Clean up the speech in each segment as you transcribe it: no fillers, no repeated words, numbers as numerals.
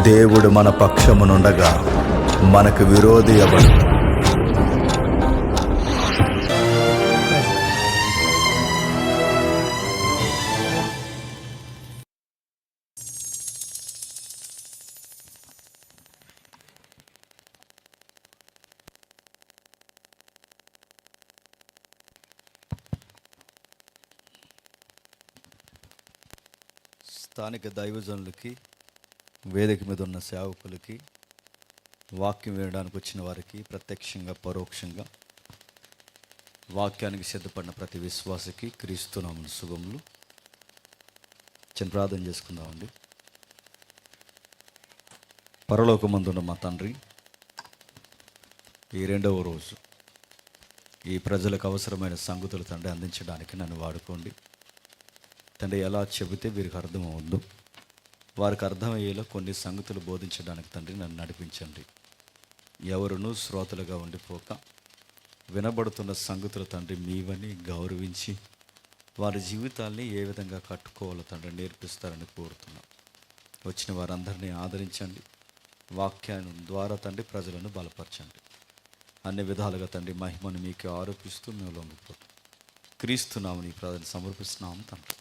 దేవుడు మన పక్షమునుండగా మనకు విరోధి ఎవడు? స్థానిక దైవజనులకి, వేదిక మీద ఉన్న సేవకులకి, వాక్యం వినడానికి వచ్చిన వారికి, ప్రత్యక్షంగా పరోక్షంగా వాక్యానికి సిద్ధపడిన ప్రతి విశ్వాసకి క్రీస్తునామమున శుభములు. చిన్న ప్రార్థన చేసుకుందామండి. పరలోకమందున్న మా తండ్రి, ఈ రెండవ రోజు ఈ ప్రజలకు అవసరమైన సంగతులు తండ్రి అందించడానికి నన్ను వాడుకోండి తండ్రి. ఎలా చెబితే వీరికి అర్థం అవ్వద్దు, వారికి అర్థమయ్యేలా కొన్ని సంగతులు బోధించడానికి తండ్రి నన్ను నడిపించండి. ఎవరునూ శ్రోతలుగా ఉండిపోక వినబడుతున్న సంగతులు తండ్రి మీవని గౌరవించి వారి జీవితాల్ని ఏ విధంగా కట్టుకోవాలో తండ్రి నేర్పిస్తారని కోరుతున్నాం. వచ్చిన వారందరినీ ఆదరించండి. వాక్యాన్ని ద్వారా తండ్రి ప్రజలను బలపరచండి. అన్ని విధాలుగా తండ్రి మహిమను మీకు ఆరోపిస్తూ మేము లొంగిపోతాం. క్రీస్తునామని ప్రజలు సమర్పిస్తున్నాము తండ్రి.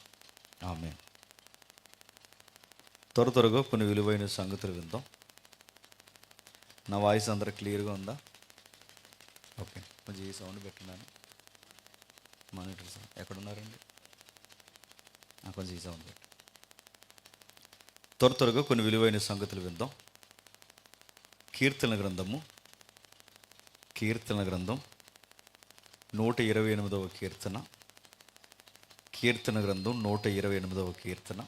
ఆమేన్. త్వరగా కొన్ని విలువైన సంగతులు విందాం. నా వాయిస్ అందరూ క్లియర్గా ఉందా? ఓకే, కొంచెం ఈ సౌండ్ పెట్టినాను. మానిటర్ సౌండ్ ఎక్కడున్నారండి? కొంచెం ఈ సౌండ్ పెట్టి త్వరగా కొన్ని విలువైన సంగతులు విందాం. కీర్తన గ్రంథం 128వ కీర్తన. కీర్తన గ్రంథం 128వ కీర్తన.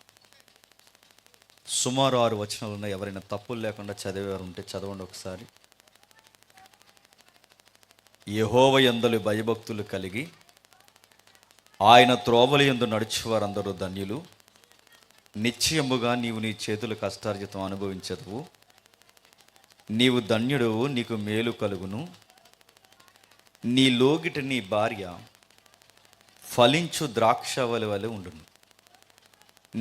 సుమారు 6 వచనాలు ఉన్నాయి. ఎవరైనా తప్పులు లేకుండా చదివేవారు ఉంటే చదవండి ఒకసారి. యెహోవా యందు భయభక్తులు కలిగి ఆయన త్రోవల యందు నడుచువారందరూ ధన్యులు. నిశ్చయముగా నీవు నీ చేతుల కష్టార్జితం అనుభవించదువు. నీవు ధన్యుడువు, నీకు మేలు కలుగును. నీ లోగిట నీ భార్య ఫలించు ద్రాక్షవల్లి వలె ఉండును.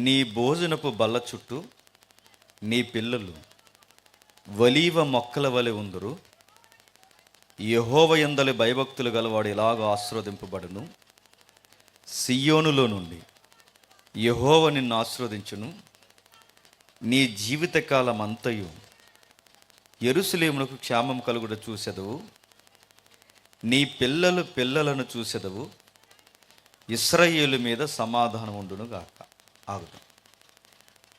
నీ భోజనపు బల్ల చుట్టూ నీ పిల్లలు ఒలీవ మొక్కల వలె ఉందురు. యెహోవా యందు భయభక్తులు గలవాడు ఇలాగ ఆశీర్వదింపబడును. సియోనులో నుండి యెహోవా నిన్ను ఆశీర్వదించును. నీ జీవితకాలం అంతయు యెరూషలేమునకు క్షేమం కలుగుట చూసెదవు. నీ పిల్లలను చూసెదవు. ఇశ్రాయేలు మీద సమాధానం ఉండును గాక. ఆగుతాం.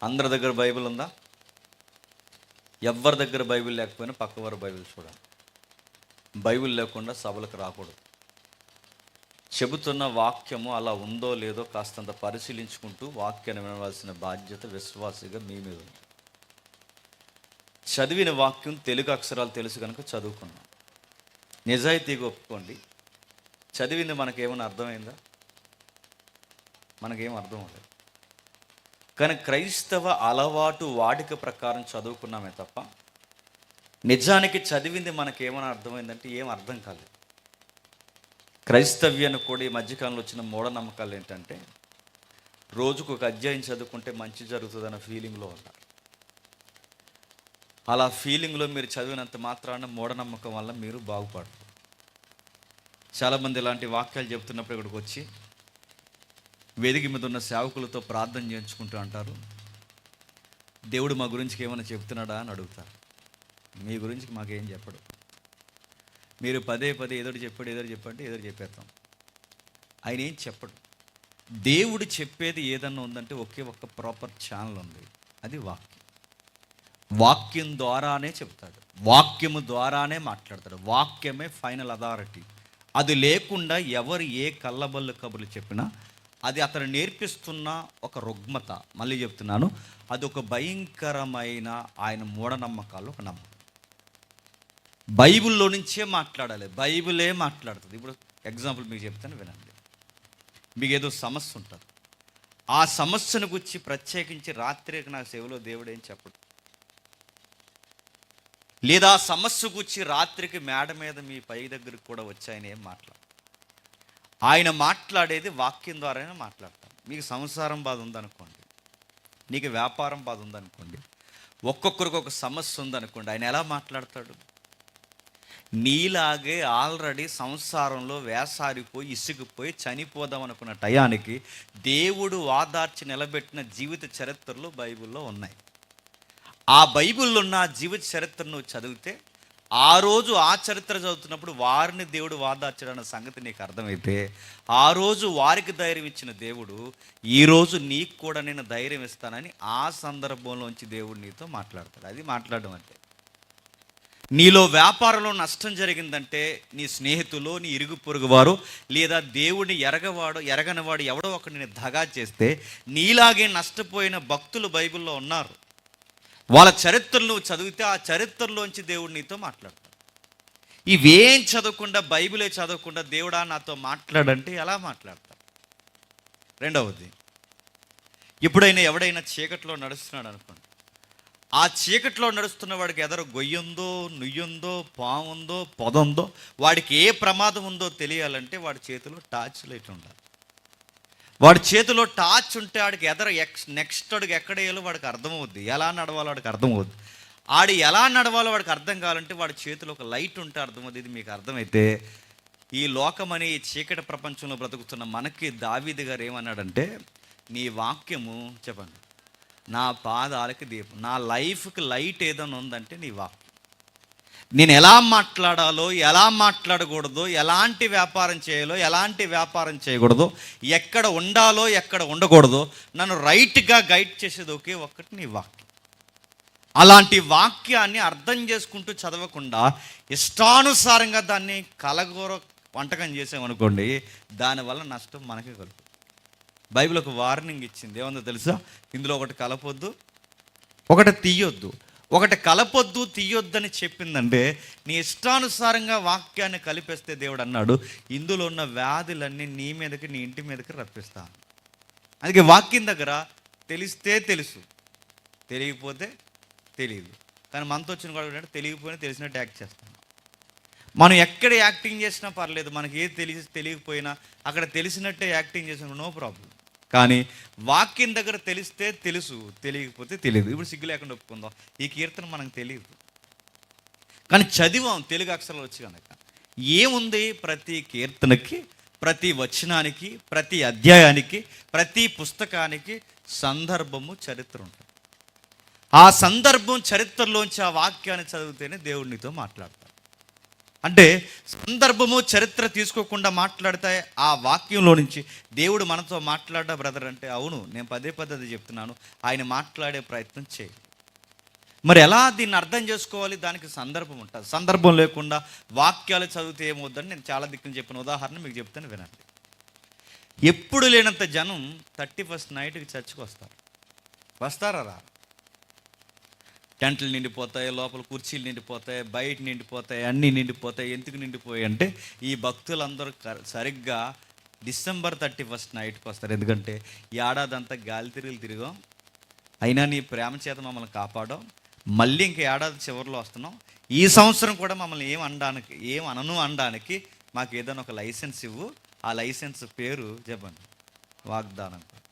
అందరి దగ్గర బైబిల్ ఉందా? ఎవరి దగ్గర బైబిల్ లేకపోయినా పక్కవారి బైబిల్ చూడాలి. బైబిల్ లేకుండా సభలకు రాకూడదు. చెబుతున్న వాక్యము అలా ఉందో లేదో కాస్తంత పరిశీలించుకుంటూ వాక్యాన్ని వినవలసిన బాధ్యత విశ్వాసిగా మీ మీద ఉంది. చదివిన వాక్యం తెలుగు అక్షరాలు తెలుసు కనుక చదువుకున్నాం. నిజాయితీగా ఒప్పుకోండి. చదివింది మనకేమైనా అర్థమైందా? మనకేం అర్థం అవ్వలేదు. కానీ క్రైస్తవ అలవాటు వాడిక ప్రకారం చదువుకున్నామే తప్ప నిజానికి చదివింది మనకేమైనా అర్థమైందంటే ఏం అర్థం కాలేదు. క్రైస్తవ్యాన్ని కూడా ఈ మధ్యకాలంలో వచ్చిన మూఢనమ్మకాలు ఏంటంటే రోజుకు ఒక అధ్యాయం చదువుకుంటే మంచి జరుగుతుందన్న ఫీలింగ్లో ఉన్నారు. అలా ఫీలింగ్లో మీరు చదివినంత మాత్రాన మూఢనమ్మకం వల్ల మీరు బాగుపడరు. చాలామంది ఇలాంటి వాక్యాలు చెప్తున్నప్పుడు ఇక్కడికి వచ్చి వేదిక మీద ఉన్న సేవకులతో ప్రార్థన చేయించుకుంటూ అంటారు, దేవుడు మా గురించి ఏమైనా చెప్తున్నాడా అని అడుగుతారు. మీ గురించి మాకేం చెప్పడు. మీరు పదే ఏదో చెప్పండి ఏదో చెప్పేస్తాం. ఆయన ఏం చెప్పడు. దేవుడు చెప్పేది ఏదన్నా ఉందంటే ఒకే ఒక్క ప్రాపర్ ఛానల్ ఉంది, అది వాక్యం. వాక్యం ద్వారానే చెప్తాడు, వాక్యము ద్వారానే మాట్లాడతాడు. వాక్యమే ఫైనల్ అథారిటీ. అది లేకుండా ఎవరు ఏ కళ్ళబల్లు కబుర్లు చెప్పినా అది అతను నేర్పిస్తున్న ఒక రుగ్మత. మళ్ళీ చెప్తున్నాను, అది ఒక భయంకరమైన ఆయన మూఢనమ్మకాలు ఒక నమ్మకం. బైబిల్లో నుంచే మాట్లాడాలి, బైబిలే మాట్లాడుతుంది. ఇప్పుడు ఎగ్జాంపుల్ మీకు చెప్తాను వినండి. మీకు ఏదో సమస్య ఉంటుంది, ఆ సమస్యను గురించి ప్రత్యేకించి రాత్రికి నా సేవలో దేవుడు ఏం చెప్పడు. లేదా సమస్య గురించి రాత్రికి మేడ మీద మీ పై దగ్గరికి కూడా వచ్చి ఆయన ఏం మాట్లాడు. ఆయన మాట్లాడేది వాక్యం ద్వారానే మాట్లాడతాను. మీకు సంసారం బాధ ఉందనుకోండి, నీకు వ్యాపారం బాధ ఉందనుకోండి, ఒక్కొక్కరికి ఒక సమస్య ఉందనుకోండి, ఆయన ఎలా మాట్లాడతాడు? నీలాగే ఆల్రెడీ సంసారంలో వేసారిపోయి ఇసుకుపోయి చనిపోదాం అనుకున్న టయానికి దేవుడు వాదార్చి నిలబెట్టిన జీవిత చరిత్రలు బైబిల్లో ఉన్నాయి. ఆ బైబిల్లో ఉన్న జీవిత చరిత్రను చదివితే ఆ రోజు ఆ చరిత్ర చదువుతున్నప్పుడు వారిని దేవుడు వాదార్చడన్న సంగతి నీకు అర్థమైతే, ఆ రోజు వారికి ధైర్యం ఇచ్చిన దేవుడు ఈరోజు నీకు కూడా నేను ధైర్యం ఇస్తానని ఆ సందర్భంలోంచి దేవుడు నీతో మాట్లాడతాడు. అది మాట్లాడడం అంటే. నీలో వ్యాపారంలో నష్టం జరిగిందంటే నీ స్నేహితులు, నీ ఇరుగు పొరుగు వారు, లేదా దేవుడిని ఎరగనివాడు ఎవడో ఒకటి నేను దగా చేస్తే నీలాగే నష్టపోయిన భక్తులు బైబిల్లో ఉన్నారు. వాళ్ళ చరిత్రలు నువ్వు చదివితే ఆ చరిత్రలోంచి దేవుడు నీతో మాట్లాడతాడు. ఇవేం చదవకుండా, బైబిలే చదవకుండా దేవుడా నాతో మాట్లాడంటే ఎలా మాట్లాడతాడు? రెండవది, ఎప్పుడైనా ఎవడైనా చీకట్లో నడుస్తున్నాడు అనుకోండి, ఆ చీకట్లో నడుస్తున్న వాడికి ఎదర గొయ్యుందో, నుయ్యుందో, పాముందో, పొదందో, వాడికి ఏ ప్రమాదం ఉందో తెలియాలంటే వాడి చేతిలో టార్చ్ లైట్ ఉండాలి. వాడి చేతిలో టార్చ్ ఉంటే వాడికి ఎదర నెక్స్ట్ అడుగు ఎక్కడ వేయాలో వాడికి అర్థమవుద్ది, ఎలా నడవాలో వాడికి అర్థమవుద్ది. ఆడు ఎలా నడవాలో వాడికి అర్థం కావాలంటే వాడి చేతిలో ఒక లైట్ ఉంటే అర్థమవుద్ది. ఇది మీకు అర్థమైతే ఈ లోకమని ఈ చీకటి ప్రపంచంలో బ్రతుకుతున్న మనకి దావీదు గారు ఏమన్నాడంటే, నీ వాక్యము చెప్పండి నా పాదాలకి దీపం, నా లైఫ్కి లైట్ ఏదైనా ఉందంటే నీ వాక్యం. నేను ఎలా మాట్లాడాలో, ఎలా మాట్లాడకూడదో, ఎలాంటి వ్యాపారం చేయాలో, ఎలాంటి వ్యాపారం చేయకూడదో, ఎక్కడ ఉండాలో, ఎక్కడ ఉండకూడదో నన్ను రైట్గా గైడ్ చేసేది ఒకే ఒక్కటి నీ వాక్యం. అలాంటి వాక్యాన్ని అర్థం చేసుకుంటూ చదవకుండా ఇష్టానుసారంగా దాన్ని కలగూర వంటకం చేసామనుకోండి, దానివల్ల నష్టం మనకే కలుగుతుంది. బైబిల్ ఒక వార్నింగ్ ఇచ్చింది, ఏముందో తెలుసా? ఇందులో ఒకటి కలపొద్దు, ఒకటి తీయొద్దు. ఒకటి కలపొద్దు, తీయొద్దని చెప్పిందంటే నీ ఇష్టానుసారంగా వాక్యాన్ని కలిపేస్తే దేవుడు అన్నాడు, ఇందులో ఉన్న వ్యాధులన్నీ నీ మీదకి, నీ ఇంటి మీదకి రప్పిస్తాను. అందుకే వాక్యం దగ్గర తెలిస్తే తెలుసు, తెలియకపోతే తెలియదు. కానీ మనతో వచ్చిన కూడా తెలియకపోయినా తెలిసినట్టు యాక్ట్ చేస్తాను. మనం ఎక్కడ యాక్టింగ్ చేసినా పర్లేదు, మనకి ఏది తెలియకపోయినా అక్కడ తెలిసినట్టే యాక్టింగ్ చేసినా నో ప్రాబ్లం. కానీ వాక్యం దగ్గర తెలిస్తే తెలుసు, తెలియకపోతే తెలియదు. ఇప్పుడు సిగ్గు లేకుండా ఒప్పుకుందాం, ఈ కీర్తన మనకు తెలియదు కానీ చదివాం తెలుగు అక్షరాలు వచ్చి కనుక. ఏముంది? ప్రతి కీర్తనకి, ప్రతి వచనానికి, ప్రతి అధ్యాయానికి, ప్రతి పుస్తకానికి సందర్భము, చరిత్ర ఉంటుంది. ఆ సందర్భం, చరిత్రలోంచి ఆ వాక్యాన్ని చదివితేనే దేవుడు నీతో మాట్లాడతాడు. అంటే సందర్భము, చరిత్ర తీసుకోకుండా మాట్లాడితే ఆ వాక్యంలో నుంచి దేవుడు మనతో మాట్లాడా బ్రదర్ అంటే, అవును నేను పదే పదే చెప్తున్నాను, ఆయన మాట్లాడే ప్రయత్నం చేయి. మరి ఎలా దీన్ని అర్థం చేసుకోవాలి? దానికి సందర్భం ఉంటుంది. సందర్భం లేకుండా వాక్యాలు చదివితే ఏమవుద్దని నేను చాలా దిక్కులు చెప్పిన ఉదాహరణ మీకు చెప్తాను, వినండి. ఎప్పుడు లేనంత జనం 31st నైట్కి చర్చికి వస్తారా? రా. టెంట్లు నిండిపోతాయి, లోపల కుర్చీలు నిండిపోతాయి, బయట నిండిపోతాయి, అన్నీ నిండిపోతాయి. ఎందుకు నిండిపోయాయి అంటే ఈ భక్తులందరూ సరిగ్గా December 31st నైట్కి వస్తారు. ఎందుకంటే ఏడాది అంతా గాలి తిరిగాం, అయినా నీ ప్రేమ చేత మమ్మల్ని కాపాడాం, మళ్ళీ ఇంక ఏడాది చివరిలో వస్తున్నాం, ఈ సంవత్సరం కూడా మమ్మల్ని ఏం అనడానికి మాకు ఏదైనా ఒక లైసెన్స్ ఇవ్వు. ఆ లైసెన్స్ పేరు చెప్పండి, వాగ్దానం కార్డు.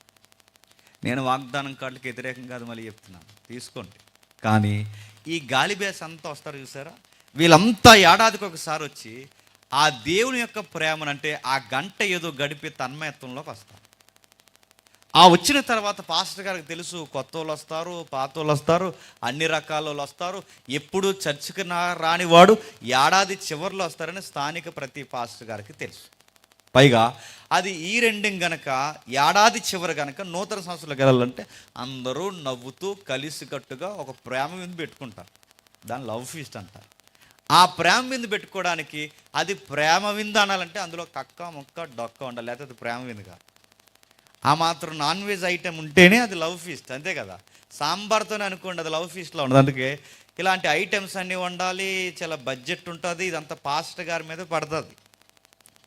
నేను వాగ్దానం కార్డుకి వ్యతిరేకం కాదు, మళ్ళీ చెప్తున్నాను, తీసుకోండి. కానీ ఈ గాలిబేస్ అంతా వస్తారు చూసారా, వీళ్ళంతా ఏడాదికి ఒకసారి వచ్చి ఆ దేవుని యొక్క ప్రేమనంటే ఆ గంట ఏదో గడిపే తన్మయత్వంలోకి వస్తారు. ఆ వచ్చిన తర్వాత పాస్టర్ గారికి తెలుసు, కొత్త వాళ్ళు వస్తారు, పాత వాళ్ళు వస్తారు, అన్ని రకాల వాళ్ళు వస్తారు. ఎప్పుడు చర్చికి రానివాడు ఏడాది చివరిలో వస్తారని స్థానిక ప్రతి పాస్టర్ గారికి తెలుసు. పైగా అది ఈ రెండింగ్ గనక ఏడాది చివరి గనక నూతన సంవత్సరాలకు వెళ్ళాలంటే అందరూ నవ్వుతూ కలిసికట్టుగా ఒక ప్రేమ విందు పెట్టుకుంటారు. దాన్ని లవ్ ఫీస్ట్ అంటారు. ఆ ప్రేమ విందు పెట్టుకోవడానికి, అది ప్రేమ విందు అనాలంటే అందులో కక్క ముక్క డొక్క ఉండాలి, లేకపోతే అది ప్రేమ విందు కాదు. ఆ మాత్రం నాన్ వెజ్ ఐటెం ఉంటేనే అది లవ్ ఫీస్ట్, అంతే కదా. సాంబార్తోనే అనుకోండి, అది లవ్ ఫీస్ట్లో ఉండదు. అందుకే ఇలాంటి ఐటమ్స్ అన్నీ వండాలి, చాలా బడ్జెట్ ఉంటుంది, ఇదంతా పాస్టర్ గారి మీద పడుతుంది.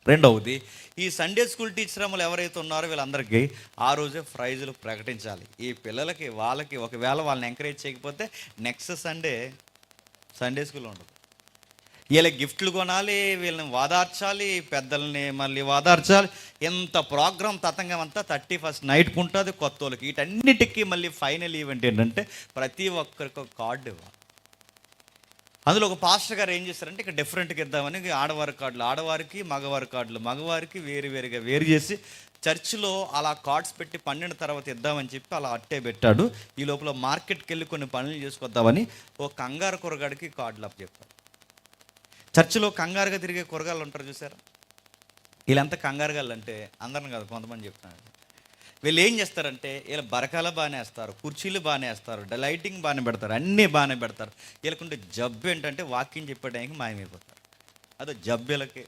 రెండవది, ఈ సండే స్కూల్ టీచర్ అమ్మలు ఎవరైతే ఉన్నారో వీళ్ళందరికీ ఆ రోజే ప్రైజులు ప్రకటించాలి. ఈ పిల్లలకి వాళ్ళకి ఒకవేళ వాళ్ళని ఎంకరేజ్ చేయకపోతే నెక్స్ట్ సండే స్కూల్ ఉండదు. వీళ్ళకి గిఫ్ట్లు కొనాలి, వీళ్ళని వాదార్చాలి, పెద్దల్ని మళ్ళీ వాదార్చాలి. ఎంత ప్రోగ్రామ్ తతంగం అంతా 31st నైట్కి ఉంటుంది కొత్త వాళ్ళకి. వీటన్నిటికీ మళ్ళీ ఫైనల్ ఈవెంట్ ఏంటంటే ప్రతి ఒక్కరికి ఒక కార్డు ఇవ్వాలి. అందులో ఒక పాస్టర్ గారు ఏం చేస్తారంటే ఇక్కడ డిఫరెంట్గా ఇద్దామని ఆడవారి కార్డులు ఆడవారికి, మగవారి కార్డులు మగవారికి వేరువేరుగా వేరు చేసి చర్చిలో అలా కార్డ్స్ పెట్టి 12 తర్వాత ఇద్దామని చెప్పి అలా అట్టే పెట్టాడు. ఈ లోపల మార్కెట్కి వెళ్ళి కొన్ని పనులు చేసుకొద్దామని ఓ కంగారు కూరగాడికి కార్డులు అప్పు చెప్పాడు. చర్చిలో కంగారుగా తిరిగే కూరగాయలు ఉంటారు చూసారా, వీళ్ళంతా కంగారుగాళ్ళు అంటే అందరిని కాదు కొంతమంది చెప్తున్నాడు. వీళ్ళు ఏం చేస్తారంటే వీళ్ళు బరకాలు బాగానే వేస్తారు, కుర్చీలు బాగానే వేస్తారు, లైటింగ్ బాగానే పెడతారు, అన్నీ బాగానే పెడతారు. వీళ్ళకుంటే జబ్బు ఏంటంటే వాక్యం చెప్పడానికి మాయమైపోతారు. అదో జబ్బు వీళ్ళకి.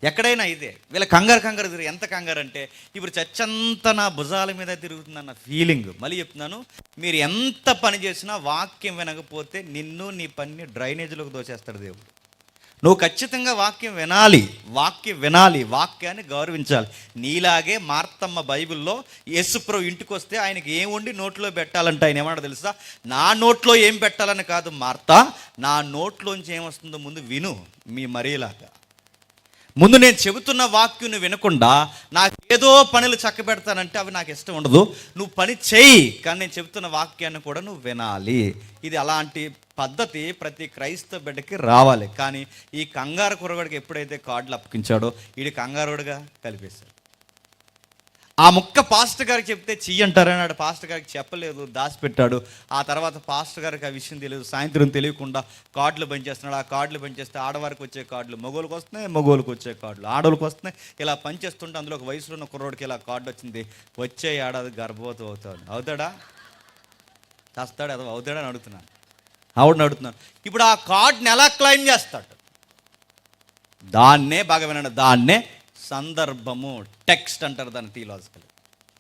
ఎక్కడైనా ఇదే వీళ్ళ కంగారు తిరిగి. ఎంత కంగారు అంటే ఇప్పుడు చర్చ్ అంతా నా భుజాల మీద తిరుగుతుందన్న ఫీలింగ్. మళ్ళీ చెప్తున్నాను, మీరు ఎంత పని చేసినా వాక్యం వినకపోతే నిన్ను నీ పని డ్రైనేజీలోకి దోచేస్తాడు దేవుడు. నువ్వు ఖచ్చితంగా వాక్యం వినాలి, వాక్యాన్ని గౌరవించాలి. నీలాగే మార్తమ్మ బైబిల్లో యేసుప్రభు ఇంటికి వస్తే ఆయనకి ఏం వండి నోట్లో పెట్టాలంటే ఆయన ఏమన్నా తెలుసా, నా నోట్లో ఏం పెట్టాలని కాదు మార్తా, నా నోట్లోంచి ఏమొస్తుందో ముందు విను. మీ మరీలాగా ముందు నేను చెబుతున్న వాక్యం వినకుండా నాకు ఏదో పనులు చక్క పెడతానంటే అవి నాకు ఇష్టం ఉండదు. నువ్వు పని చేయి, కానీ నేను చెబుతున్న వాక్యాన్ని కూడా నువ్వు వినాలి. ఇది అలాంటి పద్ధతి ప్రతి క్రైస్తవ బిడ్డకి రావాలి. కానీ ఈ కంగారు కుర్రవాడికి ఎప్పుడైతే కార్డులు అప్పగించాడో వీడి కంగారుడుగా కలిపేశాడు. ఆ ముక్క పాస్టర్ గారికి చెప్తే చెయ్యి అంటారని ఆడు పాస్టర్ గారికి చెప్పలేదు, దాచిపెట్టాడు. ఆ తర్వాత పాస్టర్ గారికి ఆ విషయం తెలియదు. సాయంత్రం తెలియకుండా కార్డులు పనిచేస్తున్నాడు. ఆ కార్డులు పనిచేస్తే ఆడవారికి వచ్చే కార్డులు మగోళ్ళకి వస్తున్నాయి, మగోళ్ళకి వచ్చే కార్డులు ఆడవాళ్ళకి వస్తున్నాయి. ఇలా పనిచేస్తుంటే అందులో ఒక వయసులో ఉన్న కుర్రోడికి ఇలా కార్డు వచ్చింది. వచ్చే ఏడాది గర్భవతి అవుతాడా చేస్తాడు అదో అవుతాడని అడుగుతున్నాను. ఆవిడని అడుగుతున్నాను. ఇప్పుడు ఆ కార్డుని ఎలా క్లెయిమ్ చేస్తాడు? దాన్నే బాగా వినండి, దాన్నే సందర్భము, టెక్స్ట్ అంటారు దాన్ని థియలాజికల్.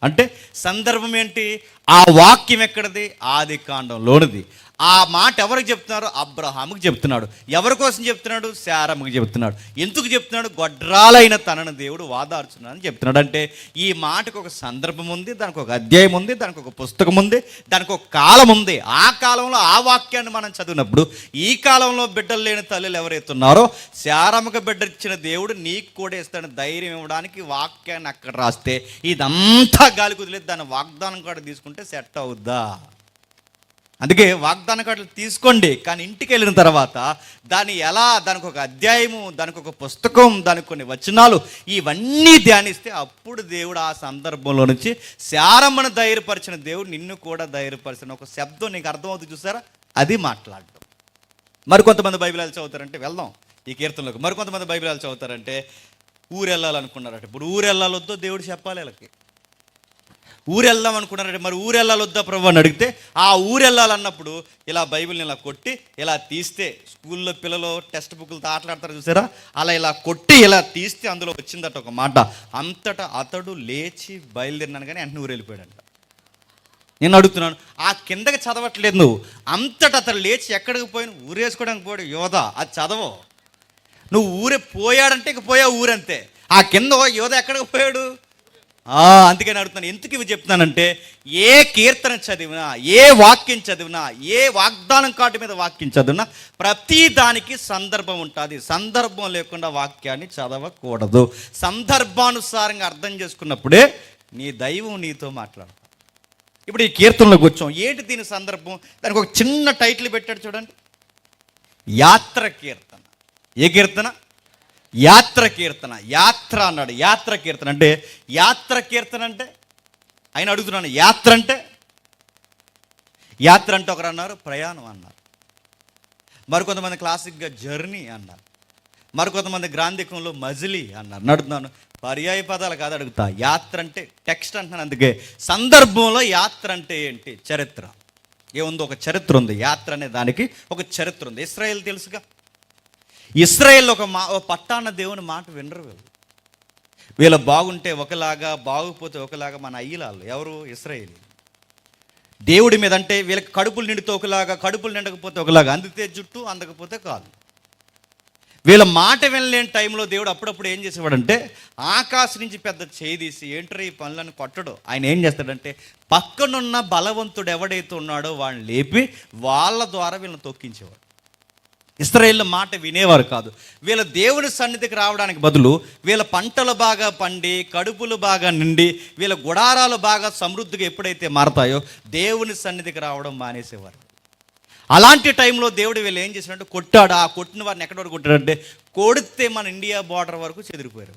అంటే సందర్భం ఏంటి? ఆ వాక్యం ఎక్కడిది? ఆది కాండంలోనిది. ఆ మాట ఎవరికి చెప్తున్నారు? అబ్రహాముకి చెప్తున్నాడు. ఎవరి కోసం చెప్తున్నాడు? శారమ్మకి చెప్తున్నాడు. ఎందుకు చెప్తున్నాడు? గొడ్రాలైన తనను దేవుడు వాదార్చున్నాడని చెప్తున్నాడు. అంటే ఈ మాటకు ఒక సందర్భం ఉంది, దానికి ఒక అధ్యాయం ఉంది, దానికి ఒక పుస్తకం ఉంది, దానికి ఒక కాలం ఉంది. ఆ కాలంలో ఆ వాక్యాన్ని మనం చదివినప్పుడు ఈ కాలంలో బిడ్డలు లేని తల్లులు ఎవరైతే ఉన్నారో శారమ్మకు బిడ్డ ఇచ్చిన దేవుడు నీకు కూడా ఇస్తాడని ధైర్యం ఇవ్వడానికి వాక్యాన్ని అక్కడ రాస్తే ఇదంతా గాలి కుదిలేదు. దాని వాగ్దానం కార్డు తీసుకుంటే సెట్ అవుద్దా? అందుకే వాగ్దాన కార్డులు తీసుకోండి, కానీ ఇంటికి వెళ్ళిన తర్వాత దానికి ఒక అధ్యాయము, దానికి ఒక పుస్తకం, దానికి కొన్ని వచనాలు ఇవన్నీ ధ్యానిస్తే అప్పుడు దేవుడు ఆ సందర్భంలో నుంచి శారమ్మను ధైర్యపరిచిన దేవుడు నిన్ను కూడా ధైర్యపరిచిన ఒక శబ్దం నీకు అర్థమవుతుంది చూసారా, అది మాట్లాడటం. మరికొంతమంది బైబిల్ చదువుతారంటే వెళ్దాం ఈ కీర్తనలోకి. మరికొంతమంది బైబిల్ చదువుతారంటే ఊరు వెళ్ళాలనుకున్నారట. ఇప్పుడు ఊరు వెళ్ళాలొద్దో దేవుడు చెప్పాలి వీళ్ళకి. ఊరు వెళ్దాం అనుకున్నారంటే మరి ఊరు వెళ్ళాలొద్దా ప్రభు అని అడిగితే ఆ ఊరు వెళ్ళాలన్నప్పుడు ఇలా బైబిల్ని ఇలా కొట్టి ఇలా తీస్తే, స్కూల్లో పిల్లలు టెక్స్ట్ బుక్లతో ఆటలాడతారు చూసారా, అలా ఇలా కొట్టి ఇలా తీస్తే అందులో వచ్చిందట ఒక మాట, అంతటా అతడు లేచి బయలుదేరినాను కానీ వెంటనే ఊరు వెళ్ళిపోయాడంట. నేను అడుగుతున్నాను, ఆ కిందకి చదవట్లేదు నువ్వు. అంతటా అతడు లేచి ఎక్కడికి పోయిన ఊరేసుకోవడానికి పోయాడు యోధ, అది చదవో. నువ్వు ఊరే పోయాడంటే ఇక పోయా ఊరంతే. ఆ కింద యోధ ఎక్కడికి పోయాడు? అందుకని అడుగుతున్నాను. ఎందుకు ఇవి చెప్తున్నానంటే ఏ కీర్తన చదివినా, ఏ వాక్యం చదివినా, ఏ వాగ్దానం కార్డు మీద వాక్యం చదివినా ప్రతి దానికి సందర్భం ఉంటుంది. సందర్భం లేకుండా వాక్యాన్ని చదవకూడదు. సందర్భానుసారంగా అర్థం చేసుకున్నప్పుడే నీ దైవం నీతో మాట్లాడతాడు. ఇప్పుడు ఈ కీర్తనలోకి వచ్చాం. ఏంటి దీని సందర్భం? దానికి ఒక చిన్న టైటిల్ పెట్టాడు చూడండి, యాత్ర కీర్తన. ఏ కీర్తన? యాత్ర కీర్తన. యాత్ర అన్నాడు. యాత్ర కీర్తన అంటే యాత్ర కీర్తన అంటే ఆయన అడుగుతున్నాను, యాత్ర అంటే? యాత్ర అంటే ఒకరు అన్నారు ప్రయాణం అన్నారు, మరికొంతమంది క్లాసిక్గా జర్నీ అన్నారు, మరికొంతమంది గ్రాంధికంలో మజిలీ అన్నారు. నడుతున్నాను పర్యాయ పదాలు కాదు అడుగుతా. యాత్ర అంటే టెక్స్ట్ అంటున్నాను. అందుకే సందర్భంలో యాత్ర అంటే ఏంటి? చరిత్ర ఏముందో ఒక చరిత్ర ఉంది. యాత్ర అనే దానికి ఒక చరిత్ర ఉంది. ఇశ్రాయేల్ తెలుసుగా, ఇశ్రాయేల్ ఒక పట్టాన దేవుని మాట వినరు. వీళ్ళు బాగుంటే ఒకలాగా, బాగుపోతే ఒకలాగా. మన అయ్యలాళ్ళు ఎవరు? ఇశ్రాయేల్. దేవుడి మీద అంటే వీళ్ళకి కడుపులు నిండితే ఒకలాగా, కడుపులు నిండకపోతే ఒకలాగా, అందితే జుట్టు అందకపోతే కాదు. వీళ్ళ మాట వినలేని టైంలో దేవుడు అప్పుడప్పుడు ఏం చేసేవాడంటే ఆకాశం నుంచి పెద్ద చేయి తీసి ఏంటో ఈ పనులను కొట్టడు. ఆయన ఏం చేస్తాడంటే పక్కనున్న బలవంతుడు ఎవడైతే ఉన్నాడో వాడిని లేపి వాళ్ళ ద్వారా వీళ్ళని తొక్కించేవాడు. ఇశ్రాయేలు మాట వినేవారు కాదు. వీళ్ళ దేవుని సన్నిధికి రావడానికి బదులు వీళ్ళ పంటలు బాగా పండి, కడుపులు బాగా నిండి, వీళ్ళ గుడారాలు బాగా సమృద్ధిగా ఎప్పుడైతే మారతాయో దేవుని సన్నిధికి రావడం మానేసేవారు. అలాంటి టైంలో దేవుడు వీళ్ళు ఏం చేసినట్టు కొట్టాడు. ఆ కొట్టిన వారిని ఎక్కడి వరకు కొట్టాడంటే కొడితే మన ఇండియా బార్డర్ వరకు చెదిరిపోయారు.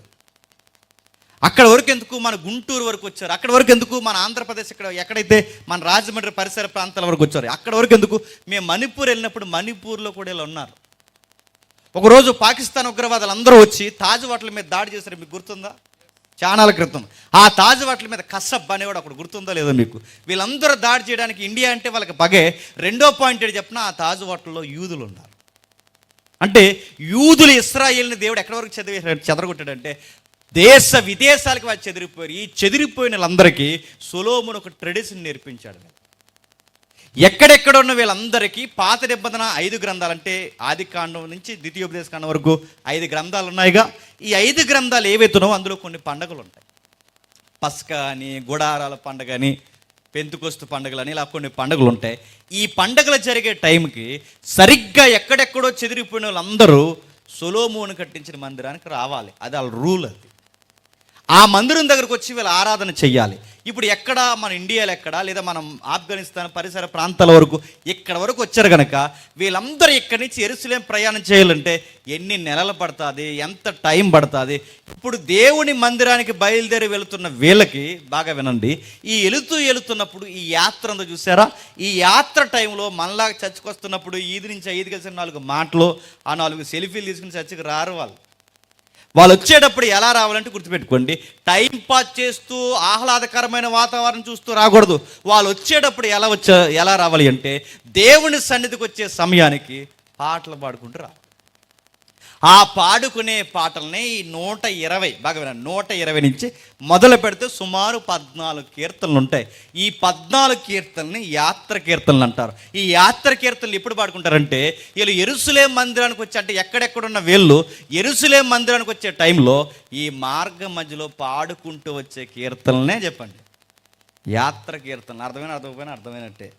అక్కడ వరకు ఎందుకు, మన గుంటూరు వరకు వచ్చారు. అక్కడ వరకు ఎందుకు, మన ఆంధ్రప్రదేశ్ ఎక్కడైతే మన రాజమండ్రి పరిసర ప్రాంతాల వరకు వచ్చారు. అక్కడ వరకు ఎందుకు, మేము మణిపూర్ వెళ్ళినప్పుడు మణిపూర్లో కూడా ఇలా ఉన్నారు. ఒకరోజు పాకిస్తాన్ ఉగ్రవాదులు అందరూ వచ్చి తాజ్ హోటల్ మీద దాడి చేశారు. మీకు గుర్తుందా? చానాల క్రితం. ఆ తాజ్ హోటల్ మీద కసబ్ అనేవాడు అక్కడ, గుర్తుందో లేదో మీకు? వీళ్ళందరూ దాడి చేయడానికి ఇండియా అంటే వాళ్ళకి పగే. రెండో పాయింట్ ఏంటి చెప్పిన, ఆ తాజ్ హోటల్లో యూదులు ఉన్నారు. అంటే యూదులు ఇశ్రాయేలుని దేవుడు ఎక్కడి వరకు చెదరగొట్టాడంటే దేశ విదేశాలకు వాళ్ళు చెదిరిపోయారు. ఈ చెదిరిపోయిన వాళ్ళందరికీ సొలొమోను ఒక ట్రెడిషన్ నేర్పించాడు. ఎక్కడెక్కడ ఉన్న వీళ్ళందరికీ పాత నిబంధన 5 గ్రంథాలు, అంటే ఆది కాండం నుంచి ద్వితీయోపదేశ కాండం వరకు 5 గ్రంథాలు ఉన్నాయిగా. ఈ 5 గ్రంథాలు ఏవైతున్నావో అందులో కొన్ని పండుగలు ఉంటాయి. పస్కా అని, గుడారాల పండుగ అని, పెంతుకొస్తు పండుగలు అని, ఇలా కొన్ని పండుగలు ఉంటాయి. ఈ పండుగలు జరిగే టైంకి సరిగ్గా ఎక్కడెక్కడో చెదిరిపోయిన వాళ్ళందరూ సొలొమోను కట్టించిన మందిరానికి రావాలి. అది వాళ్ళ రూల్. అది ఆ మందిరం దగ్గరకు వచ్చి వీళ్ళు ఆరాధన చెయ్యాలి. ఇప్పుడు ఎక్కడ, మన ఇండియాలో ఎక్కడ, లేదా మనం ఆఫ్ఘనిస్తాన్ పరిసర ప్రాంతాల వరకు ఇక్కడ వరకు వచ్చారు కనుక వీళ్ళందరూ ఇక్కడి నుంచి యెరూషలేం ప్రయాణం చేయాలంటే ఎన్ని నెలలు పడుతుంది, ఎంత టైం పడుతుంది. ఇప్పుడు దేవుని మందిరానికి బయలుదేరి వెళుతున్న వీళ్ళకి బాగా వినండి, ఈ వెళుతున్నప్పుడు ఈ యాత్ర అంతా చూసారా? ఈ యాత్ర టైంలో మనలా చర్చకు వస్తున్నప్పుడు 5 నుంచి 5 కలిసిన 4 మాటలు, ఆ 4 సెల్ఫీలు తీసుకుని చర్చకు రారు. వాళ్ళు వచ్చేటప్పుడు ఎలా రావాలంటే గుర్తుపెట్టుకోండి, టైం పాస్ చేస్తూ ఆహ్లాదకరమైన వాతావరణం చూస్తూ రాకూడదు. వాళ్ళు వచ్చేటప్పుడు ఎలా రావాలి అంటే దేవుని సన్నిధికి వచ్చే సమయానికి పాటలు పాడుకుంటూ రావాలి. ఆ పాడుకునే పాటలనే ఈ 120 బాగా 120 నుంచి మొదలు పెడితే సుమారు 14 కీర్తనలు ఉంటాయి. ఈ 14 కీర్తనని యాత్ర కీర్తనలు అంటారు. ఈ యాత్ర కీర్తనలు ఎప్పుడు పాడుకుంటారంటే వీళ్ళు యెరూషలేం మందిరానికి వచ్చి, అంటే ఎక్కడెక్కడున్న వీళ్ళు యెరూషలేం మందిరానికి వచ్చే టైంలో ఈ మార్గం మధ్యలో పాడుకుంటూ వచ్చే కీర్తనలనే చెప్పండి యాత్ర కీర్తనలు. అర్థమైనట్టే.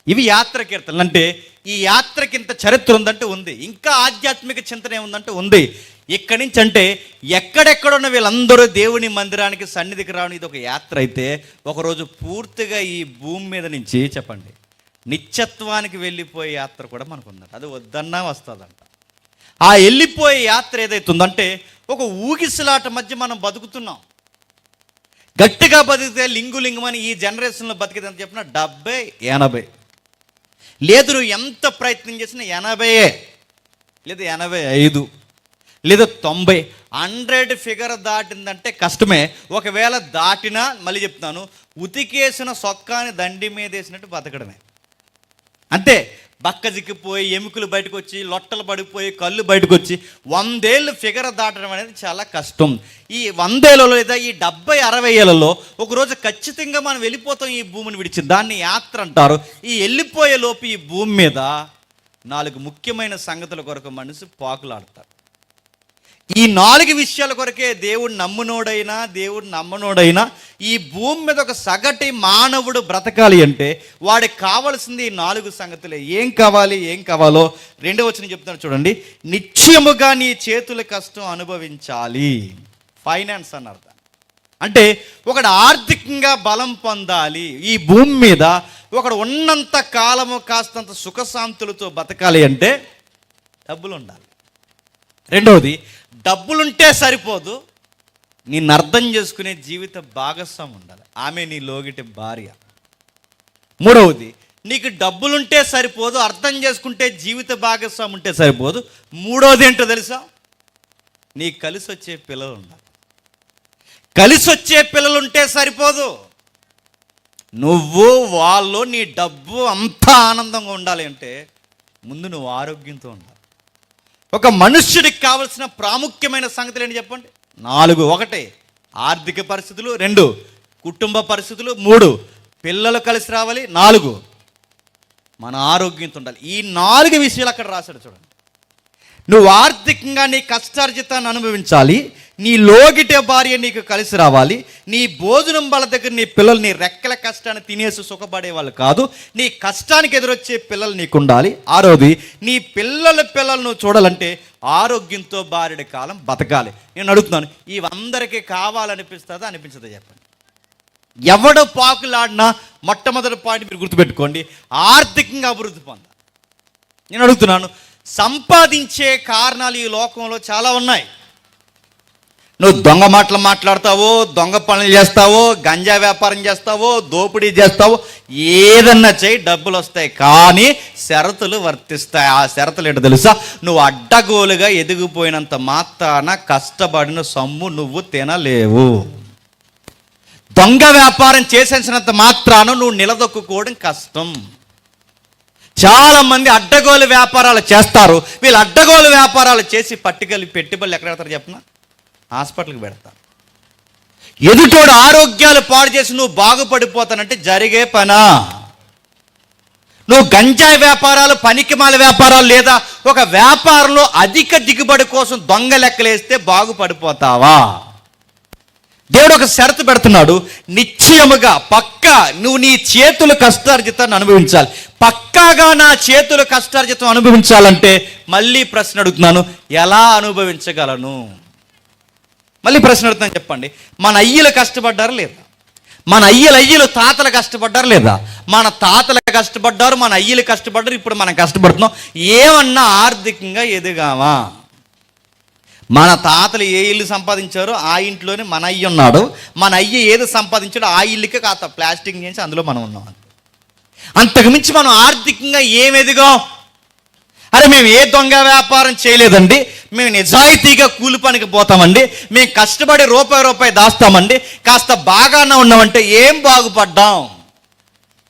ఇవి యాత్ర కీర్తనలు. అంటే ఈ యాత్రకి ఇంత చరిత్ర ఉందంటే ఉంది, ఇంకా ఆధ్యాత్మిక చింతన ఏముందంటే ఉంది. ఇక్కడి నుంచి అంటే ఎక్కడెక్కడున్న వీళ్ళందరూ దేవుని మందిరానికి సన్నిధికి రావడం ఇది ఒక యాత్ర అయితే, ఒకరోజు పూర్తిగా ఈ భూమి మీద నుంచి చెప్పండి నిత్యత్వానికి వెళ్ళిపోయే యాత్ర కూడా మనకు ఉందంట. అది వద్దన్నా వస్తుందంట. ఆ వెళ్ళిపోయే యాత్ర ఏదైతుందంటే ఒక ఊగిసలాట మధ్య మనం బతుకుతున్నాం. గట్టిగా బతికితే లింగులింగమని ఈ జనరేషన్లో బతికేది ఎంత చెప్పినా 70, 80 లేదు, నువ్వు ఎంత ప్రయత్నం చేసినా 80 లేదా 85 లేదా 90, 100 ఫిగర్ దాటిందంటే కష్టమే. ఒకవేళ దాటినా మళ్ళీ చెప్తున్నాను, ఉతికేసిన సొక్కాని దండి మీద వేసినట్టు బతకడమే. అంతే, బక్క జిక్కిపోయి ఎముకలు బయటకు వచ్చి, లొట్టలు పడిపోయి, కళ్ళు బయటకు వచ్చి 100 ఏళ్ళు ఫిగర్ దాటడం అనేది చాలా కష్టం. ఈ 100 ఏళ్ళలో లేదా ఈ 70, 60 ఏళ్ళలో ఒకరోజు ఖచ్చితంగా మనం వెళ్ళిపోతాం ఈ భూమిని విడిచి. దాన్ని యాత్ర అంటారు. ఈ వెళ్ళిపోయే లోపు ఈ భూమి మీద 4 ముఖ్యమైన సంగతుల కొరకు మనిషి పాకులాడతారు. ఈ 4 విషయాల కొరకే దేవుడు నమ్మనోడైనా ఈ భూమి మీద ఒక సగటి మానవుడు బ్రతకాలి అంటే వాడికి కావాల్సింది ఈ 4 సంగతులే. ఏం కావాలో 2వ వచనం చెప్తాను చూడండి. నిశ్చయముగా నీ చేతుల కష్టం అనుభవించాలి. ఫైనాన్స్ అని అర్థం. అంటే ఒకడు ఆర్థికంగా బలం పొందాలి, ఈ భూమి మీద ఒకడు ఉన్నంత కాలము కాస్తంత సుఖశాంతులతో బతకాలి అంటే డబ్బులు ఉండాలి. రెండవది, డబ్బులుంటే సరిపోదు, నిన్ను అర్థం చేసుకునే జీవిత భాగస్వామి ఉండాలి, ఆమె నీ లోగిటి భార్య. మూడవది, నీకు డబ్బులుంటే సరిపోదు, అర్థం చేసుకుంటే జీవిత భాగస్వామి ఉంటే సరిపోదు. మూడవది ఏంటో తెలుసా? నీకు కలిసి వచ్చే పిల్లలు ఉండాలి. కలిసి వచ్చే పిల్లలుంటే సరిపోదు, నువ్వు వాళ్ళు నీ డబ్బు అంతా ఆనందంగా ఉండాలి అంటే ముందు నువ్వు ఆరోగ్యంతో ఉండాలి. ఒక మనుష్యుడికి కావలసిన ప్రాముఖ్యమైన సంగతులు ఏంటి చెప్పండి? 4. 1 ఆర్థిక పరిస్థితులు, 2 కుటుంబ పరిస్థితులు, 3 పిల్లలు కలిసి రావాలి, 4 మన ఆరోగ్యంతో ఉండాలి. ఈ 4 విషయాలు అక్కడ రాశాడు చూడండి. నువ్వు ఆర్థికంగా నీ కష్టార్జితాన్ని అనుభవించాలి, నీ లోగిట భార్య నీకు కలిసి రావాలి. నీ భోజనం వాళ్ళ దగ్గర నీ పిల్లలు నీ రెక్కల కష్టాన్ని తినేసి సుఖపడే వాళ్ళు కాదు, నీ కష్టానికి ఎదురొచ్చే పిల్లలు నీకు ఉండాలి. ఆరోది, నీ పిల్లలను చూడాలంటే ఆరోగ్యంతో భార్యడి కాలం బతకాలి. నేను అడుగుతున్నాను, ఇవందరికీ కావాలనిపిస్తుందా అనిపించదా చెప్పండి? ఎవడు పాకులాడినా మొట్టమొదటి పాయింట్ మీరు గుర్తుపెట్టుకోండి, ఆర్థికంగా అభివృద్ధి పొందాలి. నేను అడుగుతున్నాను, సంపాదించే కారణాలు ఈ లోకంలో చాలా ఉన్నాయి. నువ్వు దొంగ మాటలు మాట్లాడతావో, దొంగ పనులు చేస్తావో, గంజా వ్యాపారం చేస్తావో, దోపిడీ చేస్తావో, ఏదన్నా చేయి, డబ్బులు వస్తాయి. కానీ షరతులు వర్తిస్తాయి. ఆ షరతులు ఏంటో తెలుసా? నువ్వు అడ్డగోలుగా ఎదిగిపోయినంత మాత్రాన కష్టపడిన సొమ్ము నువ్వు తినలేవు. దొంగ వ్యాపారం చేసేసినంత మాత్రాన నువ్వు నిలదొక్కుకోవడం కష్టం. చాలామంది అడ్డగోలు వ్యాపారాలు చేస్తారు. వీళ్ళు అడ్డగోలు వ్యాపారాలు చేసి పట్టుకెళ్ళి పెట్టుబడులు ఎక్కడ పెడతారు చెప్పిన? హాస్పిటల్కి పెడతారు. ఎదుటోడు ఆరోగ్యాలు పాడు చేసి నువ్వు బాగుపడిపోతానంటే జరిగే పనా? నువ్వు గంజాయి వ్యాపారాలు, పనికిమాల వ్యాపారాలు లేదా ఒక వ్యాపారంలో అధిక దిగుబడి కోసం దొంగ లెక్కలేస్తే బాగుపడిపోతావా? దేవుడు ఒక షరతు పెడుతున్నాడు, నిశ్చయముగా పక్కా నువ్వు నీ చేతుల కష్టార్జితాన్ని అనుభవించాలి. పక్కాగా నా చేతుల కష్టార్జితం అనుభవించాలంటే మళ్ళీ ప్రశ్న అడుగుతున్నాను, ఎలా అనుభవించగలను? మళ్ళీ ప్రశ్న అడుగుతున్నాను, చెప్పండి. మన అయ్యలు కష్టపడ్డారు లేదా? మన అయ్యలు తాతలు కష్టపడ్డారు లేదా? మన తాతలు కష్టపడ్డారు, మన అయ్యలు కష్టపడ్డారు, ఇప్పుడు మనం కష్టపడుతున్నాం. ఏమన్నా ఆర్థికంగా ఎదిగామా? మన తాతలు ఏ ఇల్లు సంపాదించారో ఆ ఇంట్లోనే మన అయ్య ఉన్నాడు. మన అయ్య ఏది సంపాదించాడో ఆ ఇల్లుకే కాస్త ప్లాస్టింగ్ చేసి అందులో మనం ఉన్నాం. అంతకుమించి మనం ఆర్థికంగా ఏం ఎదిగాం? అరే మేము ఏ దొంగ వ్యాపారం చేయలేదండి, మేము నిజాయితీగా కూలి పనికి పోతామండి, మేము కష్టపడి రూపాయి దాస్తామండి, కాస్త బాగానే ఉన్నామంటే ఏం బాగుపడ్డాం?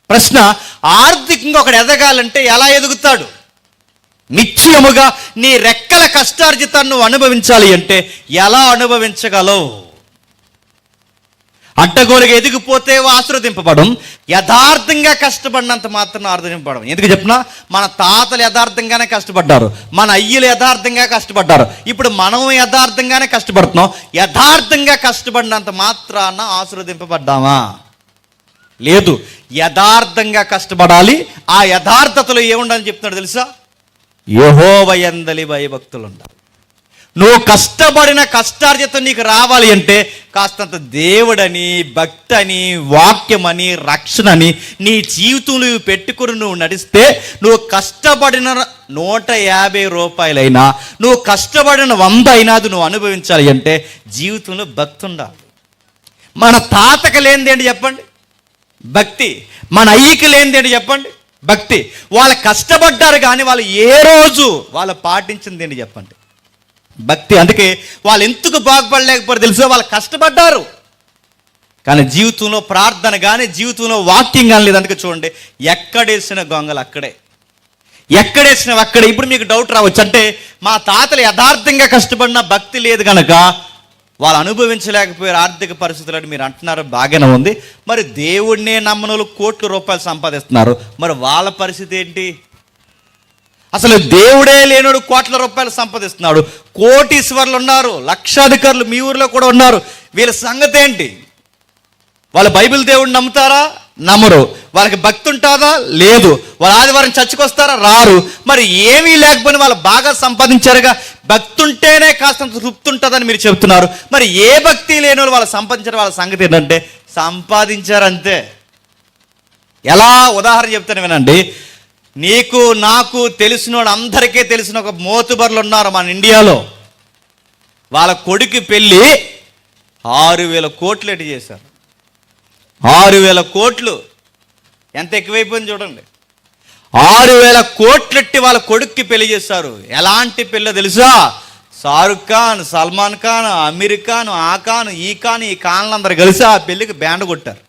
ప్రశ్న, ఆర్థికంగా ఒకడు ఎదగాలంటే ఎలా ఎదుగుతాడు? నిశ్చయముగా నీ రెక్కల కష్టార్జితాన్ని నువ్వు అనుభవించాలి అంటే ఎలా అనుభవించగలవు? అడ్డగోలుగా ఎదిగిపోతే ఆశీర్వదింపబడం, యథార్థంగా కష్టపడినంత మాత్రం ఆశీర్వదింపబడం. ఎందుకు చెప్పినా, మన తాతలు యథార్థంగానే కష్టపడ్డారు, మన అయ్యలు యథార్థంగా కష్టపడ్డారు, ఇప్పుడు మనం యథార్థంగానే కష్టపడుతున్నాం. యథార్థంగా కష్టపడినంత మాత్రాన ఆశీర్వదింపబడ్డామా? లేదు. యథార్థంగా కష్టపడాలి. ఆ యథార్థతలో ఏముండాలని చెప్తున్నాడు తెలుసా? యెహోవా యందలి భయభక్తులు ఉండాలి. నువ్వు కష్టపడిన కష్టార్జితం నీకు రావాలి అంటే కాస్తంత దేవుడని, భక్తని, వాక్యమని, రక్షణని నీ జీవితంలో పెట్టుకుని నువ్వు నడిస్తే, నువ్వు కష్టపడిన 150 రూపాయలైనా, నువ్వు కష్టపడిన 100 అయినా అది నువ్వు అనుభవించాలి అంటే జీవితంలో భక్తి ఉండాలి. మన తాతకి లేనిది ఏంటి చెప్పండి? భక్తి. మన అయ్యకి లేనిది ఏంటి చెప్పండి? భక్తి. వాళ్ళు కష్టపడ్డారు కానీ వాళ్ళు ఏ రోజు వాళ్ళు పాటించింది ఏంటి చెప్పండి? భక్తి. అందుకే వాళ్ళు ఎందుకు బాగుపడలేకపోయారు తెలుసా? వాళ్ళు కష్టపడ్డారు కానీ జీవితంలో ప్రార్థన కానీ, జీవితంలో వాక్యం కానీ లేదు. అందుకే చూడండి, ఎక్కడేసిన గొంగలు అక్కడే, ఎక్కడేసినవి అక్కడే. ఇప్పుడు మీకు డౌట్ రావచ్చు, అంటే మా తాతలు యథార్థంగా కష్టపడిన భక్తి లేదు కనుక వాళ్ళు అనుభవించలేకపోయారు ఆర్థిక పరిస్థితులు అని మీరు అంటున్నారు. బాగానే ఉంది. మరి దేవుడినే నమ్మనులు కోట్ల రూపాయలు సంపాదిస్తున్నారు, మరి వాళ్ళ పరిస్థితి ఏంటి? అసలు దేవుడే లేనోడు కోట్ల రూపాయలు సంపాదిస్తున్నాడు. కోటీశ్వర్లు ఉన్నారు, లక్షాధికారులు మీ ఊర్లో కూడా ఉన్నారు. వీళ్ళ సంగతి ఏంటి? వాళ్ళు బైబిల్ దేవుడిని నమ్ముతారా? నమ్మరు. వాళ్ళకి భక్తి ఉంటుందా? లేదు. వాళ్ళు ఆదివారం చర్చికి వస్తారా? రారు. మరి ఏమీ లేకపోయినా వాళ్ళు బాగా సంపాదించారుగా. భక్తి ఉంటేనే కాస్త తృప్తి ఉంటుందని మీరు చెబుతున్నారు. మరి ఏ భక్తి లేని వాళ్ళు సంపాదించారు? వాళ్ళ సంగతి ఏంటంటే సంపాదించారంతే. ఎలా? ఉదాహరణ చెప్తాను వినండి. నీకు నాకు తెలిసినోడు, అందరికీ తెలిసిన ఒక మోతుబర్లు ఉన్నారు మన ఇండియాలో. వాళ్ళ కొడుకు పెళ్ళి 6,000 కోట్లు ఎటు చేశారు. 6,000 కోట్లు ఎంత ఎక్కువైపోయింది చూడండి. 6,000 కోట్లెట్టి వాళ్ళ కొడుక్కి పెళ్లి చేశారు. ఎలాంటి పెళ్ళో తెలుసా? షారుఖ్ ఖాన్, సల్మాన్ ఖాన్, అమీర్ ఖాన్, ఆ ఖాన్, ఈ ఖాన్, ఈ ఖాన్లందరూ కలిసి ఆ పెళ్ళికి బ్యాండ్ కొట్టారు.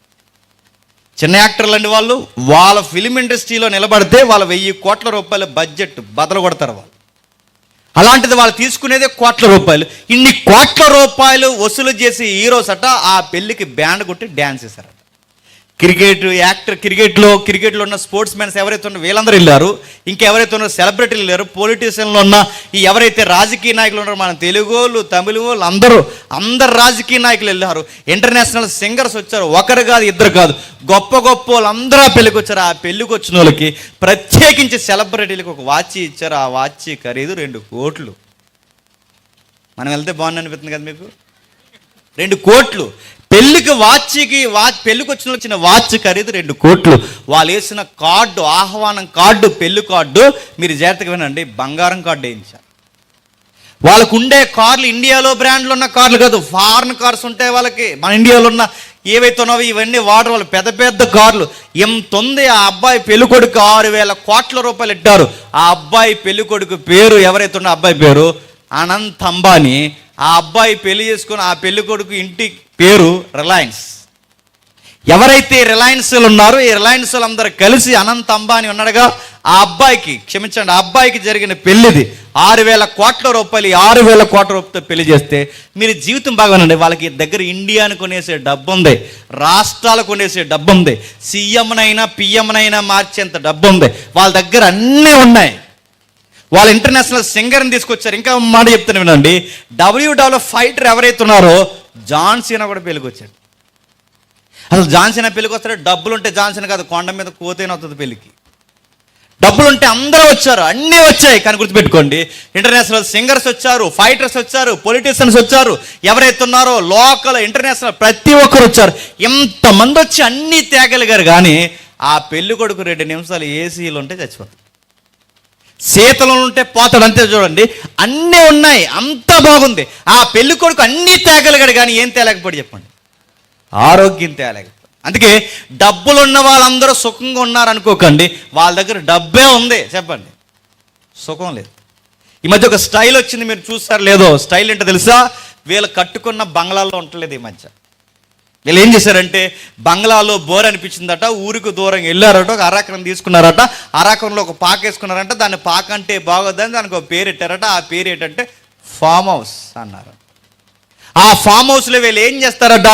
చిన్న యాక్టర్లు అండి వాళ్ళు. వాళ్ళ ఫిలిం ఇండస్ట్రీలో నిలబడితే వాళ్ళ 1,000 కోట్ల రూపాయల బడ్జెట్ బదలు కొడతారు వాళ్ళు. అలాంటిది వాళ్ళు తీసుకునేదే కోట్ల రూపాయలు. ఇన్ని కోట్ల రూపాయలు వసూలు చేసి హీరోస్ అట ఆ పెళ్ళికి బ్యాండ్ కొట్టి డ్యాన్స్ చేశారట. క్రికెట్లో ఉన్న స్పోర్ట్స్ మెన్స్ ఎవరైతే ఉన్నారో వీళ్ళందరూ వెళ్ళారు. ఇంకెవరైతే ఉన్నారో సెలబ్రిటీలు వెళ్ళారు. పొలిటీషియన్లో ఉన్న ఈ ఎవరైతే రాజకీయ నాయకులు ఉన్నారో మన తెలుగు వాళ్ళు, తమిళ వాళ్ళు అందరు రాజకీయ నాయకులు వెళ్ళారు. ఇంటర్నేషనల్ సింగర్స్ వచ్చారు. ఒకరు కాదు, ఇద్దరు కాదు, గొప్ప వాళ్ళు అందరూ ఆ పెళ్ళికి వచ్చారు. ఆ పెళ్ళికి వచ్చిన వాళ్ళకి ప్రత్యేకించి సెలబ్రిటీలకు ఒక వాచ్ ఇచ్చారు. ఆ వాచ్ ఖరీదు 2 కోట్లు. మనం వెళ్తే బాగుంది అనిపిస్తుంది కదా మీకు? 2 కోట్లు పెళ్ళికి పెళ్ళికి వచ్చిన వాచ్ ఖరీదు 2 కోట్లు. వాళ్ళు వేసిన కార్డు, ఆహ్వానం కార్డు, పెళ్లి కార్డు మీరు జాగ్రత్తగా వినండి, బంగారం కార్డు వేయించారు. వాళ్ళకు ఉండే కార్లు ఇండియాలో బ్రాండ్లు ఉన్న కార్లు కాదు, ఫారెన్ కార్స్ ఉంటాయి వాళ్ళకి. మన ఇండియాలో ఉన్న ఏవైతే ఉన్నావో ఇవన్నీ వాటర్ వాళ్ళు పెద్ద కార్లు. ఎంత ఉంది. ఆ అబ్బాయి పెళ్ళికొడుకు 6,000 కోట్ల రూపాయలు ఇట్టారు. ఆ అబ్బాయి పెళ్ళికొడుకు పేరు ఎవరైతే ఉన్న అబ్బాయి పేరు అనంత్ అంబానీ. ఆ అబ్బాయి పెళ్లి చేసుకుని ఆ పెళ్లి కొడుకు ఇంటి పేరు రిలయన్స్. ఎవరైతే రిలయన్స్లు ఉన్నారో ఈ రిలయన్స్ అందరూ కలిసి అనంత్ అంబానీ ఉన్నాడుగా, ఆ అబ్బాయికి జరిగిన పెళ్లిది 6,000 కోట్ల రూపాయలు. 6,000 కోట్ల రూపాయలతో పెళ్లి చేస్తే మీరు జీవితం బాగానండి. వాళ్ళకి దగ్గర ఇండియాను కొనేసే డబ్బు ఉంది, రాష్ట్రాలు కొనేసే డబ్బు ఉంది, సీఎంనైనా పిఎంనైనా మార్చేంత డబ్బు ఉంది. వాళ్ళ దగ్గర అన్నీ ఉన్నాయి. వాళ్ళు ఇంటర్నేషనల్ సింగర్ని తీసుకొచ్చారు. ఇంకా మాట చెప్తాను వినండి, WWE ఫైటర్ ఎవరైతే ఉన్నారో జాన్ సీనా కూడా పెళ్ళికి వచ్చాడు. అసలు జాన్ సీనా పెళ్ళికి వస్తాడు. డబ్బులు ఉంటే జాన్ సీనా కాదు, కొండ మీద కోతేనే అవుతుంది పెళ్ళికి. డబ్బులు ఉంటే అందరూ వచ్చారు, అన్నీ వచ్చాయి. కానీ గుర్తుపెట్టుకోండి, ఇంటర్నేషనల్ సింగర్స్ వచ్చారు, ఫైటర్స్ వచ్చారు, పొలిటీషియన్స్ వచ్చారు, ఎవరైతే ఉన్నారో లోకల్ ఇంటర్నేషనల్ ప్రతి ఒక్కరు వచ్చారు. ఎంతమంది వచ్చి అన్నీ తేగలిగారు. కానీ ఆ పెళ్లి కొడుకు 2 నిమిషాలు ఏసీలు ఉంటే చచ్చిపోతాడు, శీతలు ఉంటే పోతాడు, అంతే. చూడండి, అన్నీ ఉన్నాయి, అంతా బాగుంది. ఆ పెళ్లి కొడుకు అన్నీ తేగలిగాడు. కానీ ఏం తేలేకపోయాడు చెప్పండి? ఆరోగ్యం తేలేకపోయాడు. అందుకే డబ్బులు ఉన్న వాళ్ళందరూ సుఖంగా ఉన్నారనుకోకండి, వాళ్ళ దగ్గర డబ్బే ఉంది చెప్పండి, సుఖం లేదు. ఈ మధ్య ఒక స్టైల్ వచ్చింది, మీరు చూస్తారు లేదో. స్టైల్ ఏంటో తెలుసా? వీళ్ళు కట్టుకున్న బంగ్లాల్లో ఉండలేదు. ఈ మధ్య వీళ్ళు ఏం చేశారంటే, బంగ్లాలో బోర్ అనిపించిందట, ఊరికి దూరం వెళ్ళారట, ఒక అరాకరం తీసుకున్నారట, అరాకంలో ఒక పాక వేసుకున్నారంట. దాన్ని పాక అంటే బాగోద్దని దానికి ఒక పేరు పెట్టారట. ఆ పేరు ఏంటంటే ఫామ్ హౌస్ అన్నారు. ఆ ఫామ్ హౌస్లో వీళ్ళు ఏం చేస్తారట,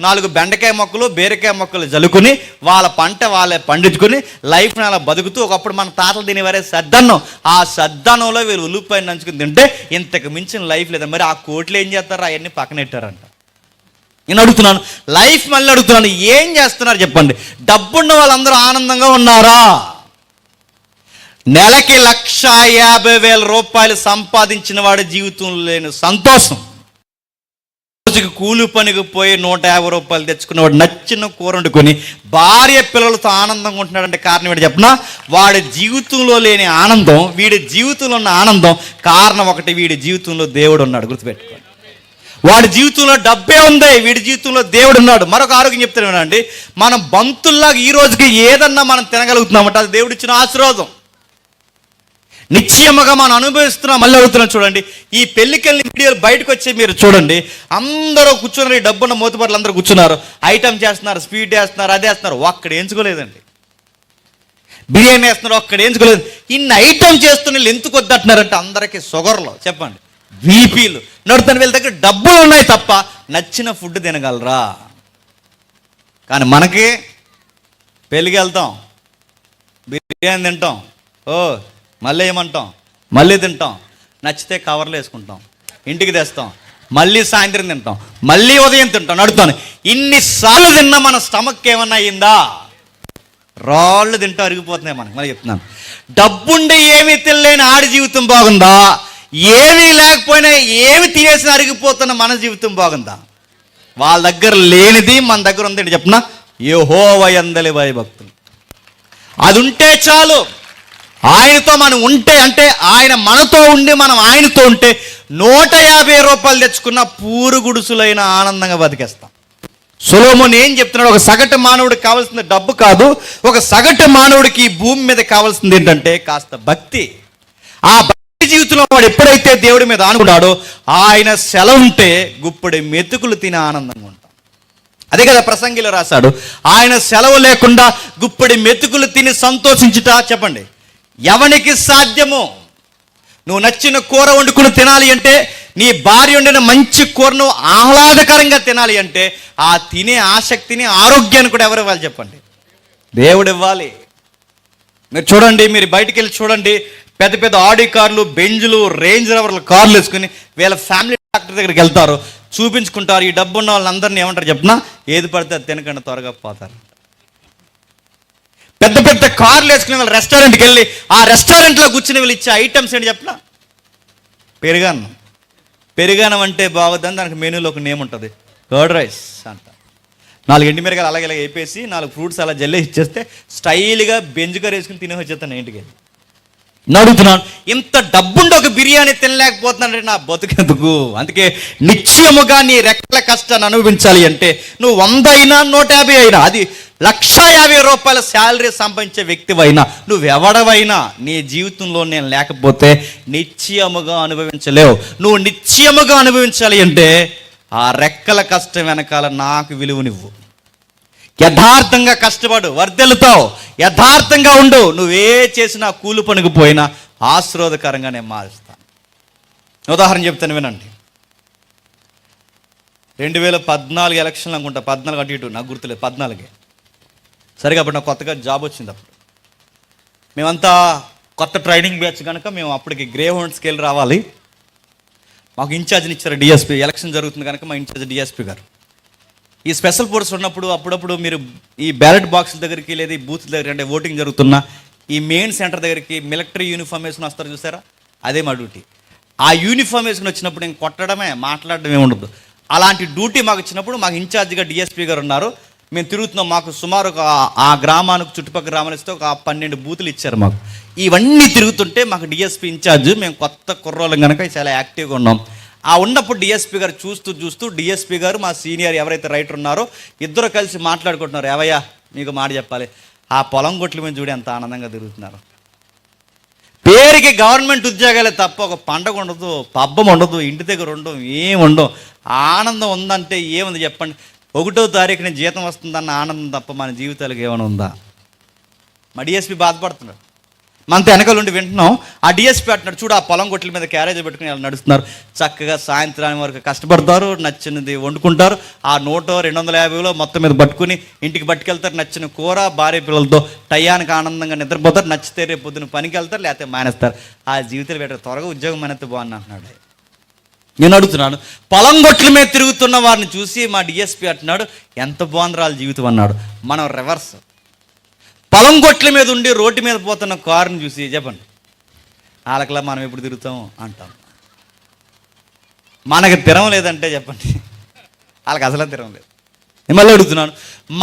4 బెండకాయ మొక్కలు, బీరకాయ మొక్కలు జల్లుకుని వాళ్ళ పంట వాళ్ళే పండించుకుని లైఫ్ని అలా బతుకుతూ, ఒకప్పుడు మన తాతలు తినేవారే సద్దన్నం, ఆ సద్దన్నంలో వీళ్ళు ఉల్లిపాయ నంచుకుని తింటే ఇంతకు మించిన లైఫ్ లేదా. మరి ఆ కోట్లు ఏం చేస్తారో అవన్నీ పక్కనెట్టారంట. నేను అడుగుతున్నాను, లైఫ్ మళ్ళీ అడుగుతున్నాను, ఏం చేస్తున్నారు చెప్పండి? డబ్బున్న వాళ్ళందరూ ఆనందంగా ఉన్నారా? నెలకి 1,50,000 రూపాయలు సంపాదించిన వాడి జీవితంలో లేని సంతోషం, రోజుకి కూలి పనికి పోయి 150 రూపాయలు తెచ్చుకున్నవాడు నచ్చిన కూర వండుకొని భార్య పిల్లలతో ఆనందంగా ఉంటున్నాడంటే కారణం ఏంటి చెప్పనా? వాడి జీవితంలో లేని ఆనందం, వీడి జీవితంలో ఉన్న ఆనందం కారణం ఒకటి, వీడి జీవితంలో దేవుడు ఉన్నాడు. గుర్తుపెట్టుకోండి, వాడి జీవితంలో డబ్బే ఉంది, వీడి జీవితంలో దేవుడు ఉన్నాడు. మరొక ఆరోగ్యం చెప్తాను వినండి, మనం బంతుల్లాగా ఈ రోజుకి ఏదన్నా మనం తినగలుగుతున్నామంటే అది దేవుడు ఇచ్చిన ఆశీర్వాదం. నిశ్చయముగా మనం అనుభవిస్తున్నాం. మళ్ళీ అడుగుతున్నాం చూడండి, ఈ పెళ్ళికెళ్ళి వీడియోలు బయటకు వచ్చి మీరు చూడండి, అందరూ కూర్చున్నారు, ఈ డబ్బున్న మోతుబాట్లు అందరూ కూర్చున్నారు, ఐటమ్ చేస్తున్నారు, స్వీట్ వేస్తున్నారు, అదే వేస్తున్నారు. ఒక్కడ ఎంచుకోలేదండి. బిర్యానీ వేస్తున్నారు, ఒక్కడ ఎంచుకోలేదు. ఇన్ని ఐటమ్ చేస్తున్న ఎందుకు వద్దంటున్నారంటే అందరికీ షుగర్లో చెప్పండి, బీపీలు నడుతున్న వీళ్ళ దగ్గర డబ్బులు ఉన్నాయి తప్ప నచ్చిన ఫుడ్ తినగలరా? కానీ మనకి పెళ్ళికి వెళ్తాం, బిర్యానీ తింటాం, మళ్ళీ ఏమంటాం, మళ్ళీ తింటాం, నచ్చితే కవర్లు వేసుకుంటాం, ఇంటికి తెస్తాం, మళ్ళీ సాయంత్రం తింటాం, మళ్ళీ ఉదయం తింటాం, నడుతాను. ఇన్నిసార్లు తిన్నా మన స్టమక్ ఏమన్నా అయిందా? రాళ్ళు తింటూ అరిగిపోతున్నాయి మనకి. మళ్ళీ చెప్తున్నాను, డబ్బుండి ఏమీ తినలేని ఆడి జీవితం బాగుందా? ఏమీ లేకపోయినా ఏమి తినేసినా అరిగిపోతున్న మన జీవితం బాగుందా? వాళ్ళ దగ్గర లేనిది మన దగ్గర ఉంది చెప్పనా? యెహోవా యందలి భయభక్తులు. అది ఉంటే చాలు. ఆయనతో మనం ఉంటే, అంటే ఆయన మనతో ఉండి మనం ఆయనతో ఉంటే 150 రూపాయలు తెచ్చుకున్న పూరు గుడుసులైన ఆనందంగా బతికేస్తాం. సొలొమోను ఏం చెప్తున్నాడు? ఒక సగటు మానవుడికి కావాల్సింది డబ్బు కాదు, ఒక సగటు మానవుడికి ఈ భూమి మీద కావాల్సింది ఏంటంటే కాస్త భక్తి. ఆ భక్తి జీవితంలో వాడు ఎప్పుడైతే దేవుడి మీద ఆనుకున్నాడో ఆయన సెలవు ఉంటే గుప్పడి మెతుకులు తినే ఆనందంగా ఉంటాం. అదే కదా ప్రసంగిలో రాశాడు, ఆయన సెలవు లేకుండా గుప్పడి మెతుకులు తిని సంతోషించుట చెప్పండి ఎవనికి సాధ్యము? నువ్వు నచ్చిన కూర వండుకుని తినాలి అంటే, నీ భార్య వండిన మంచి కూరను ఆహ్లాదకరంగా తినాలి అంటే, ఆ తినే ఆసక్తిని ఆరోగ్యాన్ని కూడా ఎవరు ఇవ్వాలి చెప్పండి? దేవుడు ఇవ్వాలి. మీరు చూడండి, మీరు బయటికి వెళ్ళి చూడండి, పెద్ద పెద్ద ఆడి కార్లు, బెంజ్లు, రేంజ్ రోవర్లు కార్లు వేసుకుని వీళ్ళ ఫ్యామిలీ డాక్టర్ దగ్గరికి వెళ్తారు, చూపించుకుంటారు. ఈ డబ్బు ఉన్న వాళ్ళందరినీ ఏమంటారు చెప్పినా, ఏది పడితే అది తినకుండా త్వరగా పోతారు. పెద్ద పెద్ద కార్లు వేసుకుని వాళ్ళు రెస్టారెంట్కి వెళ్ళి ఆ రెస్టారెంట్లో కూర్చుని వీళ్ళు ఇచ్చే ఐటమ్స్ ఏంటి చెప్పిన, పెరుగన్నం. పెరుగన్నం అంటే బాగుందని దానికి మెనూలో ఒక నేమ్ ఉంటుంది, కర్డ్ రైస్ అంట. 4 ఎండి మిరగాయలు అలాగే వేపేసి 4 ఫ్రూట్స్ అలా జల్లేసి ఇచ్చేస్తే స్టైల్గా బెంజ్ కర్రీ వేసుకుని తినే వచ్చేస్తాను ఇంటికి వెళ్ళి. అడుగుతున్నాను, ఇంత డబ్బుండి ఒక బిర్యానీ తినలేకపోతున్నానంటే నా బతుకెందుకు? అందుకే నిశ్చయముగా నీ రెక్కల కష్టాన్ని అనుభవించాలి అంటే నువ్వు 100 అయినా 150 అయినా, అది 1,50,000 రూపాయల శాలరీ సంపాదించే వ్యక్తివైనా, నువ్వెవడవైనా నీ జీవితంలో నేను లేకపోతే నిశ్చయముగా అనుభవించలేవు. నువ్వు నిశ్చయముగా అనుభవించాలి అంటే ఆ రెక్కల కష్టం వెనకాల నాకు విలువనివ్వు. యథార్థంగా కష్టపడు, వర్దెలుతావు. యథార్థంగా ఉండు, నువ్వే చేసినా కూలి పనికి పోయినా ఆశీర్వాదకరంగా నేను మారుస్తాను. ఉదాహరణ చెప్తాను వినండి. 2014 ఎలక్షన్లు అనుకుంటా, 14 అటు ఇటు నాకు గుర్తులేదు, 14 సరిగా అప్పుడు నాకు కొత్తగా జాబ్ వచ్చింది. అప్పుడు మేమంతా కొత్త ట్రైనింగ్ బ్యాచ్ కనుక మేము అప్పటికి గ్రే హౌండ్స్కి వెళ్ళి రావాలి. మాకు ఇన్ఛార్జ్ని ఇచ్చారు డిఎస్పీ. ఎలక్షన్ జరుగుతుంది కనుక మా ఇన్ఛార్జ్ డిఎస్పీ గారు. ఈ స్పెషల్ ఫోర్స్ ఉన్నప్పుడు అప్పుడప్పుడు మీరు ఈ బ్యాలెట్ బాక్సుల దగ్గరికి లేదా ఈ బూత్ దగ్గర అంటే ఓటింగ్ జరుగుతున్న ఈ మెయిన్ సెంటర్ దగ్గరికి మిలిటరీ యూనిఫామ్ వేసుకుని వస్తారు చూసారా, అదే మా డ్యూటీ. ఆ యూనిఫామ్ వేసుకుని వచ్చినప్పుడు నేను కొట్టడమే, మాట్లాడడమే ఉండదు. అలాంటి డ్యూటీ మాకు ఇచ్చినప్పుడు మాకు ఇన్ఛార్జిగా డిఎస్పీ గారు ఉన్నారు. మేము తిరుగుతున్నాం. మాకు సుమారు ఆ గ్రామానికి చుట్టుపక్కల గ్రామాలు ఇస్తే ఒక 12 బూతులు ఇచ్చారు మాకు. ఇవన్నీ తిరుగుతుంటే మాకు డిఎస్పీ ఇన్ఛార్జ్, మేము కొత్త కుర్రోళ్ళం కనుక చాలా యాక్టివ్గా ఉన్నాం. ఆ ఉన్నప్పుడు డిఎస్పీ గారు చూస్తూ డిఎస్పీ గారు మా సీనియర్ ఎవరైతే రైటర్ ఉన్నారో ఇద్దరు కలిసి మాట్లాడుకుంటున్నారు. ఏవయ్యా మీకు మాట చెప్పాలి, ఆ పొలం గొట్ల మీద చూడి ఎంత ఆనందంగా తిరుగుతున్నారు. పేరుకి గవర్నమెంట్ ఉద్యోగాలే తప్ప ఒక పండగ ఉండదు, పబ్బం ఉండదు, ఇంటి దగ్గర ఉండవు, ఏం ఉండవు. ఆనందం ఉందంటే ఏముంది చెప్పండి? 1వ తారీఖున జీతం వస్తుందన్న ఆనందం తప్ప మన జీవితాలకు ఏమైనా ఉందా? మా డిఎస్పీ బాధపడుతున్నాడు. మనతో వెనకాల ఉండి వింటున్నాం. ఆ డిఎస్పీ అంటున్నాడు, చూడు ఆ పొలం గొట్ల మీద క్యారేజ్ పెట్టుకుని వాళ్ళు నడుస్తున్నారు, చక్కగా సాయంత్రానికి వరకు కష్టపడతారు, నచ్చినది వండుకుంటారు. ఆ 100-250లో మొత్తం మీద పట్టుకుని ఇంటికి పట్టుకెళ్తారు. నచ్చిన కూర, భార్య పిల్లలతో టయానికి ఆనందంగా నిద్రపోతారు. నచ్చితే రేపు పొద్దున పనికి వెళ్తారు, లేకపోతే మానేస్తారు. ఆ జీవితాలు పెట్టారు, త్వరగా ఉద్యోగం అనేది బాగుంది అంటున్నాడు. నేను అడుగుతున్నాను, పొలం గొట్ల మీద తిరుగుతున్న వారిని చూసి మా డిఎస్పీ అంటున్నాడు, ఎంత బాగుంది వాళ్ళ జీవితం అన్నాడు. మనం రివర్స్, పొలం గొట్ల మీద ఉండి రోడ్డు మీద పోతున్న కారుని చూసి చెప్పండి, వాళ్ళకలా మనం ఎప్పుడు తిరుగుతాం అంటాం. మనకు తిరం లేదంటే చెప్పండి, వాళ్ళకి అసలు తిరం లేదు. నేను మళ్ళీ అడుగుతున్నాను,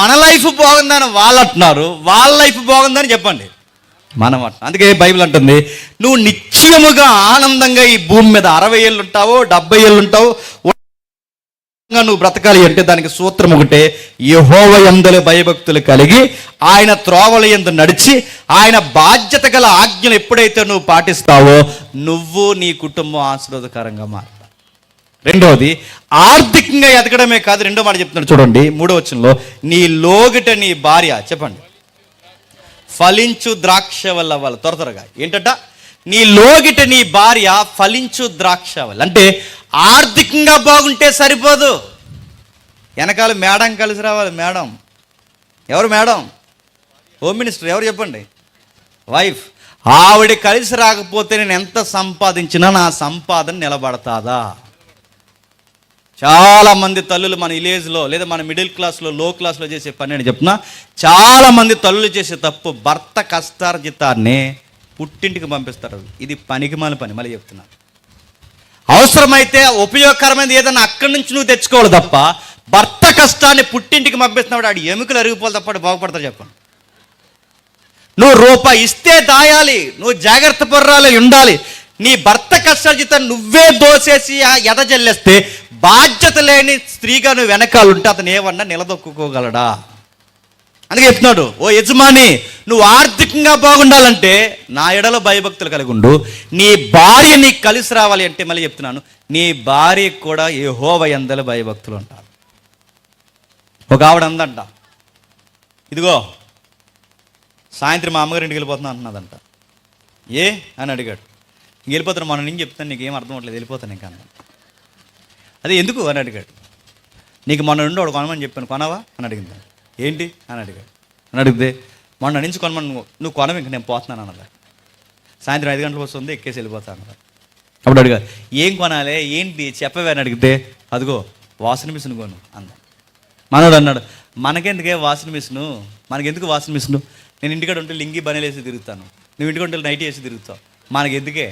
మన లైఫ్ బాగుందని వాళ్ళు అంటున్నారు, వాళ్ళ లైఫ్ బాగుందని చెప్పండి మనం అంటున్నాం. అందుకే బైబిల్ అంటుంది, నువ్వు నిశ్చయముగా ఆనందంగా ఈ భూమి మీద 60 ఏళ్ళు ఉంటావో 70 ఏళ్ళు ఉంటావో నువ్వు బ్రతకాలి అంటే దానికి సూత్రం ఒకటే, యెహోవా యందు భయభక్తులు కలిగి ఆయన త్రోవల యందు నడిచి ఆయన బాధ్యత గల ఆజ్ఞలు ఎప్పుడైతే నువ్వు పాటిస్తావో నువ్వు నీ కుటుంబం ఆశీర్వాదకరంగా మారుతావు. రెండవది, ఆర్థికంగా ఎదగడమే కాదు, రెండో మాట చెప్తున్నాడు చూడండి 3వ వచనంలో, నీ లోగిట నీ భార్య చెప్పండి ఫలించు ద్రాక్ష వల్ల వాళ్ళ త్వరగా ఏంటంట, నీ లోగిట నీ భార్య ఫలించు ద్రాక్ష వల్ల. అంటే ఆర్థికంగా బాగుంటే సరిపోదు, వెనకాల మేడం కలిసి రావాలి. మేడం ఎవరు? మేడం హోమ్ మినిస్టర్ ఎవరు చెప్పండి? వైఫ్. ఆవిడ కలిసి రాకపోతే నేను ఎంత సంపాదించినా నా సంపాదన నిలబడతాదా? చాలామంది తల్లులు మన విలేజ్లో లేదా మన మిడిల్ క్లాస్లో లో క్లాస్లో చేసే పని అని చెప్తున్నా, చాలామంది తల్లులు చేసే తప్పు, భర్త కష్టార్జితాన్ని పుట్టింటికి పంపిస్తారు. ఇది పనికిమాలిన పని. మళ్ళీ చెప్తున్నా, అవసరమైతే ఉపయోగకరమైనది ఏదైనా అక్కడి నుంచి నువ్వు తెచ్చుకోవాలి తప్ప భర్త కష్టాన్ని పుట్టింటికి పంపిస్తున్నాడు, ఆడు ఎముకలు అరిగిపోవాలి తప్ప బాగుపడతాడు చెప్పండి. నువ్వు రూపాయి ఇస్తే దాయాలి, నువ్వు జాగ్రత్త పర్రాలి ఉండాలి. నీ భర్త కష్టార్జితం నువ్వే దోసేసి ఎదజల్లేస్తే బాధ్యత లేని స్త్రీగా నువ్వు వెనకాల ఉంటే అతను ఏమన్నా నిలదొక్కుకోగలడా? అందుకే చెప్తున్నాడు, ఓ యజమాని నువ్వు ఆర్థికంగా బాగుండాలంటే నా ఎడలో భయభక్తులు కలిగి ఉండు. నీ భార్య నీకు కలిసి రావాలి అంటే మళ్ళీ చెప్తున్నాను, నీ భార్యకు కూడా యెహోవా యందు భయభక్తులు ఉంటారు. ఒక ఆవిడ అందంట, ఇదిగో సాయంత్రం మా అమ్మగారి ఇంటికి వెళ్ళిపోతున్నా అంటున్నదంట. ఏ అని అడిగాడు. వెళ్ళిపోతాను, మన నుంచి చెప్తాను, నీకు ఏం అర్థం అవ్వట్లేదు, వెళ్ళిపోతాను ఇంకా అన్న. అదే ఎందుకు అని అడిగాడు. నీకు మొన్న నుండి వాడు కొనమని చెప్పాను, కొనవా అని అడిగింది. ఏంటి అని అడిగాడు. అని అడిగితే మొన్న నుంచి కొనమని నువ్వు కొనవు, ఇంక నేను పోతున్నాను అన్నదా. సాయంత్రం 5 గంటలకు వస్తుంది, ఎక్కేసి వెళ్ళిపోతాను అన్నదా. అప్పుడు అడిగా, ఏం కొనాలి ఏంటి చెప్పవే అని అడిగితే, అదిగో వాషింగ్ మిషన్ కొను అంద. మనోడు అన్నాడు, మనకెందుకే వాషింగ్ మిషను, మనకెందుకు వాషింగ్ మిషను, నేను ఇంటికాడ ఉంటే లింగి బనీలు వేసి తిరుగుతాను, నువ్వు ఇంటికాడ ఉంటే నైటీ వేసి తిరుగుతావు, మనకెందుకే,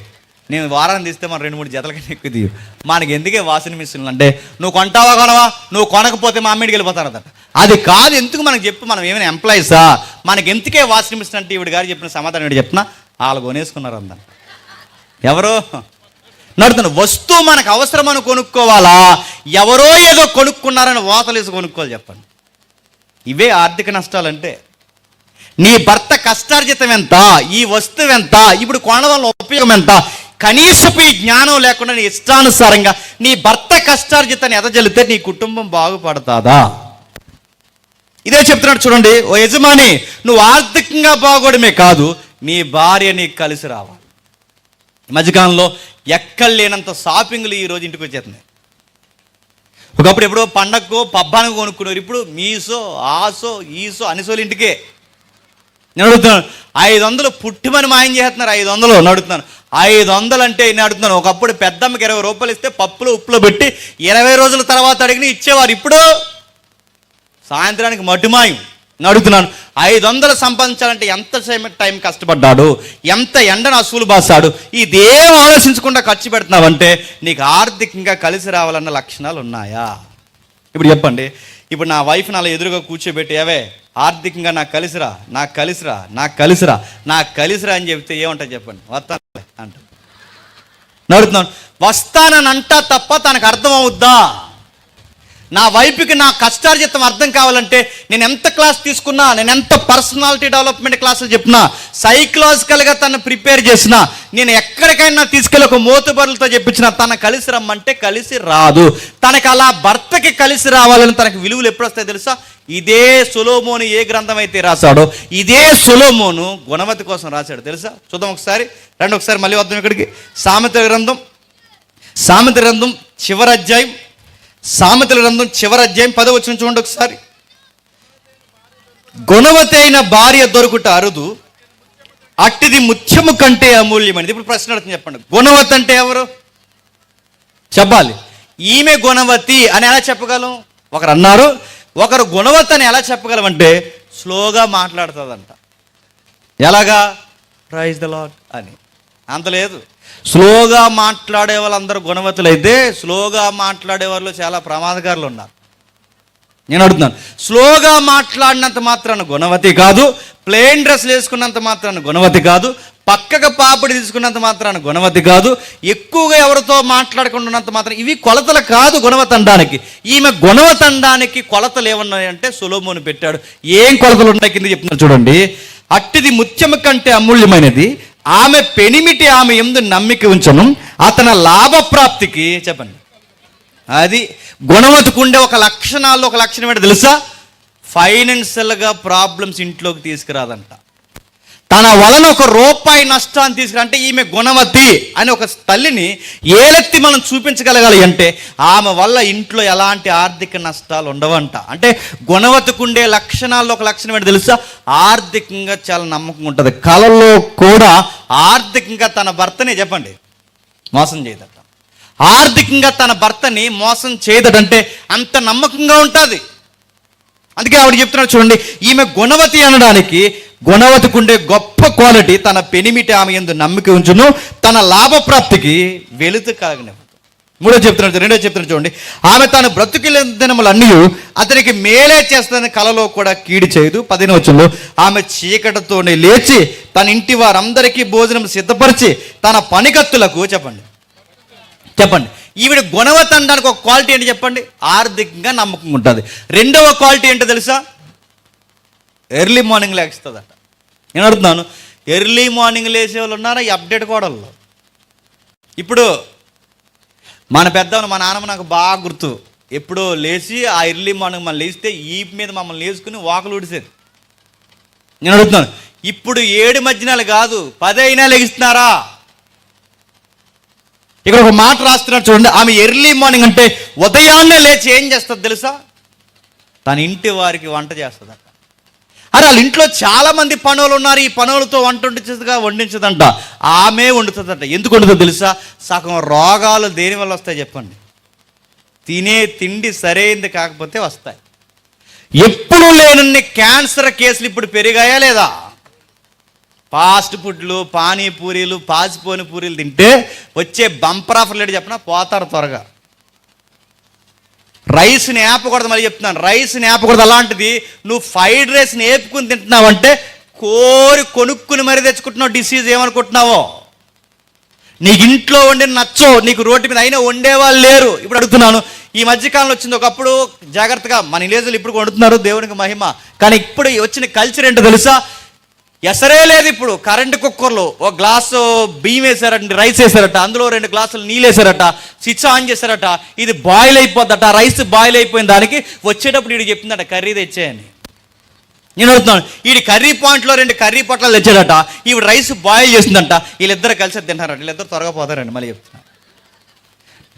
నేను వారాన్ని తీస్తే మన 2-3 జతల కన్నా ఎక్కువ తీయు, మనకెందుకే వాషింగ్ మిషన్లు అంటే, నువ్వు కొంటావా కొనవా, నువ్వు కొనకపోతే మా అమ్మిడికి వెళ్ళిపోతాను అదట. అది కాదు, ఎందుకు మనకు చెప్పు, మనం ఏమైనా ఎంప్లాయీసా, మనకి ఎందుకే వాషింగ్ మిషన్ అంటే ఈవిడ గారు చెప్పిన సమాధానం ఏంటి చెప్తున్నా, వాళ్ళు కొనేసుకున్నారు అందని. ఎవరో నడుతున్న వస్తువు మనకు అవసరమని కొనుక్కోవాలా, ఎవరో ఏదో కొనుక్కున్నారని వాతలేసి కొనుక్కోవాలి చెప్పండి. ఇవే ఆర్థిక నష్టాలంటే. నీ భర్త కష్టార్జితం ఎంత, ఈ వస్తువు ఎంత, ఇప్పుడు కొనడం వల్ల ఉపయోగం ఎంత, కనీసపు ఈ జ్ఞానం లేకుండా నీ ఇష్టానుసారంగా నీ భర్త కష్టార్జితాన్ని ఎదజల్లితే నీ కుటుంబం బాగుపడతాదా? ఇదే చెప్తున్నాడు చూడండి. ఓ యజమాని, నువ్వు ఆర్థికంగా బాగోడమే కాదు, నీ భార్య నీకు కలిసి రావాలి. ఈ మధ్యకాలంలో ఎక్కడ లేనంత షాపింగ్లు ఈరోజు ఇంటికి వచ్చేస్తున్నాయి. ఒకప్పుడు ఎప్పుడో పండగకో పబ్బానికి కొనుక్కున్నారు, ఇప్పుడు మీసో ఆసో ఈసో అనిసోలు ఇంటికే. నేను అడుగుతున్నాను, 500 పుట్టిమని మాయం చేస్తున్నారు. 500 నడుతున్నాను, 500 అంటే నేను అడుగుతున్నాను. ఒకప్పుడు పెద్దమ్మకి 20 రూపాయలు ఇస్తే పప్పులో ఉప్పులో పెట్టి 20 రోజుల తర్వాత అడిగిన ఇచ్చేవారు, ఇప్పుడు సాయంత్రానికి మటుమాయం. అడుగుతున్నాను, 500 సంపాదించాలంటే ఎంత టైం కష్టపడ్డాడు, ఎంత ఎండను అసూలు బాసాడు, ఇదేం ఆలోచించకుండా ఖర్చు పెడుతున్నావంటే నీకు ఆర్థికంగా కలిసి రావాలన్న లక్షణాలు ఉన్నాయా? ఇప్పుడు చెప్పండి. ఇప్పుడు నా వైఫ్ నాలో ఎదురుగా కూర్చోబెట్టి, ఏవే ఆర్థికంగా నాకు కలిసిరా, నాకు కలిసిరా, నాకు కలిసిరా, నాకు కలిసిరా అని చెప్తే ఏమంటా చెప్పండి? వస్తాను అంట. అడుగుతున్నాను, వస్తానని అంటా తప్ప తనకు అర్థం అవుద్దా? నా వైపుకి నా కష్టార్జితం అర్థం కావాలంటే నేను ఎంత క్లాస్ తీసుకున్నా, నేను ఎంత పర్సనాలిటీ డెవలప్మెంట్ క్లాసులు చెప్పినా, సైకలాజికల్గా తను ప్రిపేర్ చేసినా, నేను ఎక్కడికైనా తీసుకెళ్ళి ఒక మోతుబరులతో చెప్పించిన తన కలిసి రమ్మంటే కలిసి రాదు. తనకు అలా భర్తకి కలిసి రావాలని తనకు విలువలు ఎప్పుడు వస్తాయి తెలుసా? ఇదే సొలొమోను ఏ గ్రంథం అయితే రాశాడో, ఇదే సొలొమోను గుణవతి కోసం రాశాడు తెలుసా? చూద్దాం ఒకసారి, రండి ఒకసారి మళ్ళీ వద్దాం ఇక్కడికి. సామెతల గ్రంథం చివరి అధ్యాయం, సామెతల గ్రంథం చివరి అధ్యాయం 10వ వచనం చూడండి ఒకసారి. గుణవతి అయిన భార్య దొరుకుట అరుదు, అట్టిది ముత్యము కంటే అమూల్యమైనది. ఇప్పుడు ప్రశ్న అడుగుతుంది, చెప్పండి, గుణవతి అంటే ఎవరు చెప్పాలి? ఈమె గుణవతి అని ఎలా చెప్పగలం? ఒకరు అన్నారు, ఒకరు గుణవతి అని ఎలా చెప్పగలం అంటే స్లోగా మాట్లాడుతుందంట. ఎలాగా? ప్రైజ్ ద లార్డ్ అని. అంత లేదు, స్లోగా మాట్లాడే వాళ్ళందరూ గుణవతులు అయితే స్లోగా మాట్లాడే వాళ్ళు చాలా ప్రమాదకారులు ఉన్నారు. నేను అడుగుతున్నాను, స్లోగా మాట్లాడినంత మాత్రాన గుణవతి కాదు, ప్లెయిన్ డ్రెస్లు వేసుకున్నంత మాత్రాన గుణవతి కాదు, పక్కకు పాపిడి తీసుకున్నంత మాత్రాన గుణవతి కాదు, ఎక్కువగా ఎవరితో మాట్లాడకుండా ఉన్నంత మాత్రం, ఇవి కొలతలు కాదు గుణవతి అనడానికి. ఈమె గుణవతి అనడానికి కొలతలు ఏమన్నాయంటే సొలొమోను పెట్టాడు. ఏం కొలతలు ఉన్నాయి కింద చెప్తున్నారు చూడండి. అట్టిది ముత్యము కంటే అమూల్యమైనది, ఆమె పెనిమిటి ఆమె యందు నమ్మిక ఉంచను, అతని లాభప్రాప్తికి చెప్పండి. అది గుణవతికి ఉండే ఒక లక్షణాల్లో ఒక లక్షణం ఏంటో తెలుసా? ఫైనాన్షియల్గా ప్రాబ్లమ్స్ ఇంట్లోకి తీసుకురాదంట. తన వలన ₹1 నష్టాన్ని తీసుకురా అంటే ఈమె గుణవతి అని ఒక తల్లిని ఏలెత్తి మనం చూపించగలగాలి అంటే ఆమె వల్ల ఇంట్లో ఎలాంటి ఆర్థిక నష్టాలు ఉండవంట. అంటే గుణవతికి ఉండే లక్షణాల్లో ఒక లక్షణం ఏంటో తెలుసా? ఆర్థికంగా చాలా నమ్మకం ఉంటుంది. కళలో కూడా ఆర్థికంగా తన భర్తని చెప్పండి మోసం చేయదట. ఆర్థికంగా తన భర్తని మోసం చేయదటంటే అంత నమ్మకంగా ఉంటుంది. అందుకే ఆవిడ చెప్తున్నాడు చూడండి, ఈమె గుణవతి అనడానికి గుణవతికి ఉండే గొప్ప క్వాలిటీ తన పెనిమిటి ఆమె యందు నమ్మిక ఉంచును, తన లాభప్రాప్తికి వెలుతు కలగనివ్వదు. రెండో చెప్తున్నాడు చూడండి, ఆమె తన బ్రతుకుల దినములన్నీ అతనికి మేలే చేస్తుందని కలలో కూడా కీడు చేయదు. 15వ వచనంలో ఆమె చీకటితోనే లేచి తన ఇంటి వారందరికీ భోజనం సిద్ధపరిచి తన పనికత్తులకు చెప్పండి ఈవిడ గుణవతి అనడానికి ఒక క్వాలిటీ ఏంటి చెప్పండి? ఆర్థికంగా నమ్మకం ఉంటుంది. రెండవ క్వాలిటీ ఏంటో తెలుసా? ఎర్లీ మార్నింగ్ లేస్తుందట. నేను అడుగుతున్నాను, ఎర్లీ మార్నింగ్ లేచే వాళ్ళు ఉన్నారా ఈ అప్డేట్ కోడల్లో? ఇప్పుడు మన పెద్దవాళ్ళు, మా నాన్నమ్మ నాకు బాగా గుర్తు, ఎప్పుడో లేచి ఆ ఎర్లీ మార్నింగ్ మనం లేస్తే ఈపు మీద మమ్మల్ని వేసుకుని వాకలు ఊడిసేది. నేను అడుగుతున్నాను, ఇప్పుడు 7 మధ్యాహ్నాలు కాదు 10 అయినా లెగిస్తున్నారా? ఇక్కడ ఒక మాట రాస్తున్నాడు చూడండి, ఆమె ఎర్లీ మార్నింగ్ అంటే ఉదయాన్నే లేచి ఏం చేస్తుంది తెలుసా? తన ఇంటి వారికి వంట చేస్తుందట. అరే వాళ్ళ ఇంట్లో చాలా మంది పనులు ఉన్నారు, ఈ పనులతో వంట వండించదంట, ఆమె వండుతుందంట. ఎందుకు వండుతుందో తెలుసా? సగం రోగాలు దేనివల్ల వస్తాయి చెప్పండి? తినే తిండి సరైనది కాకపోతే వస్తాయి. ఎప్పుడు లేనన్ని క్యాన్సర్ కేసులు ఇప్పుడు పెరిగాయా లేదా? ఫాస్ట్ ఫుడ్లు, పానీపూరీలు, పాసిపోని పూరీలు తింటే వచ్చే బంపర్ ఆఫర్ లేడు చెప్పినా పోతారు త్వరగా. రైస్ని ఏపకూడదు, మళ్ళీ చెప్తున్నాను, రైస్ని ఏపకూడదు. అలాంటిది నువ్వు ఫ్రైడ్ రైస్ని ఏపుకుని తింటున్నావు అంటే కొనుక్కుని మరీ తెచ్చుకుంటున్నావు. డిసీజ్ ఏమనుకుంటున్నావో? నీకు ఇంట్లో వండి నచ్చో, నీకు రోడ్డు మీద అయినా వండేవాళ్ళు లేరు. ఇప్పుడు అడుగుతున్నాను, ఈ మధ్యకాలంలో వచ్చింది, ఒకప్పుడు జాగ్రత్తగా మన విలేజ్లో ఇప్పుడు వండుతున్నారు, దేవునికి మహిమ. కానీ ఇప్పుడు వచ్చిన కల్చర్ ఏంటో తెలుసా? ఎసరే లేదు. ఇప్పుడు కరెంటు కుక్కర్లో ఒక గ్లాసు బియ్యం వేసారట, రైస్ వేసారట, అందులో 2 గ్లాసులు నీళ్ళు వేసారట, స్విచ్ ఆన్ చేశారట, ఇది బాయిల్ అయిపోద్దట. రైస్ బాయిల్ అయిపోయిన దానికి వచ్చేటప్పుడు వీడు చెప్తుందట కర్రీ తెచ్చేయని. నేను అడుగుతున్నాను, వీడి కర్రీ పాయింట్లో 2 కర్రీ పొట్లాలు తెచ్చాడట, ఈవిడ రైస్ బాయిల్ చేసిందంట, వీళ్ళిద్దరు కలిసి తింటారట. వీళ్ళిద్దరు త్వరగా పోతారండి. మళ్ళీ చెప్తున్నాను,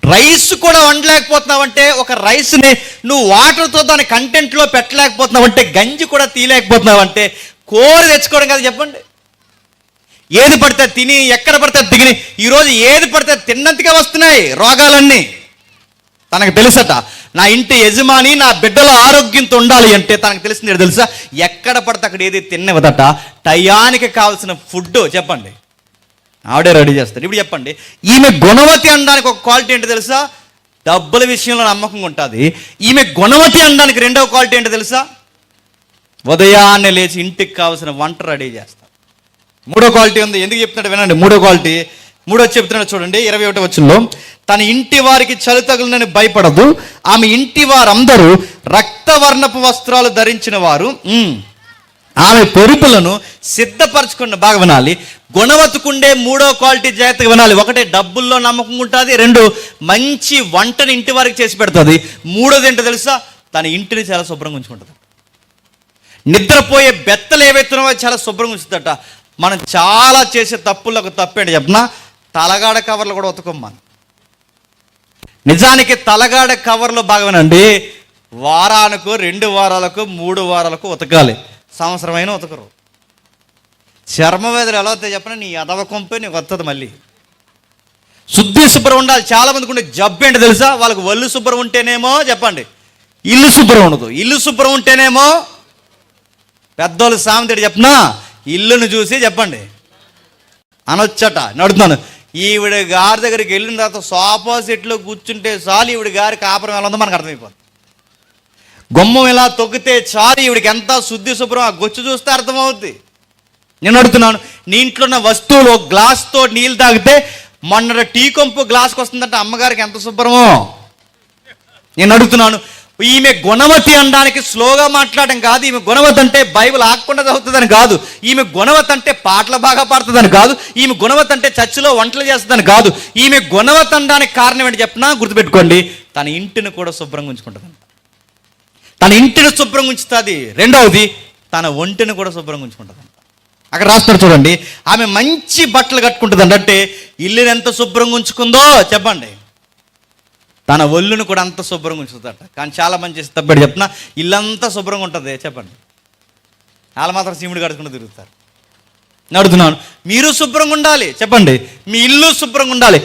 రైస్ కూడా వండలేకపోతున్నావంటే, ఒక రైస్ని నువ్వు వాటర్తో దాని కంటెంట్లో పెట్టలేకపోతున్నావంటే, గంజి కూడా తీయలేకపోతున్నావంటే, కోరి తెచ్చుకోవడం కదా చెప్పండి? ఏది పడితే తిని, ఎక్కడ పడితే దిగిని, ఈరోజు ఏది పడితే తిన్నంతగా వస్తున్నాయి రోగాలన్నీ. తనకు తెలుసట, నా ఇంటి యజమాని నా బిడ్డల ఆరోగ్యంతో ఉండాలి అంటే తనకు తెలిసింది తెలుసా? ఎక్కడ పడితే అక్కడ ఏది తిన్నవదట, టయానికి కావాల్సిన ఫుడ్ చెప్పండి ఆవిడే రెడీ చేస్తారు. ఇప్పుడు చెప్పండి, ఈమె గుణవతి అనడానికి ఒక క్వాలిటీ ఏంటో తెలుసా? డబ్బుల విషయంలో నమ్మకంగా ఉంటుంది. ఈమె గుణవతి అనడానికి రెండవ క్వాలిటీ ఏంటో తెలుసా? ఉదయాన్నే లేచి ఇంటికి కావాల్సిన వంట రెడీ చేస్తారు. మూడో క్వాలిటీ ఉంది. ఎందుకు చెప్తున్నాడు వినండి. మూడో క్వాలిటీ, చెప్తున్నాడు చూడండి 21వ వచనంలో, తన ఇంటి వారికి చలి తగులునని భయపడదు, ఆమె ఇంటి వారందరూ రక్తవర్ణపు వస్త్రాలు ధరించిన వారు, ఆమె పొరుపులను సిద్ధపరచుకున్న. బాగా వినాలి, గుణవతుకుండే మూడో క్వాలిటీ జాగ్రత్తగా వినాలి. ఒకటి, డబ్బుల్లో నమ్మకం ఉంటుంది. 2, మంచి వంటని ఇంటి వారికి చేసి పెడుతుంది. మూడోది ఏంటో తెలుసా? తన ఇంటిని చాలా శుభ్రంగా ఉంచుకుంటుంది. నిద్రపోయే బెత్తలు ఏవైతున్నావో చాలా శుభ్రంగా ఉంచుతుందట. మనం చాలా చేసే తప్పుల్లో ఒక తప్పు ఏంటి చెప్పిన? తలగాడ కవర్లు కూడా ఉతకమ్మా. నిజానికి తలగాడ కవర్లు బాగా వినండి, వారానికి, 2 వారాలకు, 3 వారాలకు ఉతకాలి. సంవత్సరమైన ఉతకరు. చర్మ వేదలు ఎలా అవుతాయి చెప్పిన? నీ అదవ కొంపే నీకు వస్తుంది. మళ్ళీ శుద్ధి శుభ్రం ఉండాలి. చాలా మందికి ఉండే జబ్బు ఏంటి తెలుసా? వాళ్ళకి ఒళ్ళు శుభ్రం ఉంటేనేమో చెప్పండి ఇల్లు శుభ్రం ఉండదు, ఇల్లు శుభ్రం ఉంటేనేమో పెద్దోళ్ళు సామెత చెప్పినా ఇల్లును చూసి చెప్పండి అనొచ్చట. నడుతున్నాను, ఈవిడ గారి దగ్గరికి వెళ్ళిన తర్వాత సోఫా సెట్లో కూర్చుంటే చాలు ఈవిడ గారి కాపురం ఎలా ఉందో మనకు అర్థమైపోతుంది. గుమ్మం ఇలా తొక్కితే చాలు ఈవిడికి ఎంత శుద్ధి శుభ్రం, ఆ గొచ్చు చూస్తే అర్థమవుద్ది. నేను అడుగుతున్నాను, నీ ఇంట్లో ఉన్న వస్తువులు గ్లాస్తో నీళ్ళు తాగితే మొన్న టీ కొంపు గ్లాస్కి వస్తుందంటే అమ్మగారికి ఎంత శుభ్రమో. నేను అడుగుతున్నాను, ఈమె గుణవతి అనడానికి స్లోగా మాట్లాడడం కాదు. ఈమె గుణవతి అంటే బైబిల్ ఆగకుండా చదువుతుందని కాదు. ఈమె గుణవతి అంటే పాటలు బాగా పాడుతుందని కాదు. ఈమె గుణవతి అంటే చర్చిలో వంటలు చేస్తుందని కాదు. ఈమె గుణవతి అనడానికి కారణం ఏంటి చెప్పినా గుర్తుపెట్టుకోండి, తన ఇంటిని కూడా శుభ్రంగా ఉంచుకుంటుంది. తన ఇంటిని శుభ్రంగా ఉంచుతుంది. రెండవది, తన ఒంటిని కూడా శుభ్రంగా ఉంచుకుంటుంది. అక్కడ రాస్తున్నారు చూడండి, ఆమె మంచి బట్టలు కట్టుకుంటుంది. అంటే ఇల్లుని ఎంత శుభ్రంగా ఉంచుకుందో చెప్పండి, తన ఒళ్ళును కూడా అంత శుభ్రంగా ఉంచుతుందట. కానీ చాలా మంది చేసి తప్పటి చెప్తున్నా, ఇల్లంతా శుభ్రంగా ఉంటుంది చెప్పండి, వాళ్ళు మాత్రం సీముడు కడుచుకుంటూ తిరుగుతారు. నడుతున్నాను, మీరు శుభ్రంగా ఉండాలి చెప్పండి, మీ ఇల్లు శుభ్రంగా ఉండాలి.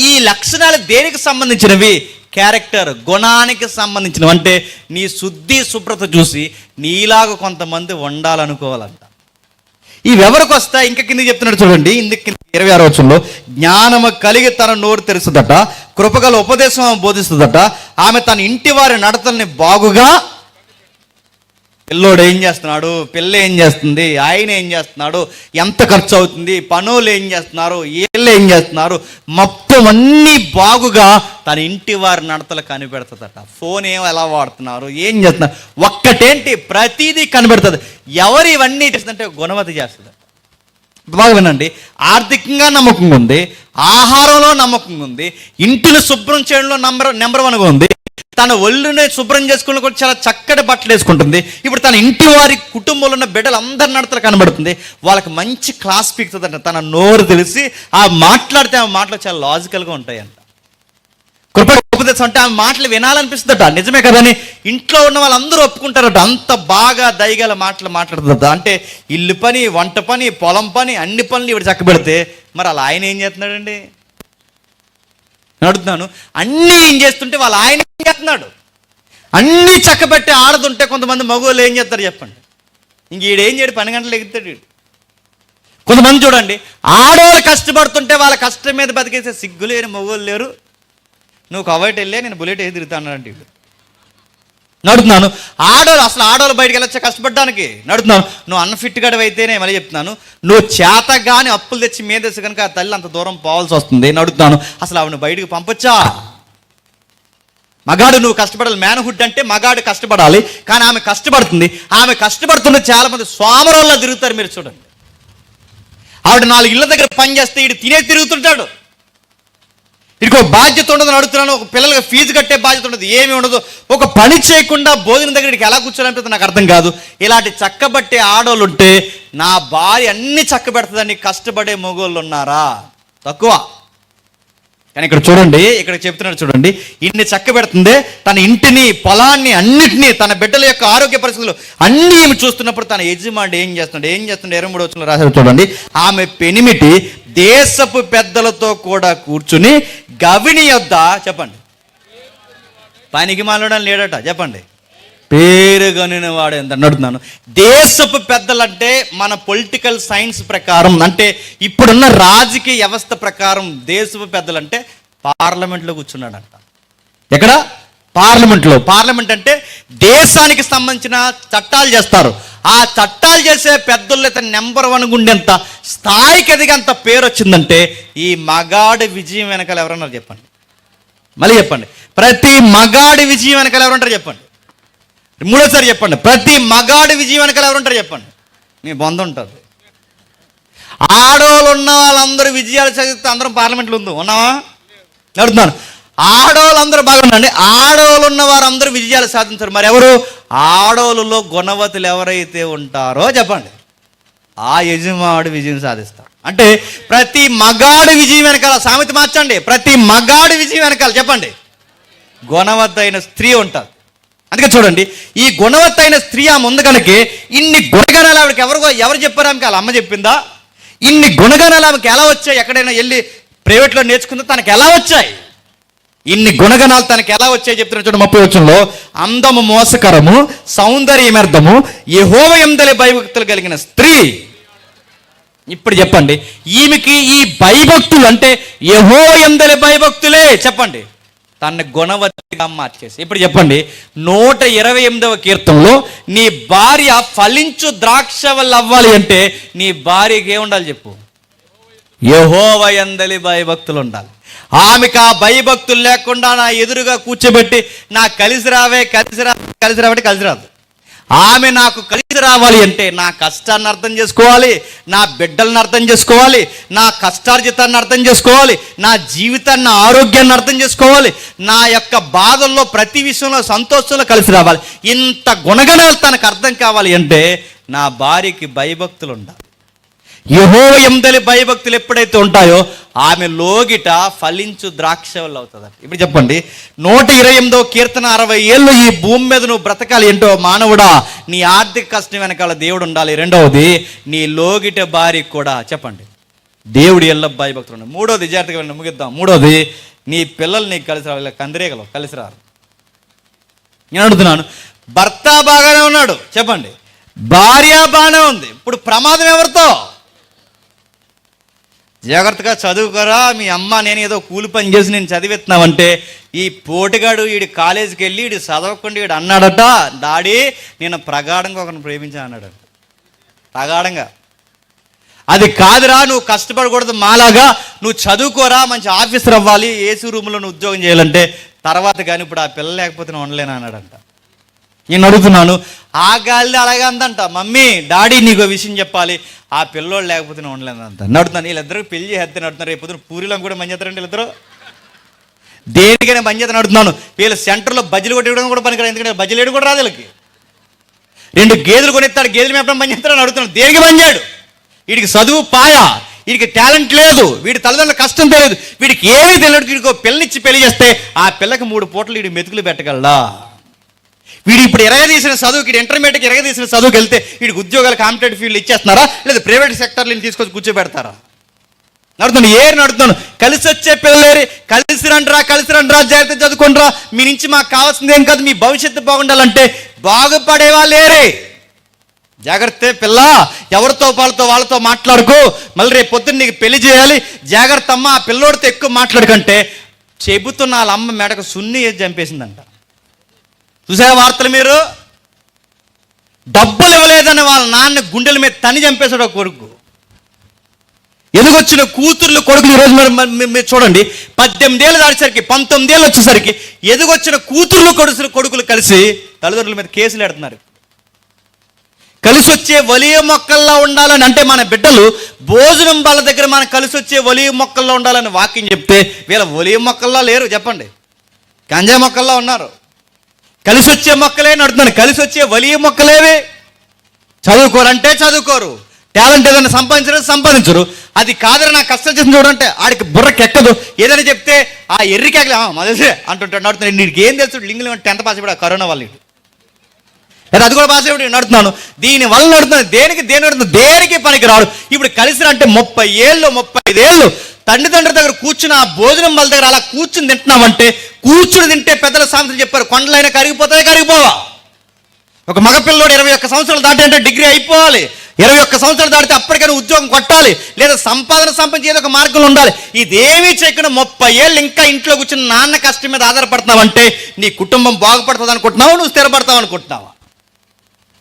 ఈ లక్షణాలు దేనికి సంబంధించినవి? క్యారెక్టర్, గుణానికి సంబంధించినవి. అంటే నీ శుద్ధి శుభ్రత చూసి నీలాగా కొంతమంది ఉండాలనుకోవాలంట. ఇవి ఎవరికి వస్తాయి? ఇంకా కిందకి చెప్తున్నాడు చూడండి, 26వ వచనంలో, జ్ఞానము కలిగి తన నోరు తెరుస్తుందట, కృపగల ఉపదేశం బోధిస్తుందట, ఆమె తన ఇంటి వారి నడతల్ని బాగుగా. పిల్లోడు ఏం చేస్తున్నాడు, పిల్ల ఏం చేస్తుంది, ఆయన ఏం చేస్తున్నాడు, ఎంత ఖర్చు అవుతుంది, పనులు ఏం చేస్తున్నారు, ఏళ్ళు ఏం చేస్తున్నారు, మొత్తం అన్నీ బాగుగా తన ఇంటి వారి నడతలు కనిపెడుతుందట. ఫోన్ ఎలా వాడుతున్నారు, ఏం చేస్తున్నారు, ఒక్కటేంటి ప్రతిదీ కనిపెడుతుంది. ఎవరు ఇవన్నీ చేస్తుందంటే గుణవతి చేస్తుంది. బాగా వినండి, ఆర్థికంగా నమ్మకంగా ఉంది, ఆహారంలో నమ్మకంగా ఉంది, ఇంటిని శుభ్రం చేయడంలో నెంబర్ 1గా ఉంది, తన ఒళ్ళునే శుభ్రం చేసుకుని కూడా చాలా చక్కటి బట్టలు వేసుకుంటుంది. ఇప్పుడు తన ఇంటి వారి కుటుంబంలో ఉన్న బిడ్డలు అందరి నడతలు కనబడుతుంది. వాళ్ళకి మంచి క్లాస్ పీకుతుందంట. తన నోరు తెలిసి ఆ మాట్లాడితే ఆ మాటలు చాలా లాజికల్గా ఉంటాయంట. కృప ఉపదేశం అంటే ఆమె మాటలు వినాలనిపిస్తుందట. నిజమే కదని ఇంట్లో ఉన్న వాళ్ళందరూ ఒప్పుకుంటారట. అంత బాగా దయగల మాటలు మాట్లాడుతుందట. అంటే ఇల్లు పని, వంట పని, పొలం పని, అన్ని పనులు ఇవి చక్కబెడితే మరి అలా ఆయన ఏం చేస్తున్నాడండి అడుగుతున్నాను. అన్నీ ఏం చేస్తుంటే వాళ్ళ ఆయన ఏం చేస్తున్నాడు? అన్నీ చక్కబెట్టి ఆడుతుంటే కొంతమంది మగవాళ్ళు ఏం చేస్తారు చెప్పండి? ఇంక ఈడేం చేయడు, 12 గంటలు ఎగుతాడు. కొంతమంది చూడండి, ఆడవాళ్ళు కష్టపడుతుంటే వాళ్ళ కష్టం మీద బతికేసే సిగ్గు లేని మగవాళ్ళు లేరు. నువ్వు కవైట్ వెళ్ళే నేను బుల్లెట్ వేసి తిరుగుతాను అంటే నడుతున్నాను. ఆడవాళ్ళు బయటకు వెళ్ళొచ్చా కష్టపడడానికి? నడుతున్నాను. నువ్వు అన్ఫిట్ గడవ అయితేనే మళ్ళీ చెప్తున్నాను, నువ్వు చేత కానీ అప్పులు తెచ్చి మీదేసి కనుక ఆ తల్లి అంత దూరం పోవాల్సి వస్తుంది. నడుతున్నాను. అసలు ఆవిడ బయటకు పంపొచ్చా? మగాడు నువ్వు కష్టపడాలి. మ్యాన్హుడ్ అంటే మగాడు కష్టపడాలి. కానీ ఆమె కష్టపడుతుంది. ఆమె కష్టపడుతుంటే చాలామంది సోమరోళ్ళ తిరుగుతారు. మీరు చూడండి, ఆవిడ 4 ఇళ్ళ దగ్గర పని చేస్తే ఈడు తినే తిరుగుతుంటాడు. వీడికి ఒక బాధ్యత ఉండదు. అడుగుతున్నాను, ఒక పిల్లలకి ఫీజు కట్టే బాధ్యత ఉండదు, ఏమీ ఉండదు. ఒక పని చేయకుండా భోజనం దగ్గరికి ఎలా కూర్చోాలంటే నాకు అర్థం కాదు. ఇలాంటి చక్కబట్టే ఆడవాళ్ళు ఉంటే నా భార్య అన్ని చక్కబెడుతుందని కష్టపడే మగవాళ్ళు ఉన్నారా? తక్కువ. కానీ ఇక్కడ చూడండి, ఇక్కడ చెప్తున్నాడు చూడండి, ఇన్ని చక్కబెడుతుంది. తన ఇంటిని, పొలాన్ని, అన్నిటినీ, తన బిడ్డల యొక్క ఆరోగ్య పరిస్థితులు అన్నీ ఏమి చూస్తున్నప్పుడు తన యజమానుడు ఏం చేస్తున్నాడు? 23వ వచనంలో రాశారు చూడండి. ఆమె పెనిమిటి దేశపు పెద్దలతో కూడా కూర్చుని గవిని యొద్ద చెప్పండి పనికి మాలడం లేడట. చెప్పండి పేరుగొనిన వాడు ఎంత నడుతున్నాను. దేశపు పెద్దలంటే మన పొలిటికల్ సైన్స్ ప్రకారం, అంటే ఇప్పుడున్న రాజకీయ వ్యవస్థ ప్రకారం దేశపు పెద్దలంటే పార్లమెంట్లో కూర్చున్నాడంట. ఎక్కడ? పార్లమెంట్లో. పార్లమెంట్ అంటే దేశానికి సంబంధించిన చట్టాలు చేస్తారు. ఆ చట్టాలు చేసే పెద్దలు ఇతను నెంబర్ 1 గుండెంత స్థాయికి ఎదిగేంత పేరు వచ్చిందంటే ఈ మగాడి విజయం వెనకాల ఎవరన్నారు చెప్పండి? మళ్ళీ చెప్పండి. ప్రతి మగాడి విజయం వెనకాల ఎవరుంటారు చెప్పండి? మూడోసారి చెప్పండి. ప్రతి మగాడి విజయం వెనకాల ఎవరుంటారు చెప్పండి? మీ బంధు ఉంటుంది. ఆడవాళ్ళు ఉన్న వాళ్ళందరూ విజయాలు చదివితే అందరం పార్లమెంట్లో ఉన్నావా? అడుగుతున్నాను. ఆడవాళ్ళందరూ బాగుండండి. ఆడవాళ్ళు ఉన్న వారందరూ విజయాలు సాధించారు. మరి ఎవరు? ఆడవాళ్ళలో గుణవతులు ఎవరైతే ఉంటారో చెప్పండి, ఆ యజమానుడు విజయం సాధిస్తారు. అంటే ప్రతి మగాడి విజయం వెనకాల, సామెత మార్చండి, ప్రతి మగాడి విజయం వెనకాల చెప్పండి గుణవత్తైన స్త్రీ ఉంటారు. అందుకే చూడండి, ఈ గుణవత్తైన స్త్రీ ఆమె ఉంది కనుక ఇన్ని గుణగణాలు ఆవిడకి ఎవరు చెప్పారు? ఆమెకి వాళ్ళ అమ్మ చెప్పిందా? ఇన్ని గుణగణాలు ఆమెకి ఎలా వచ్చాయి? ఎక్కడైనా వెళ్ళి ప్రైవేట్లో నేర్చుకుందా? తనకు ఎలా వచ్చాయి? ఇన్ని గుణగణాలు తనకి ఎలా వచ్చాయి చెప్తున్నా చూడండి. 30వ వచనంలో అందము మోసకరము, సౌందర్యమర్థము, యెహోవా యందలి భయభక్తులు కలిగిన స్త్రీ. ఇప్పుడు చెప్పండి, ఈమెకి ఈ భయభక్తులు అంటే యెహోవా యందలి భయభక్తులే చెప్పండి తన గుణవతిగా మార్చేసి. ఇప్పుడు చెప్పండి, 128వ కీర్తనలో నీ భార్య ఫలించు ద్రాక్ష వల్ల అవ్వాలి అంటే నీ భార్యకి ఏముండాలి చెప్పు? యెహోవా యందలి భయభక్తులు ఉండాలి. ఆమెకు ఆ భయభక్తులు లేకుండా నా ఎదురుగా కూర్చోబెట్టి నా కలిసి రాదు. ఆమె నాకు కలిసి రావాలి అంటే నా కష్టాన్ని అర్థం చేసుకోవాలి, నా బిడ్డలను అర్థం చేసుకోవాలి, నా కష్టార్జితాన్ని అర్థం చేసుకోవాలి, నా జీవితాన్ని, నా ఆరోగ్యాన్ని అర్థం చేసుకోవాలి, నా యొక్క బాధల్లో ప్రతి విషయంలో సంతోషంలో కలిసి రావాలి. ఇంత గుణగణాలు తనకు అర్థం కావాలి అంటే నా భార్యకి భయభక్తులు ఉండాలి. యెహోవా యందలి భయభక్తులు ఎప్పుడైతే ఉంటాయో ఆమె లోగిట ఫలించు ద్రాక్ష వల్ల అవుతుంది. ఇప్పుడు చెప్పండి, 128వ కీర్తన 60 ఏళ్ళు ఈ భూమి మీద నువ్వు బ్రతకాలి ఏంటో మానవుడా, నీ ఆర్థిక కష్టం వెనకాల దేవుడు ఉండాలి. రెండవది, నీ లోగిట భార్య కూడా చెప్పండి దేవుడి ఎల్ల భయభక్తులు ఉండాలి. మూడోది, జాగ్రత్తగా ముగిద్దాం. మూడోది, నీ పిల్లలు నీకు కలిసి రావాలి. కందిరేగలు కలిసి రారు. నేను అడుగుతున్నాను, భర్త బాగానే ఉన్నాడు చెప్పండి, భార్య బాగానే ఉంది. ఇప్పుడు ప్రమాదం ఎవరితో? జాగ్రత్తగా చదువుకోరా, మీ అమ్మ నేను ఏదో కూలి పని చేసి నేను చదివిస్తున్నామంటే ఈ పోటుగాడు వీడి కాలేజీకి వెళ్ళి వీడు చదవకుండా వీడు అన్నాడట, డాడీ నేను ప్రగాఢంగా ఒకరిని ప్రేమించాను అన్నాడట. ప్రగాఢంగా. అది కాదురా, నువ్వు కష్టపడకూడదు, మాలాగా నువ్వు చదువుకోరా, మంచి ఆఫీసర్ అవ్వాలి, ఏసీ రూమ్లో నువ్వు ఉద్యోగం చేయాలంటే తర్వాత కానీ ఇప్పుడు ఆ పిల్ల లేకపోతే నేను ఉండలేను అన్నాడంట. నేను అడుగుతున్నాను, ఆ గాలి అలాగే అందంట, మమ్మీ డాడీ నీకు విషయం చెప్పాలి, ఆ పిల్లోడు లేకపోతే నేను ఉండలేదంట. నడుతున్నాను, వీళ్ళిద్దరు పెళ్లి చేస్తే నడుతున్నారు, రేపు పూరిలో కూడా పని చేస్తారండి వీళ్ళిద్దరు, దేనికైనా పని చేస్తాను. నడుతున్నాను, వీళ్ళు సెంటర్లో బజ్జీలు కొట్టడం కూడా పనికిరా, ఎందుకంటే బజ్జీలు వేయడం కూడా రాదు వీళ్ళకి. 2 గేదెలు కొనిస్తాడు, గేదెలు మేపడం పని చేస్తాడని అడుగుతున్నాడు, దేనికి పని చేయడు. వీడికి చదువు పాయ, వీడికి టాలెంట్ లేదు, వీడి తల్లిదండ్రుల కష్టం తెలియదు, వీడికి ఏమీ తెలియదు, వీడికి పిల్లనిచ్చి పెళ్లి చేస్తే ఆ పిల్లకి 3 పూటలు వీడి మెతుకులు పెట్టగలడా? వీడు ఇప్పుడు ఎరగదీసిన చదువుకి, ఇంటర్మీడియట్కి ఎరగదీసిన చదువుకి వెళ్తే వీడికి ఉద్యోగాలు కాంపిటేటివ్ ఫీల్డ్ ఇచ్చేస్తున్నారా, లేదా ప్రైవేట్ సెక్టర్లో తీసుకొచ్చి కూర్చోబెడతారా? నడుతున్నాను కలిసి వచ్చే పిల్లలేరి, కలిసి రండిరా జాగ్రత్త చదువుకుంటారా, మీ నుంచి మాకు కావాల్సింది ఏం కాదు, మీ భవిష్యత్తు బాగుండాలంటే బాగుపడే వాళ్ళేరే. జాగ్రత్త పిల్ల, ఎవరితో వాళ్ళతో మాట్లాడుకో, మళ్ళీ రేపు పొద్దున్న నీకు పెళ్లి చేయాలి, జాగ్రత్త అమ్మ, ఆ పిల్లోడితో ఎక్కువ మాట్లాడుకంటే చెబుతున్న వాళ్ళ అమ్మ మెడకు సున్ని వేసి చంపేసిందంట. చూసారా వార్తలు మీరు? డబ్బులు ఇవ్వలేదని వాళ్ళ నాన్న గుండెల మీద తని చంపేశాడు ఒక కొడుకు. ఎదుగొచ్చిన కూతుర్లు కొడుకులు ఈరోజు మీరు చూడండి, 18 ఏళ్ళు దాటేసరికి 19 ఏళ్ళు వచ్చేసరికి ఎదుగొచ్చిన కూతుర్లు కొడుకులు కలిసి తల్లిదండ్రుల మీద కేసులు పెడుతున్నారు. కలిసి వచ్చే ఒలివ మొక్కల్లో ఉండాలని, అంటే మన బిడ్డలు భోజనం వాళ్ళ దగ్గర మనం కలిసి వచ్చే ఒలివ మొక్కల్లో ఉండాలని వాక్యం చెప్తే వీళ్ళ ఒలివ మొక్కల్లో లేరు. చెప్పండి, గంజాయి మొక్కల్లో ఉన్నారు. కలిసి వచ్చే మొక్కలే నడుతున్నాను, కలిసి వచ్చే ఒలివ మొక్కలేవి. చదువుకోరంటే చదువుకోరు, టాలెంట్ ఏదైనా సంపాదించరు. అది కాదని నాకు కష్టం చేసిన చూడంటే ఆడికి బుర్రకెక్కదు. ఏదైనా చెప్తే ఆ ఎర్రికెక్కలే మదసే అంటుంటాడు, నడుతున్నాడు. నీకు ఏం తెలుసు, లింగులు 10th పాస్ అయిపోయి కరోనా వాళ్ళు, లేదా అది కూడా పాస్ అయిపోయి నడుతున్నాను. దీనివల్ల నడుతున్నాను, దేనికి పనికి రాడు. ఇప్పుడు కలిసి అంటే 30 ఏళ్ళు 35 ఏళ్ళు తండ్రి దగ్గర కూర్చుని ఆ భోజనం వాళ్ళ దగ్గర అలా కూర్చుని తింటున్నామంటే, కూర్చుని తింటే పెద్దల సామెతలు చెప్పారు, కొండలైనా కరిగిపోవా. ఒక మగపిల్లోడు 21 సంవత్సరాలు దాటి అంటే డిగ్రీ అయిపోవాలి, 21 సంవత్సరాలు దాటితే అప్పటికైనా ఉద్యోగం కొట్టాలి, లేదా సంపాదించి ఏదో ఒక మార్గంలో ఉండాలి. ఇదేమీ చేయకుండా 30 ఏళ్ళు ఇంకా ఇంట్లో కూర్చుని నాన్న కష్టం మీద ఆధారపడుతున్నావంటే నీ కుటుంబం బాగుపడుతుంది అనుకుంటున్నావు, నువ్వు స్థిరపడతావు అనుకుంటున్నావా?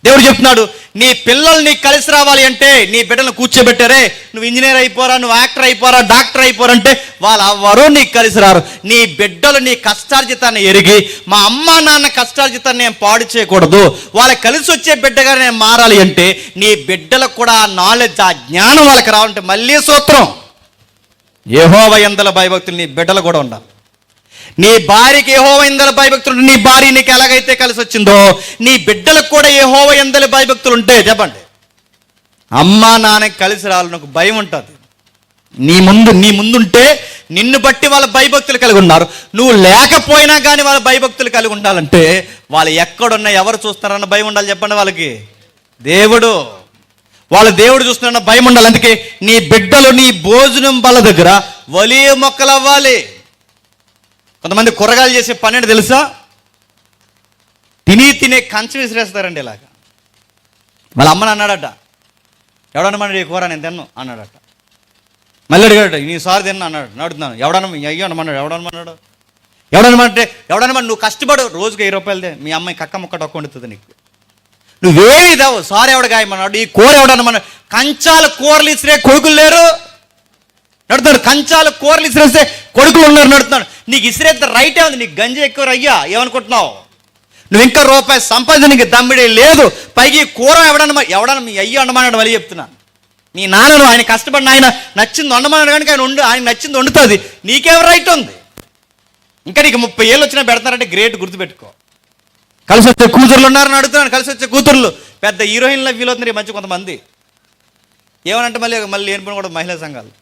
దేవుడు చెప్తున్నాడు, నీ పిల్లలు నీకు కలిసి రావాలి అంటే నీ బిడ్డలను కూర్చోబెట్టారే, నువ్వు ఇంజనీర్ అయిపోరా, నువ్వు యాక్టర్ అయిపోరా, డాక్టర్ అయిపోరంటే వాళ్ళు ఎవరూ నీకు కలిసి రారు. నీ బిడ్డలు నీ కష్టార్జితాన్ని ఎరిగి, మా అమ్మ నాన్న కష్టార్జితాన్ని నేను పాడు చేయకూడదు, వాళ్ళకి కలిసి వచ్చే బిడ్డగా నేను మారాలి అంటే నీ బిడ్డలకు కూడా ఆ నాలెడ్జ్, ఆ జ్ఞానం వాళ్ళకి రావాలంటే మళ్ళీ సూత్రం, యెహోవా యందల భయభక్తులు నీ బిడ్డలు కూడా ఉండాలి. నీ భార్యకి యెహోవా యందల భయభక్తులు, నీ భార్య నీకు ఎలాగైతే కలిసి వచ్చిందో నీ బిడ్డలకు కూడా యెహోవా యందల భయభక్తులు ఉంటే, చెప్పండి, అమ్మ నాన్నకి కలిసి రావాలని ఒక భయం ఉంటుంది. నీ ముందుంటే నిన్ను బట్టి వాళ్ళ భయభక్తులు కలిగి ఉన్నారు, నువ్వు లేకపోయినా కానీ వాళ్ళ భయభక్తులు కలిగి ఉండాలంటే వాళ్ళు ఎక్కడున్నా ఎవరు చూస్తున్నారన్న భయం ఉండాలి. చెప్పండి, వాళ్ళకి దేవుడు చూస్తున్నారన్న భయం ఉండాలి. అందుకే నీ బిడ్డలు నీ భోజనం వాళ్ళ దగ్గర ఒలివ మొక్కలు అవ్వాలి. కొంతమంది కూరగాయలు చేసే పని ఏంటి తెలుసా? తినే కంచం విసిరేస్తారండి ఇలాగ. వాళ్ళ అమ్మని అన్నాడట, ఎవడనమన్నాడు ఈ కూర నేను తిన్ను అన్నాడట. మళ్ళీ అడిగాడట, నీ సారి తిన్నా అన్నాడు. నడుతున్నాను, అయ్యో అనమన్నాడు. ఎవడనమంటే నువ్వు కష్టపడు, రోజుకి 10 రూపాయలదే మీ అమ్మాయి కక్క ముక్క డొక్క వండుతుంది నీకు, నువ్వేమి ఇదావు, సారి ఎవడ గాయమన్నాడు, ఈ కూర ఎవడనమన్నాడు. కంచాల కూరలు ఇసిరే కొడుకులు లేరు, నడుతున్నాడు. కంచాల కూరలు ఇసిరేస్తే కొడుకులు ఉన్నారు, నడుతున్నాడు. నీకు ఇసిరేస్తే రైటే ఉంది, నీకు గంజి ఎక్కువ రయ్యా ఏమనుకుంటున్నావు, నువ్వు ఇంకా రూపాయి సంపాదించడానికి దమ్మిడే లేదు, పైకి కూర ఎవడన్నా మీ అయ్యో వండమన్నాడు. మళ్ళీ చెప్తున్నాను, నీ నాన్నను ఆయన కష్టపడిన ఆయన నచ్చింది వండమన్నాడు కనుక ఆయన నచ్చింది వండుతుంది, నీకేం రైట్ ఉంది? ఇంకా నీకు 30 ఏళ్ళు వచ్చినా పెడతారంటే గ్రేట్, గుర్తుపెట్టుకో. కలిసి వచ్చే కూతుర్లు ఉన్నారని అడుగుతున్నాను, కలిసి వచ్చే కూతుర్లు పెద్ద హీరోయిన్ల ఫీల్ అవుతున్నారు ఈ మధ్య కొంతమంది. ఏమనంటే మళ్ళీ ఏర్పడిన కూడా మహిళా సంఘాలు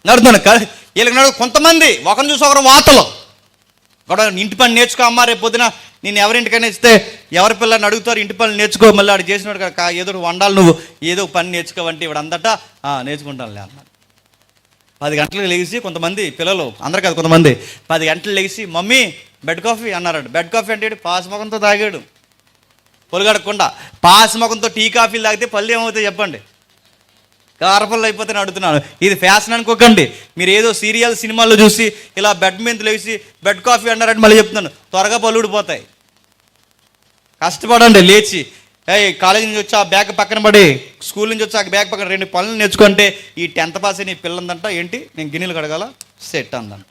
నడుతున్నాను. వీళ్ళకి కొంతమంది ఒకరిని చూసి ఒకరు వార్తలు కూడా, ఇంటి పని నేర్చుకో అమ్మ, రేపు పొద్దున నేను ఎవరింటికైనా ఇస్తే ఎవరి పిల్లల్ని అడుగుతారు, ఇంటి పనులు నేర్చుకో, మళ్ళీ ఆడు చేసినాడు కదా ఏదో వండాలి, నువ్వు ఏదో పని నేర్చుకోవంటే ఇవాడు అందట నేర్చుకుంటానులే అన్నాడు. 10 గంటలకు లేచి కొంతమంది పిల్లలు, అందరు కాదు కొంతమంది 10 గంటలు లేచి మమ్మీ బెడ్ కాఫీ అన్నాడు. బెడ్ కాఫీ అంటే పాస్మకంతో తాగాడు, పొలుగడకుండా. పాస్మకంతో టీ కాఫీలు తాగితే పళ్ళు ఏమవుతాయి చెప్పండి, కారపళ్ళు అయిపోతాయని అడుగుతున్నాను. ఇది ఫ్యాషన్ అనుకోకండి. మీరు ఏదో సీరియల్ సినిమాల్లో చూసి ఇలా బెడ్ మీద లేచి బెడ్ కాఫీ అన్నారంటే మళ్ళీ చెప్తున్నాను, త్వరగా పళ్ళు ఊడిపోతాయి. కష్టపడండి, లేచి కాలేజీ నుంచి వచ్చి ఆ బ్యాగ్ పక్కన పడి, స్కూల్ నుంచి వచ్చి ఆ బ్యాగ్ పక్కన 2 పనులు నేర్చుకుంటే ఈ 10th పాస్ నీ పిల్లందంట, ఏంటి నేను గిన్నెలు కడగాల సెట్ అందంట.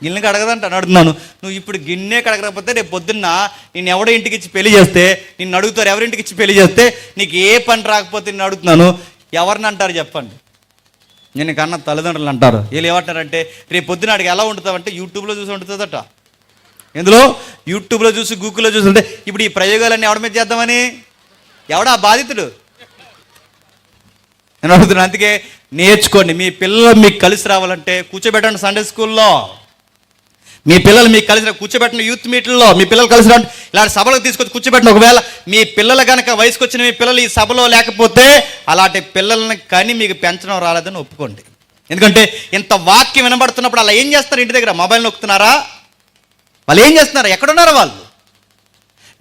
గిన్నెలు కడగదంట. అడుగుతున్నాను, నువ్వు ఇప్పుడు గిన్నె కడగకపోతే రేపు పొద్దున్న నేను ఎవడో ఇంటికి ఇచ్చి పెళ్లి చేస్తే నిన్ను అడుగుతారు, ఎవరింటికి ఇచ్చి పెళ్లి చేస్తే నీకు ఏ పని రాకపోతే నేను అడుగుతున్నాను, ఎవరిని అంటారు చెప్పండి? నేను కన్నా తల్లిదండ్రులు అంటారు. వీళ్ళు ఏమంటారంటే రేపు పొద్దున అడిగి ఎలా వండుతావంటే యూట్యూబ్లో చూసి వండుతుందట. ఎందులో? యూట్యూబ్లో చూసి, గూగుల్లో చూసి. అంటే ఇప్పుడు ఈ ప్రయోగాలన్నీ ఎవడ మీద చేద్దామని, ఎవడా బాధితుడు? నేను అడుగుతున్నాను. అందుకే నేర్చుకోండి. మీ పిల్లలు మీకు కలిసి రావాలంటే కూర్చోబెట్టండి సండే స్కూల్లో. మీ పిల్లలు మీకు కలిసి కూర్చోబెట్టిన యూత్ మీట్లలో మీ పిల్లలు కలిసి రండి. ఇలాంటి సభలకు తీసుకొచ్చి కూర్చోబెట్టిన. ఒకవేళ మీ పిల్లలు కనుక వయసుకు వచ్చిన మీ పిల్లలు ఈ సభలో లేకపోతే అలాంటి పిల్లల్ని కానీ మీకు పెంచడం రాలేదని ఒప్పుకోండి. ఎందుకంటే ఇంత వాక్యం వినబడుతున్నప్పుడు అలా ఏం చేస్తారు? ఇంటి దగ్గర మొబైల్ నొక్కుతున్నారా? వాళ్ళు ఏం చేస్తున్నారు? ఎక్కడున్నారా వాళ్ళు?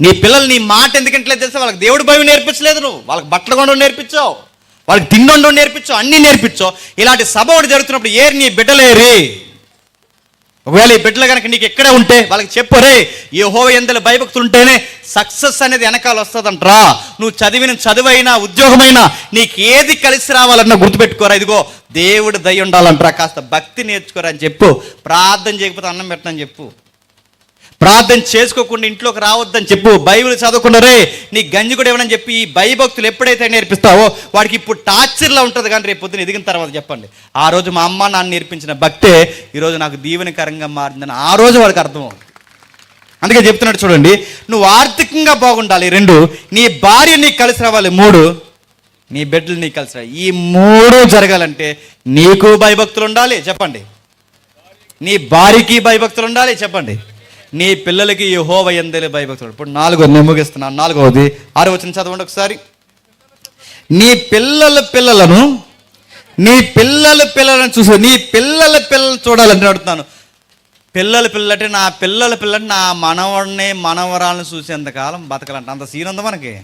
నీ పిల్లలు నీ మాట ఎందుకంటలేదు తెలుసా? వాళ్ళకి దేవుడి భయం నేర్పించలేదు. నువ్వు వాళ్ళకి బట్టలు కొనడం నేర్పించావు, వాళ్ళకి తిండి వండడం నేర్పించావు, అన్నీ నేర్పించావు. ఇలాంటి సభ ఒకటి జరుగుతున్నప్పుడు ఏరి నీ బిడ్డలేరి. ఒకవేళ ఈ బిడ్డలు కనుక నీకు ఎక్కడే ఉంటే వాళ్ళకి చెప్పరే, యెహోవా యందు భయభక్తులు ఉంటేనే సక్సెస్ అనేది వెనకాల వస్తుందంటరా. నువ్వు చదివిన చదువైనా ఉద్యోగమైనా నీకు ఏది కలిసి రావాలన్నా గుర్తుపెట్టుకోరా, ఇదిగో దేవుడు దయ ఉండాలంటారా, కాస్త భక్తి నేర్చుకోరా అని చెప్పు. ప్రార్థన చేయకపోతే అన్నం పెట్టనని చెప్పు. ప్రార్థన చేసుకోకుండా ఇంట్లోకి రావద్దని చెప్పు. బైబిల్ చదవకుండా రే నీ గంజి కూడా ఇవ్వనని చెప్పి ఈ భయభక్తులు ఎప్పుడైతే నేర్పిస్తావో వాడికి ఇప్పుడు టార్చర్లా ఉంటుంది. కానీ రేపు పొద్దున ఎదిగిన తర్వాత చెప్పండి, ఆ రోజు మా అమ్మ నాన్న నేర్పించిన భక్తే ఈరోజు నాకు దీవెనకరంగా మారిందని ఆ రోజు వాడికి అర్థమవుతుంది. అందుకే చెప్తున్నాడు చూడండి, నువ్వు ఆర్థికంగా బాగుండాలి 2, నీ భార్య నీకు కలిసి రావాలి 3, నీ బిడ్డలు నీకు కలిసి రావాలి. ఈ 3 జరగాలంటే నీకు భయభక్తులు ఉండాలి చెప్పండి, నీ భార్యకి భయభక్తులు ఉండాలి చెప్పండి, నీ పిల్లలకి యెహోవా యందు భయభక్తులు. ఇప్పుడు 4వది నేను ముగిస్తున్నాను. 4వది 6వ వచనం చదవండి ఒకసారి. నీ పిల్లలను చూసి నీ పిల్లలను చూడాలని అడుగుతున్నాను. పిల్లలంటే నా పిల్లని నా మనవడిని మనవరాలను చూసేంతకాలం బతకాలంట. అంత సీన్ ఉందా మనకి?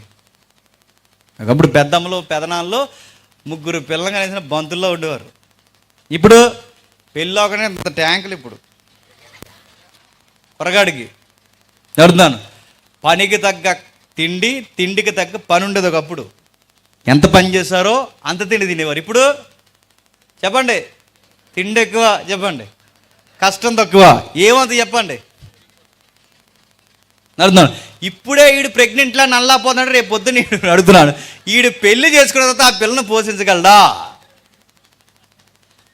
ఒకప్పుడు పెద్దమ్మలు పెదనాళ్ళు 3 పిల్లలు కలిసిన బంతుల్లో ఉండేవారు. ఇప్పుడు పెళ్ళి ఒకనే అంత ట్యాంకులు. ఇప్పుడు పొరగాడికి అడుగుతాను, పనికి తగ్గ తిండి, తిండికి తగ్గ పని ఉండేది. ఒకప్పుడు ఎంత పని చేశారో అంత తిండి తినేవారు. ఇప్పుడు చెప్పండి, తిండి ఎక్కువ చెప్పండి, కష్టం తక్కువ, ఏమంత చెప్పండి. అడుగుతున్నాను, ఇప్పుడే ఈడు ప్రెగ్నెంట్లా నల్లా పోతున్నాడు, రేపు పొద్దున్న అడుగుతున్నాను, ఈడు పెళ్లి చేసుకున్న తర్వాత ఆ పిల్లను పోషించగలడా?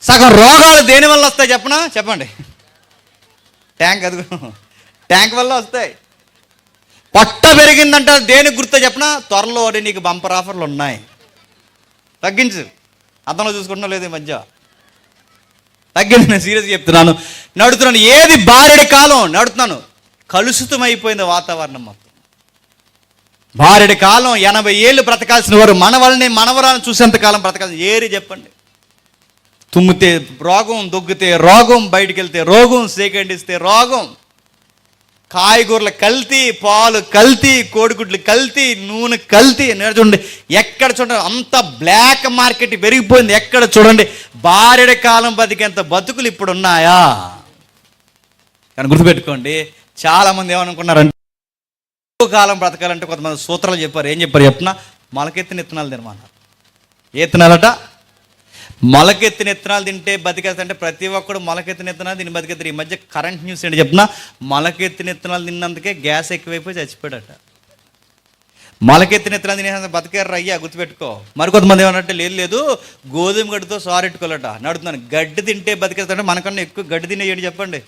సగం రోగాలు దేనివల్ల వస్తాయి చెప్పనా? చెప్పండి. ట్యాంక్ వల్ల వస్తాయి. పొట్ట పెరిగిందంట దేనికి గుర్తో చెప్పనా? త్వరలో నీకు బంపర్ ఆఫర్లు ఉన్నాయి, తగ్గించు. అర్థంలో చూసుకుంటున్నా లేదు ఈ మధ్య తగ్గింది. నేను సీరియస్గా చెప్తున్నాను. నడుతున్నాను ఏది బారెడి కాలం నడుతున్నాను. కలుషితం అయిపోయింది వాతావరణం మొత్తం. బారెడి కాలం 80 ఏళ్ళు బ్రతకాల్సిన వారు మనవరాలను చూసేంతకాలం బ్రతకాల్సిన ఏరి చెప్పండి. తుమ్మితే రోగం, దగ్గితే రోగం, బయటికి వెళ్తే రోగం, సేకండ్ ఇస్తే రోగం, కాయగూరలు కల్తీ, పాలు కల్తీ, కోడిగుడ్లు కల్తీ, నూనె కల్తీ. చూడండి ఎక్కడ చూడండి అంత బ్లాక్ మార్కెట్ పెరిగిపోయింది. ఎక్కడ చూడండి బారెడ కాలం బతికేంత బతుకులు ఇప్పుడు ఉన్నాయా? కానీ గుర్తుపెట్టుకోండి, చాలామంది ఏమనుకున్నారంటే కాలం బ్రతకాలంటే కొంతమంది సూత్రాలు చెప్పారు. ఏం చెప్పారు చెప్పిన? మొలకెత్తిన ఇత్తనాలు తినమన్నారు. ఏ ఇత్తనాలట? మొలకెత్తిన ఇత్తనాలు తింటే బతికేస్తంటే ప్రతి ఒక్కడు మొలకెత్తిన ఇత్తనాలు తిని బతికేస్తారు. ఈ మధ్య కరెంట్ న్యూస్ ఏంటి చెప్పిన? మొలకెత్తిన ఇత్తనాలు తిన్నందుకే గ్యాస్ ఎక్కువైపోయి చచ్చిపోయాడట. మొలకెత్తిన ఇత్తనాలు తినేందుకు బతికారు అయ్యా, గుర్తుపెట్టుకో. మరికొంతమంది ఏమన్నట్టే లేదు గోధుమ గడ్డితో సారెట్టుకోవాలట. నడుతున్నాను గడ్డి తింటే బతికేస్తాంటే మనకన్నా ఎక్కువ గడ్డి తినేయండి చెప్పండి.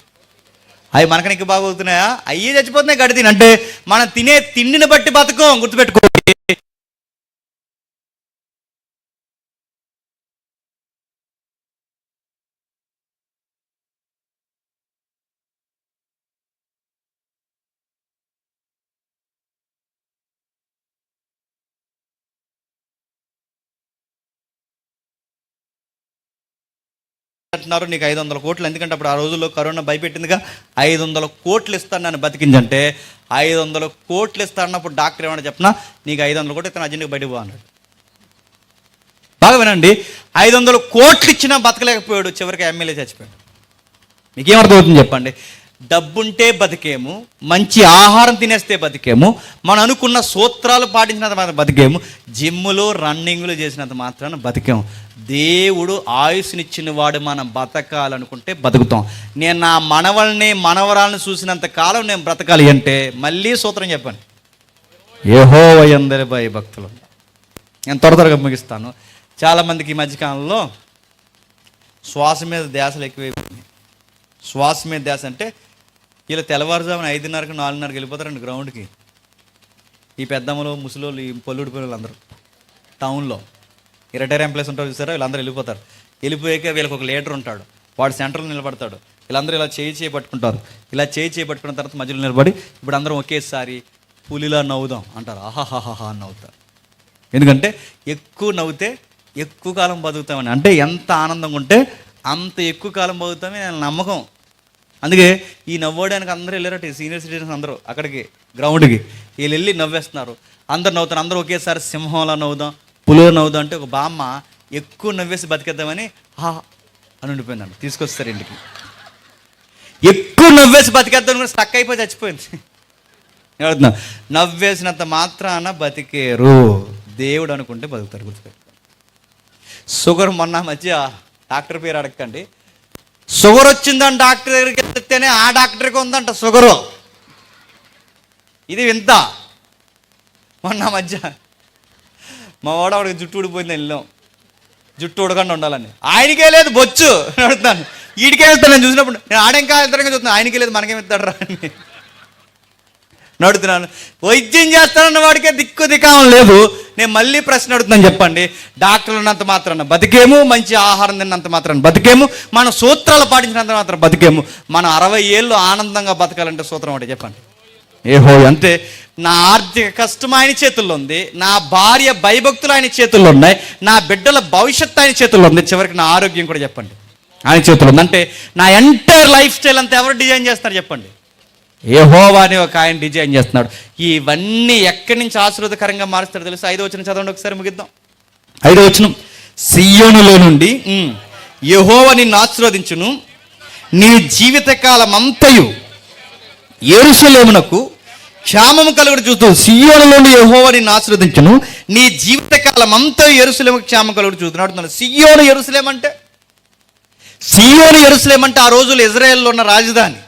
అవి మనకన్నా ఎక్కువ బాగా అవుతున్నాయా? అయ్యే చచ్చిపోతున్నాయి గడ్డి తిని. అంటే మనం తినే తిండిని బట్టి బతకం, గుర్తుపెట్టుకో. అంటున్నారు నీకు 500 కోట్లు. ఎందుకంటే అప్పుడు ఆ రోజుల్లో కరోనా భయపెట్టిందిగా. 500 కోట్లు ఇస్తాను నన్ను బతికించంటే 500 కోట్లు ఇస్తా అన్నప్పుడు డాక్టర్ ఏమన్నా చెప్పినా నీకు 500 కోట్లు ఇస్తాను అర్జెంట్గా బయటకు పో అన్నాడు. బాగా వినండి, 500 కోట్లు ఇచ్చినా బతకలేకపోయాడు. చివరికి ఎమ్మెల్యే చచ్చిపోయాడు. మీకేమర్థమవుతుంది చెప్పండి? డబ్బుంటే బతికేము, మంచి ఆహారం తినేస్తే బతికేము, మనం అనుకున్న సూత్రాలు పాటించినంత మాత్రం బతికేము, జిమ్ములు రన్నింగ్లు చేసినంత మాత్రాన బతికేము. దేవుడు ఆయుష్నిచ్చిన వాడు మనం బతకాలనుకుంటే బతుకుతాం. నేను నా మనవరాలను చూసినంత కాలం నేను బ్రతకాలి అంటే మళ్ళీ సూత్రం చెప్పండి, యెహోవా యందు భయభక్తులు. నేను త్వరగా ముగిస్తాను. చాలామందికి ఈ మధ్యకాలంలో శ్వాస మీద ధ్యాసలు ఎక్కువైపోయింది. శ్వాస మీద ధ్యాస అంటే ఇలా తెల్లవారుజామున 5:30కి 4:30కి వెళ్ళిపోతారండి గ్రౌండ్కి. ఈ పెద్దమ్మలు ముసలోళ్ళు ఈ పొల్లుడి పిల్లలు అందరూ టౌన్లో ఈ రిటైర్ ఎంప్లాయీస్ ఉంటారు చూసారా, వీళ్ళందరూ వెళ్ళిపోతారు. వెళ్ళిపోయాక వీళ్ళకి ఒక లీడర్ ఉంటాడు, వాడు సెంటర్లో నిలబడతాడు. వీళ్ళందరూ ఇలా చేయి పట్టుకుంటారు. ఇలా చేయి పట్టుకున్న తర్వాత మధ్యలో నిలబడి ఇప్పుడు అందరం ఒకేసారి పులిలా నవ్వుదాం అంటారు. ఆహాహాహా అని నవ్వుతారు. ఎందుకంటే ఎక్కువ నవ్వుతే ఎక్కువ కాలం బతుకుతామని, అంటే ఎంత ఆనందంగా ఉంటే అంత ఎక్కువ కాలం బతుకుతామని నేను నమ్మకం. అందుకే ఈ నవ్వడానికి అందరూ వెళ్ళారట, సీనియర్ సిటిజన్స్ అందరూ అక్కడికి గ్రౌండ్కి వీళ్ళు వెళ్ళి నవ్వేస్తున్నారు. అందరు నవ్వుతారు. అందరూ ఒకేసారి సింహంలా నవ్వుదాం, పులిలో నవ్వుదాం అంటే ఒక బామ్మ ఎక్కువ నవ్వేసి బతికేద్దామని అని ఉండిపోయిందండి. తీసుకొస్తారు ఇంటికి. ఎక్కువ నవ్వేసి బతికేద్దాం కూడా స్టక్ అయిపోయి చచ్చిపోయింది. ఏమవుతున్నా, నవ్వేసినంత మాత్రాన బతికేరు, దేవుడు అనుకుంటే బతుకుతారు. గుర్తుపెట్టుకో. షుగర్ మొన్న మధ్య డాక్టర్ పేరు అడగండి, షుగర్ వచ్చిందని డాక్టర్ దగ్గరికి వెళ్తేనే ఆ డాక్టర్కి ఉందంట షుగరు. ఇది వింత. మొన్న మధ్య మా వాడికి జుట్టు ఊడిపోయింది, వెళ్ళాం. జుట్టు ఉడకుండా ఉండాలని. ఆయనకే లేదు బొచ్చు అడుగుతాను, వీడికే వెళ్తాను. నేను చూసినప్పుడు నేను ఆడేంకా వెళ్తాను చూస్తున్నాను, ఆయనకే లేదు మనకేం వెళ్తాడు రా అని నడుతున్నాను. వైద్యం చేస్తానన్న వాడికే దిక్కు దికావం లేదు. నేను మళ్ళీ ప్రశ్న అడుగుతున్నాను, చెప్పండి. డాక్టర్లు ఉన్నంత మాత్రాన బతికేము, మంచి ఆహారం తిన్నంత మాత్రాన బతికేము, మన సూత్రాలు పాటించినంత మాత్రం బతికేము. మనం 60 ఏళ్ళు ఆనందంగా బతకాలంటే సూత్రం అంటే చెప్పండి. ఏహో అంతే. నా ఆర్థిక కష్టం ఆయన చేతుల్లో ఉంది, నా భార్య భయభక్తులు ఆయన చేతుల్లో ఉన్నాయి, నా బిడ్డల భవిష్యత్తు ఆయన చేతుల్లో ఉంది, చివరికి నా ఆరోగ్యం కూడా చెప్పండి ఆయన చేతుల్లో ఉంది. అంటే నా ఎంటైర్ లైఫ్ స్టైల్ అంతా ఎవరు డిజైన్ చేస్తారు చెప్పండి? యెహోవా అని ఒక ఆయన డిజైన్ చేస్తున్నాడు. ఇవన్నీ ఎక్కడి నుంచి ఆశీర్వాదకరంగా మారుస్తాడు తెలుసు. 5వ వచనం చదవండి ఒకసారి, ముగిద్దాం. 5వ వచనం, సియోనులో నుండి యెహోవా నిన్ను ఆశీర్వదించును, నీ జీవితకాలం అంతయు యెరూషలేమునకు క్షేమము కలుగుడు చూస్తూ. సియోను నుండి యెహోవా నిన్ను ఆశీర్వదించును, నీ జీవితకాలం అంతయు యెరూషలేముకు క్షేమం కలుగుడు చూస్తున్నాడు. సియోను యెరూషలేం అంటే, సియోను యెరూషలేం అంటే ఆ రోజులు ఇజ్రాయెల్లో ఉన్న రాజధాని.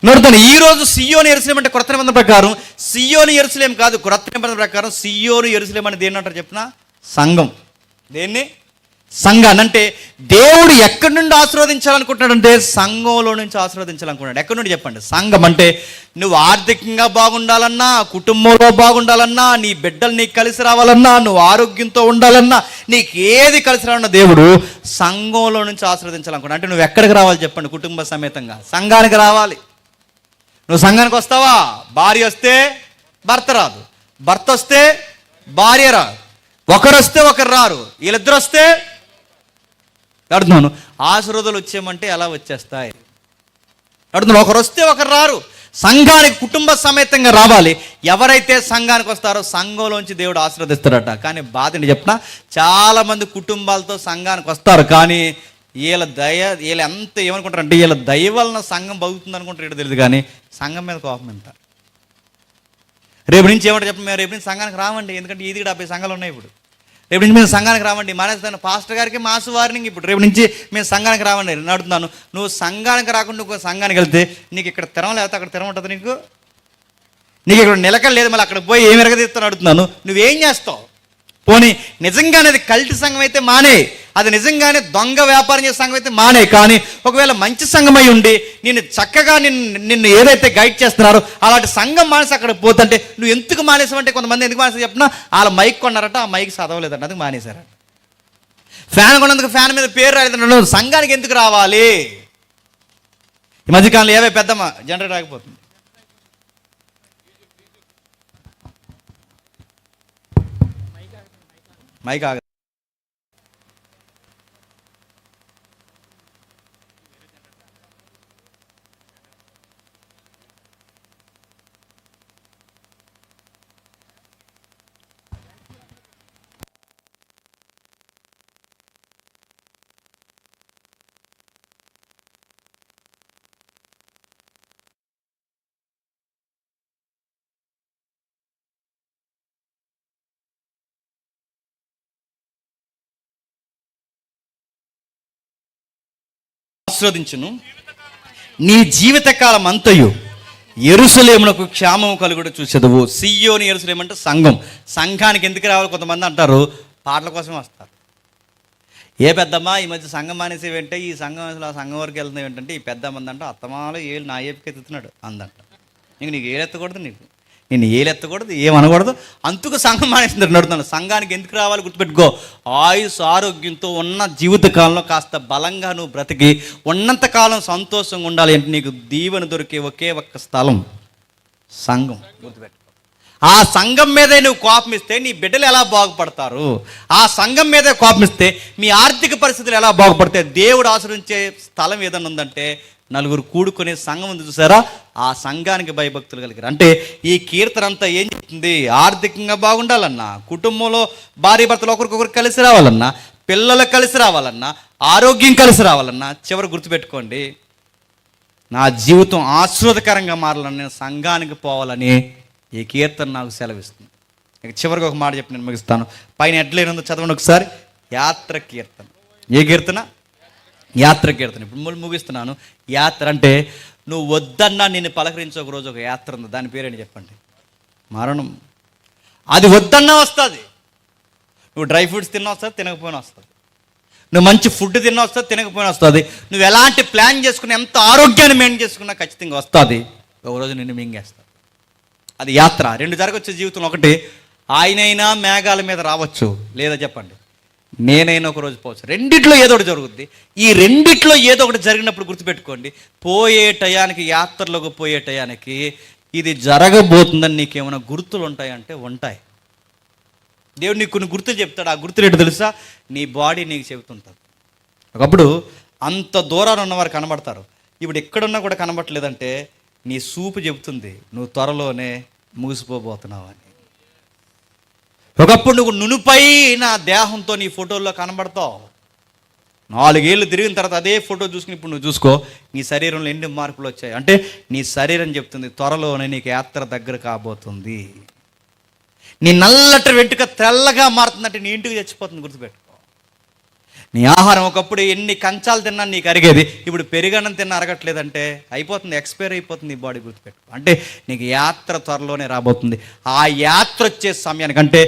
నడుతాను. ఈ రోజు సియోను యెరూషలేం అంటే క్రొత్త నిబంధన ప్రకారం సియోను యెరూషలేం కాదు, క్రొత్త నిబంధన ప్రకారం సియోను యెరూషలేం అని దేన్ని అంటారు చెప్పిన? సంఘం. దేన్ని? సంఘాన్ని. అంటే దేవుడు ఎక్కడి నుండి ఆశీర్వదించాలనుకుంటున్నాడంటే సంఘంలో నుంచి ఆశీర్వదించాలనుకుంటున్నాడు. ఎక్కడి నుండి చెప్పండి? సంఘం. అంటే నువ్వు ఆర్థికంగా బాగుండాలన్నా, కుటుంబంలో బాగుండాలన్నా, నీ బిడ్డలు నీకు కలిసి రావాలన్నా, నువ్వు ఆరోగ్యంతో ఉండాలన్నా, నీకు ఏది కలిసి రావాలన్నా దేవుడు సంఘంలో నుంచి ఆశీర్వదించాలనుకుంటున్నాడు. అంటే నువ్వు ఎక్కడికి రావాలి చెప్పండి? కుటుంబ సమేతంగా సంఘానికి రావాలి. నువ్వు సంఘానికి వస్తావా? భార్య వస్తే భర్త రాదు, భర్త వస్తే భార్య రాదు, ఒకరు వస్తే ఒకరు రారు, వీళ్ళిద్దరు వస్తే అడుగుతున్నాను. ఆశీర్వాదాలు వచ్చేయమంటే ఎలా వచ్చేస్తాయి అడుగుతున్నాను. ఒకరు వస్తే ఒకరు రారు. సంఘానికి కుటుంబ సమేతంగా రావాలి. ఎవరైతే సంఘానికి వస్తారో సంఘంలోంచి దేవుడు ఆశీర్వదిస్తాడట. కానీ బాధ ఏంటి చెప్పిన, చాలామంది కుటుంబాలతో సంఘానికి వస్తారు, కానీ వీళ్ళు ఎంత ఏమనుకుంటారంటే వీళ్ళ దయ వలన సంఘం బతుకుతుంది అనుకుంటారు. తెలియదు కానీ సంఘం మీద కోపం ఎంత. రేపు నుంచి ఏమంటే చెప్పండి, మేము రేపు నుంచి సంఘానికి రావండి, ఎందుకంటే ఇది 70 సంఘాలు ఉన్నాయి ఇప్పుడు. రేపు నుంచి మేము సంఘానికి రావండి, మానేస్తాను. పాస్టర్ గారికి మాసు వార్నింగ్ ఇప్పుడు, రేపు నుంచి మేము సంఘానికి రావండి. నేను అడుగుతున్నాను, నువ్వు సంఘానికి రాకుండా నువ్వు సంఘానికి వెళ్తే నీకు ఇక్కడ తెరం లేకపోతే అక్కడ తెరం ఉంటుంది, నీకు ఇక్కడ నిలకడ లేదు, మళ్ళీ అక్కడ పోయి ఏమి ఎరగదీస్తాను అడుగుతున్నాను. నువ్వేం చేస్తావు? పోనీ నిజంగానే అది కల్ట్ సంఘం అయితే మానే, అది నిజంగానే దొంగ వ్యాపారం చేసే సంఘం అయితే మానే. కానీ ఒకవేళ మంచి సంఘమై ఉండి నిన్ను చక్కగా నిన్ను ఏదైతే గైడ్ చేస్తున్నారో అలాంటి సంఘం మానేసి అక్కడ పోతుంటే నువ్వు ఎందుకు మానేసావంటే, కొంతమంది ఎందుకు మానేసి చెప్పినా వాళ్ళ మైక్ కొన్నారట, ఆ మైక్ చదవలేదంట, అందుకు మానేశారట. ఫ్యాన్ కొన్నందుకు ఫ్యాన్ మీద పేరు రాలేదంట. సంఘానికి ఎందుకు రావాలి? ఈ మధ్యకాలంలో ఏవే పెద్దమ్మ జనరేటర్ ఆగిపోతుంది. మైక్ ఆగ ఆశీర్వదించును, నీ జీవితకాలం అంతయు యెరూషలేమునకు క్షేమము కలుగుడు చూసేదవు. సియోను యెరూషలేము అంటే సంఘం. సంఘానికి ఎందుకు రావాలి? కొంతమంది అంటారు పాటల కోసం వస్తారు. ఏ పెద్దమ్మా ఈ మధ్య సంఘం మానేసేవేంటే, ఈ సంఘం అసలు ఆ సంఘం వరకు వెళ్తున్నావు ఏంటంటే, ఈ పెద్ద మంది అంటే అత్తమాలో ఏళ్ళు నా ఏపుకి ఎత్తుతున్నాడు అందంట. నీకు ఏళ్ళు ఎత్తకూడదు, నీకు నేను ఏలెత్తకూడదు, ఏమనకూడదు. అందుకు సంఘం మానేసింది నడుతున్నాను. సంఘానికి ఎందుకు రావాలి గుర్తుపెట్టుకో, ఆయుష్ ఆరోగ్యంతో ఉన్న జీవితకాలంలో కాస్త బలంగా నువ్వు బ్రతికి ఉన్నంతకాలం సంతోషంగా ఉండాలి అంటే నీకు దీవెన దొరికే ఒకే ఒక్క స్థలం సంఘం. గుర్తుపెట్టుకో. ఆ సంఘం మీదే నువ్వు కోపం ఇస్తే నీ బిడ్డలు ఎలా బాగుపడతారు? ఆ సంఘం మీదే కోపం ఇస్తే మీ ఆర్థిక పరిస్థితులు ఎలా బాగుపడతాయి? దేవుడు ఆశ్రయించే స్థలం ఏదైనా ఉందంటే నలుగురు కూడుకునే సంఘం ఉంది, చూసారా? ఆ సంఘానికి భయభక్తులు కలిగారు. అంటే ఈ కీర్తన అంతా ఏం చెప్తుంది? ఆర్థికంగా బాగుండాలన్నా, కుటుంబంలో భార్య భర్తలు ఒకరికొకరు కలిసి రావాలన్నా, పిల్లలు కలిసి రావాలన్నా, ఆరోగ్యం కలిసి రావాలన్నా, చివరి గుర్తుపెట్టుకోండి, నా జీవితం ఆశీర్వాదకరంగా మారాలని, నేను సంఘానికి పోవాలని ఈ కీర్తన నాకు సెలవిస్తుంది. ఇక చివరికి ఒక మాట చెప్పి నేను ముగిస్తాను. పైన ఎట్లేనుందో చదవండి ఒకసారి. యాత్ర కీర్తన. ఏ కీర్తన? యాత్ర కీర్తన. ఇప్పుడు ముగిస్తున్నాను. యాత్ర అంటే నువ్వు వద్దన్నా నిన్ను పలకరించే ఒక రోజు ఒక యాత్ర ఉంది. దాని పేరేంటి చెప్పండి? మరణం. అది వద్దన్నా వస్తుంది. నువ్వు డ్రై ఫ్రూట్స్ తిన్నా వస్తుంది, తినకపోయినా వస్తుంది. నువ్వు మంచి ఫుడ్ తిన్నా వస్తుంది, తినకపోయినా వస్తుంది. నువ్వు ఎలాంటి ప్లాన్ చేసుకుని ఎంత ఆరోగ్యాన్ని మెయింటైన్ చేసుకున్నా ఖచ్చితంగా వస్తుంది. ఒకరోజు నిన్ను మింగేస్తుంది. అది యాత్ర. రెండు జరగవచ్చు జీవితంలో. ఒకటి, ఆయనైనా మేఘాల మీద రావచ్చు, లేదా చెప్పండి నేనైనా ఒకరోజు పోవచ్చు. రెండిట్లో ఏదో ఒకటి జరుగుద్ది. ఈ రెండిట్లో ఏదో ఒకటి జరిగినప్పుడు గుర్తుపెట్టుకోండి, పోయే టయానికి, యాత్రలోకి పోయే టయానికి ఇది జరగబోతుందని నీకేమైనా గుర్తులు ఉంటాయంటే ఉంటాయి. దేవుడు నీకు కొన్ని గుర్తులు చెప్తాడు. ఆ గుర్తులు ఏంటో తెలుసా? నీ బాడీ నీకు చెబుతుంటుంది. ఒకప్పుడు అంత దూరాన్ని ఉన్నవారు కనబడతారు. ఇప్పుడు ఎక్కడున్నా కూడా కనబడట్లేదంటే నీ సూపు చెబుతుంది నువ్వు త్వరలోనే ముగిసిపోబోతున్నావు అని. ఒకప్పుడు నువ్వు నునుపైన దేహంతో నీ ఫోటోల్లో కనబడతావు. 4 ఏళ్ళు తిరిగిన తర్వాత అదే ఫోటో చూసుకుని ఇప్పుడు నువ్వు చూసుకో, నీ శరీరంలో ఎన్ని మార్పులు వచ్చాయి అంటే నీ శరీరం చెప్తుంది త్వరలోనే నీకు యాత్ర దగ్గర కాబోతుంది. నీ నల్లటి వెంట్రుక తెల్లగా మారుతుందంటే నీ ఇంటికి చచ్చిపోతుంది. గుర్తుపెట్టుకో. నీ ఆహారం ఒకప్పుడు ఎన్ని కంచాలు తిన్నా నీకు అరిగేది, ఇప్పుడు పెరుగన్నం తిన్నా అరగట్లేదంటే అయిపోతుంది, ఎక్స్పైర్ అయిపోతుంది ఈ బాడీ. గుర్తుపెట్టుకో. అంటే నీకు యాత్ర త్వరలోనే రాబోతుంది. ఆ యాత్ర వచ్చే సమయానికి అంటే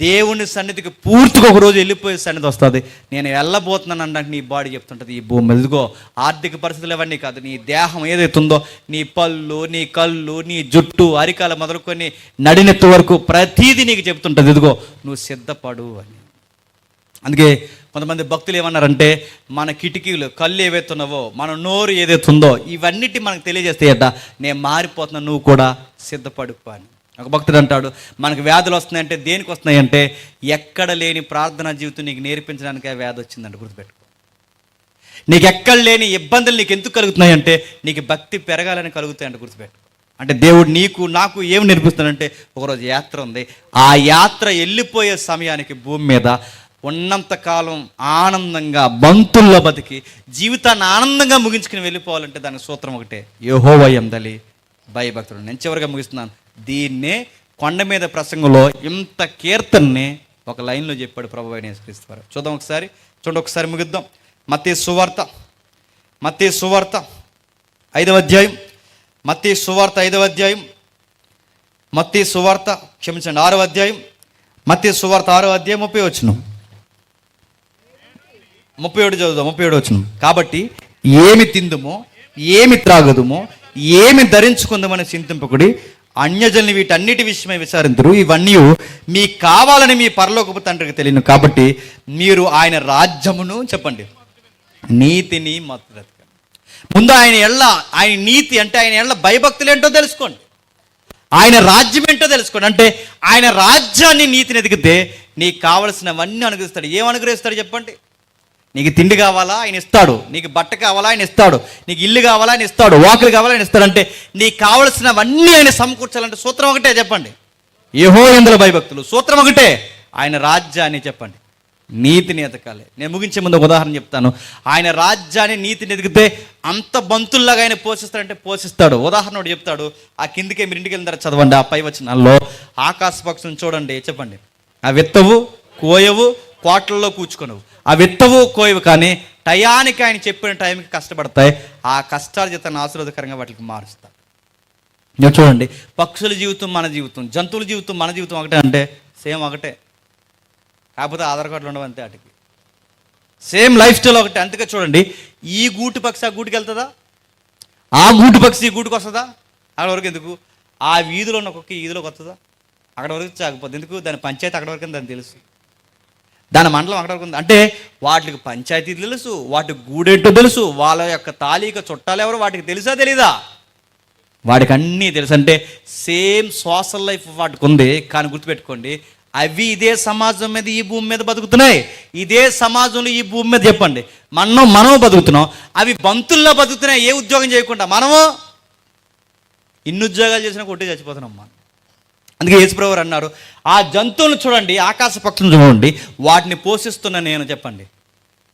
దేవుని సన్నిధికి పూర్తిగా ఒక రోజు వెళ్ళిపోయే సన్నిధి వస్తుంది. నేను వెళ్ళబోతున్నాను అంటే నీ బాడీ చెప్తుంటుంది ఈ భూమి ఎదుగో. ఆర్థిక పరిస్థితులు ఇవన్నీ కాదు, నీ దేహం ఏదైతుందో, నీ పళ్ళు, నీ కళ్ళు, నీ జుట్టు, అరికాల మొదలుకొని నడినెత్తు వరకు ప్రతీది నీకు చెప్తుంటుంది ఇదిగో నువ్వు సిద్ధపడు అని. అందుకే కొంతమంది భక్తులు ఏమన్నారంటే మన కిటికీలు, కళ్ళు ఏవైతున్నావో, మన నోరు ఏదైతుందో ఇవన్నిటి మనకు తెలియజేస్తాయట నేను మారిపోతున్నా, నువ్వు కూడా సిద్ధపడుకో అని. ఒక భక్తుడు అంటాడు మనకు వ్యాధులు వస్తున్నాయంటే దేనికి వస్తున్నాయంటే ఎక్కడ లేని ప్రార్థనా జీవితం నీకు నేర్పించడానికి ఆ వ్యాధి వచ్చిందంట. గుర్తుపెట్టుకో. నీకు ఎక్కడ లేని ఇబ్బందులు నీకు ఎందుకు కలుగుతున్నాయంటే నీకు భక్తి పెరగాలని కలుగుతాయంట. గుర్తుపెట్టుకో. అంటే దేవుడు నీకు నాకు ఏమి నేర్పిస్తాడంటే ఒకరోజు యాత్ర ఉంది. ఆ యాత్ర వెళ్ళిపోయే సమయానికి భూమి మీద ఉన్నంతకాలం ఆనందంగా బంతుల్లో బతికి జీవితాన్ని ఆనందంగా ముగించుకుని వెళ్ళిపోవాలంటే దానికి సూత్రం ఒకటే, యెహోవా యందలి భయభక్తులు. నేను చివరిగా ముగిస్తున్నాను. దీన్నే కొండ మీద ప్రసంగంలో ఇంత కీర్తనని ఒక లైన్లో చెప్పాడు ప్రభువైన యేసుక్రీస్తు వారు. చూద్దాం ఒకసారి, చూడండి ఒకసారి ముగిద్దాం. మత్తయి సువార్త 5వ అధ్యాయం, మత్తయి సువార్త 5వ అధ్యాయం, మత్తయి సువార్త 6వ అధ్యాయం, మత్తయి సువార్త 6వ అధ్యాయం 30 వచనం, 37 చదువుదాం. 37 వచనం. కాబట్టి ఏమి తిందుమో, ఏమి త్రాగదుమో, ఏమి ధరించుకుందామని చింతింపకుడి, అన్యజనులు వీటన్నిటి విషయమై విచారింతురు. ఇవన్నీ మీకు కావాలని మీ పరలోకపు తండ్రికి తెలియను. కాబట్టి మీరు ఆయన రాజ్యమును చెప్పండి, నీతిని మొదట ముందు ఆయన నీతి అంటే ఆయన భయభక్తులు ఏంటో తెలుసుకోండి, ఆయన రాజ్యం ఏంటో తెలుసుకోండి. అంటే ఆయన రాజ్యాన్ని, నీతిని ఎదిగితే నీకు కావలసినవన్నీ అనుగ్రహిస్తాడు. ఏం అనుగ్రహిస్తాడు చెప్పండి? నీకు తిండి కావాలా ఆయన ఇస్తాడు, నీకు బట్ట కావాలా ఆయన ఇస్తాడు, నీకు ఇల్లు కావాలా ఆయన ఇస్తాడు, వాకులు కావాలా ఆయన ఇస్తాడు. అంటే నీకు కావలసినవన్నీ ఆయన సమకూర్చాలంటే సూత్రం ఒకటే చెప్పండి, యెహోవా యందు భయభక్తులు. సూత్రం ఒకటే, ఆయన రాజ్యాన్ని చెప్పండి, నీతిని ఎదగాలి. నేను ముగించే ముందు ఒక ఉదాహరణ చెప్తాను. ఆయన రాజ్యాన్ని, నీతిని ఎదిగితే అంత బంతుల్లాగా ఆయన పోషిస్తాడంటే పోషిస్తాడు. ఉదాహరణ ఒకటి చెప్తాడు, ఆ కిందికే మీరు ఇంటికి వెళ్ళిన తర్వాత చదవండి. ఆ పై వచనాల్లో ఆకాశ పక్షులను చూడండి, చెప్పండి, ఆ విత్తవు, కోయవు, కోట్లలో కూర్చుకొనవు. ఆ విత్తవు, కోయవు, కానీ టయానికి ఆయన చెప్పిన టైంకి కష్టపడతాయి. ఆ కష్టాల జీతాన్ని ఆశీర్వాదకరంగా వాటికి మారుస్తాడు. నేను చూడండి, పక్షుల జీవితం మన జీవితం, జంతువుల జీవితం మన జీవితం ఒకటే అంటే సేమ్ ఒకటే, కాకపోతే ఆధార్ కార్డులు ఉండవు అంతే. వాటికి సేమ్ లైఫ్ స్టైల్ ఒకటే. అందుకే చూడండి, ఈ గూటి పక్షి ఆ గూటికి వెళ్తుందా, ఆ గూటి పక్షి ఈ గూటికి వస్తుందా? అక్కడ వరకు ఎందుకు? ఆ వీధిలో ఉన్న కుక్క ఈ వీధిలోకి వస్తుందా? అక్కడ వరకు చాకపోతే ఎందుకు? దాని పంచాయతీ అక్కడ వరకు దానికి తెలుసు, దాని మండలం అక్కడ వరకు ఉంది. అంటే వాటికి పంచాయతీ తెలుసు, వాటి గూడెట్టు తెలుసు, వాళ్ళ యొక్క తాలూకా చుట్టాలు ఎవరు వాటికి తెలుసా తెలీదా? వాడికి అన్నీ తెలుసు. అంటే సేమ్ సోషల్ లైఫ్ వాటికి ఉంది. కానీ గుర్తుపెట్టుకోండి, అవి ఇదే సమాజం మీద ఈ భూమి మీద బతుకుతున్నాయి. ఇదే సమాజంలో ఈ భూమి మీద చెప్పండి మనం బతుకుతున్నాం. అవి బంతుల్లో బతుకుతున్నాయి ఏ ఉద్యోగం చేయకుండా. మనము ఇన్ని ఉద్యోగాలు చేసినా కొట్టి చచ్చిపోతున్నాం మనం. అందుకే యేసుప్రభువు అన్నారు, ఆ జంతువులను చూడండి, ఆకాశ పక్షులను చూడండి, వాటిని పోషిస్తున్నా నేను. చెప్పండి,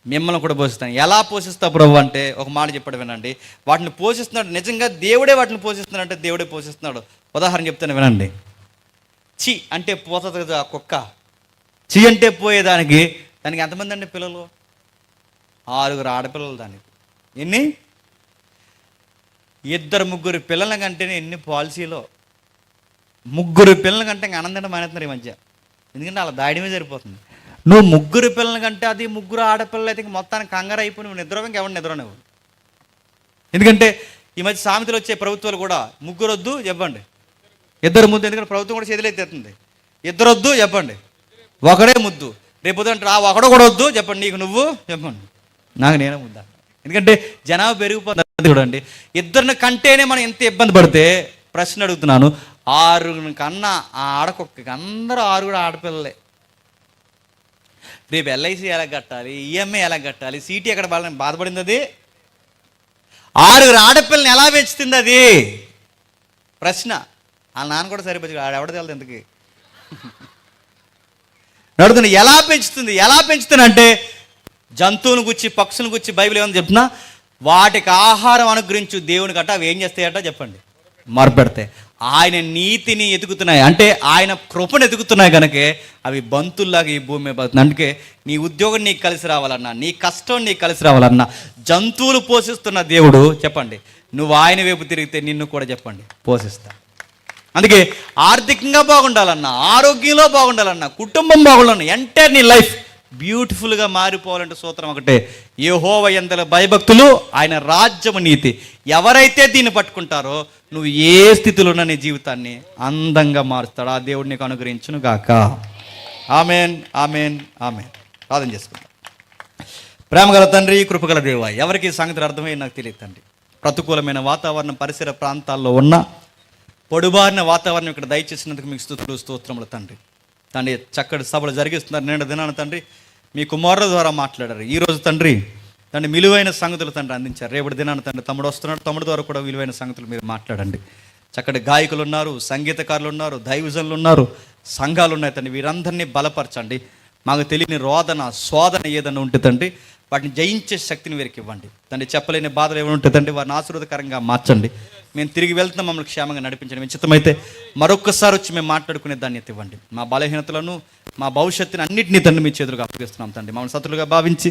మిమ్మల్ని కూడా పోషిస్తాను. ఎలా పోషిస్తా ప్రభు అంటే ఒక మాట చెప్పాడు వినండి. వాటిని పోషిస్తున్నాడు, నిజంగా దేవుడే వాటిని పోషిస్తున్నాడు అంటే దేవుడే పోషిస్తున్నాడు. ఉదాహరణ చెప్తాను వినండి. చి అంటే పోతుంది కదా ఆ కుక్క, చి అంటే పోయేదానికి దానికి ఎంతమంది అండి పిల్లలు? 6 ఆడపిల్లలు. దానికి ఎన్ని? 2-3 పిల్లల కంటేనే ఎన్ని పాలసీలో. 3 పిల్లల కంటే ఇంకా ఆనందంగా మానేస్తున్నారు ఈ మధ్య. ఎందుకంటే అలా దాడిమే సరిపోతుంది. నువ్వు 3 పిల్లల కంటే అది 3 ఆడపిల్లలు అయితే మొత్తానికి కంగారు అయిపోయి నువ్వు నిద్ర ఇంకెవరిని నిద్రనేవు. ఎందుకంటే ఈ మధ్య సామెతలు వచ్చే ప్రభుత్వాలు కూడా 3 వద్దు చెప్పండి, 2 ముద్దు. ఎందుకంటే ప్రభుత్వం కూడా చేతులెత్తేస్తుంది. 2 వద్దు చెప్పండి, 1 ముద్దు. రేపు పొద్దున ఒకడో కూడా వద్దు చెప్పండి, నీకు నువ్వు చెప్పండి, నాకు నేనే ముద్ద. ఎందుకంటే జనాభా పెరిగిపోతుంది చూడండి. 2 కంటేనే మనం ఎంత ఇబ్బంది పడితే, ప్రశ్న అడుగుతున్నాను, 6 కన్నా ఆ ఆడకొక్కకి అందరూ 6 కూడా ఆడపిల్లలే. రేపు ఎల్ఐసి ఎలా కట్టాలి, ఈఎంఐ ఎలా కట్టాలి, సీటీ ఎక్కడ బాధపడింది అది? 6 ఆడపిల్లని ఎలా పెంచుతుంది అది? ప్రశ్న. వాళ్ళ నాన్న కూడా సరిపోయి ఆడెవడ తెలదు ఎందుకు నడుతుంది. ఎలా పెంచుతుంది అంటే జంతువుని గుచ్చి పక్షులను గుచ్చి బైబిల్ ఏమని చెప్తున్నా, వాటికి ఆహారం అనుగ్రహించు దేవుని గట్ట అవి ఏం చేస్తాయట చెప్పండి, మొరపెడతాయి. ఆయన నీతిని ఎదుగుతున్నాయి అంటే ఆయన కృపను ఎదుగుతున్నాయి కనుక అవి బంతుల్లాగా ఈ భూమి మీద బతుకుతున్నాయి. అందుకే నీ ఉద్యోగం నీకు కలిసి రావాలన్నా, నీ కష్టం నీకు కలిసి రావాలన్నా, జంతువులు పోషిస్తున్న దేవుడు చెప్పండి, నువ్వు ఆయన వైపు తిరిగితే నిన్ను కూడా చెప్పండి పోషిస్తా. అందుకే ఆర్థికంగా బాగుండాలన్నా, ఆరోగ్యంలో బాగుండాలన్నా, కుటుంబం బాగుండాలన్నా, ఎంటైర్ నీ లైఫ్ బ్యూటిఫుల్గా మారిపోవాలంటే సూత్రం ఒకటే, యెహోవా యందలి భయభక్తులు, ఆయన రాజ్యము నీతి. ఎవరైతే దీన్ని పట్టుకుంటారో నువ్వు ఏ స్థితిలో ఉన్న నీ జీవితాన్ని అందంగా మారుస్తాడు. ఆ దేవుడు నీకు అనుగ్రహించును గాక. Amen, amen, amen. ప్రార్థన చేసుకుంటాం. ప్రేమగల తండ్రి, కృపగల దేవా, ఎవరికి ఈ సంగతి అర్థమయ్యి నాకు తెలియదు తండ్రి. ప్రతికూలమైన వాతావరణం పరిసర ప్రాంతాల్లో ఉన్న పొడుబారిన వాతావరణం ఇక్కడ దయచేసినందుకు మీకు స్తుతులు స్తోత్రములు తండ్రి. చక్కటి సభలు జరిగిస్తున్నారు నిండు దినాన తండ్రి. మీ కుమారుల ద్వారా మాట్లాడారు. ఈరోజు తండ్రి విలువైన సంగతులు తండ్రి అందించారు. రేపటి దినాన తండ్రి తమ్ముడు వస్తున్నాడు, తమ్ముడు ద్వారా కూడా విలువైన సంగతులు మీరు మాట్లాడండి. చక్కటి గాయకులు ఉన్నారు, సంగీతకారులు ఉన్నారు, దైవజనులు ఉన్నారు, సంఘాలు ఉన్నాయి తండ్రి. వీరందరినీ బలపరచండి. మాకు తెలియని రోదన శోధన ఏదైనా ఉంటే తండ్రి వాటిని జయించే శక్తిని వీరికి ఇవ్వండి తండ్రి. చెప్పలేని బాధలు ఏమైనా ఉంటే తండ్రి వారిని ఆశీర్వాదకరంగా మార్చండి. మేము తిరిగి వెళ్తున్నాం, మమ్మల్ని క్షేమంగా నడిపించండి. మీ చిత్తమైతే మరొక్కసారి వచ్చి మేము మాట్లాడుకునే ధాన్యత ఇవ్వండి. మా బలహీనతలను, మా భవిష్యత్తుని అన్నింటినీ తండ్రి మీ చేతులకు అప్పగిస్తున్నాం తండ్రి. మమ్మల్ని శత్రులుగా భావించి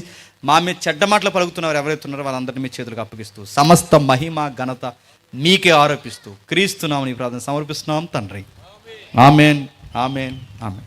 మా మీద చెడ్డ మాటలు పలుకుతున్నారు ఎవరైతే ఉన్నారో వాళ్ళందరినీ మీ చేతులకు అప్పగిస్తూ సమస్త మహిమ ఘనత మీకే ఆరోపిస్తూ క్రీస్తున్నామని ప్రార్థన సమర్పిస్తున్నాం తండ్రి. Amen, amen, amen.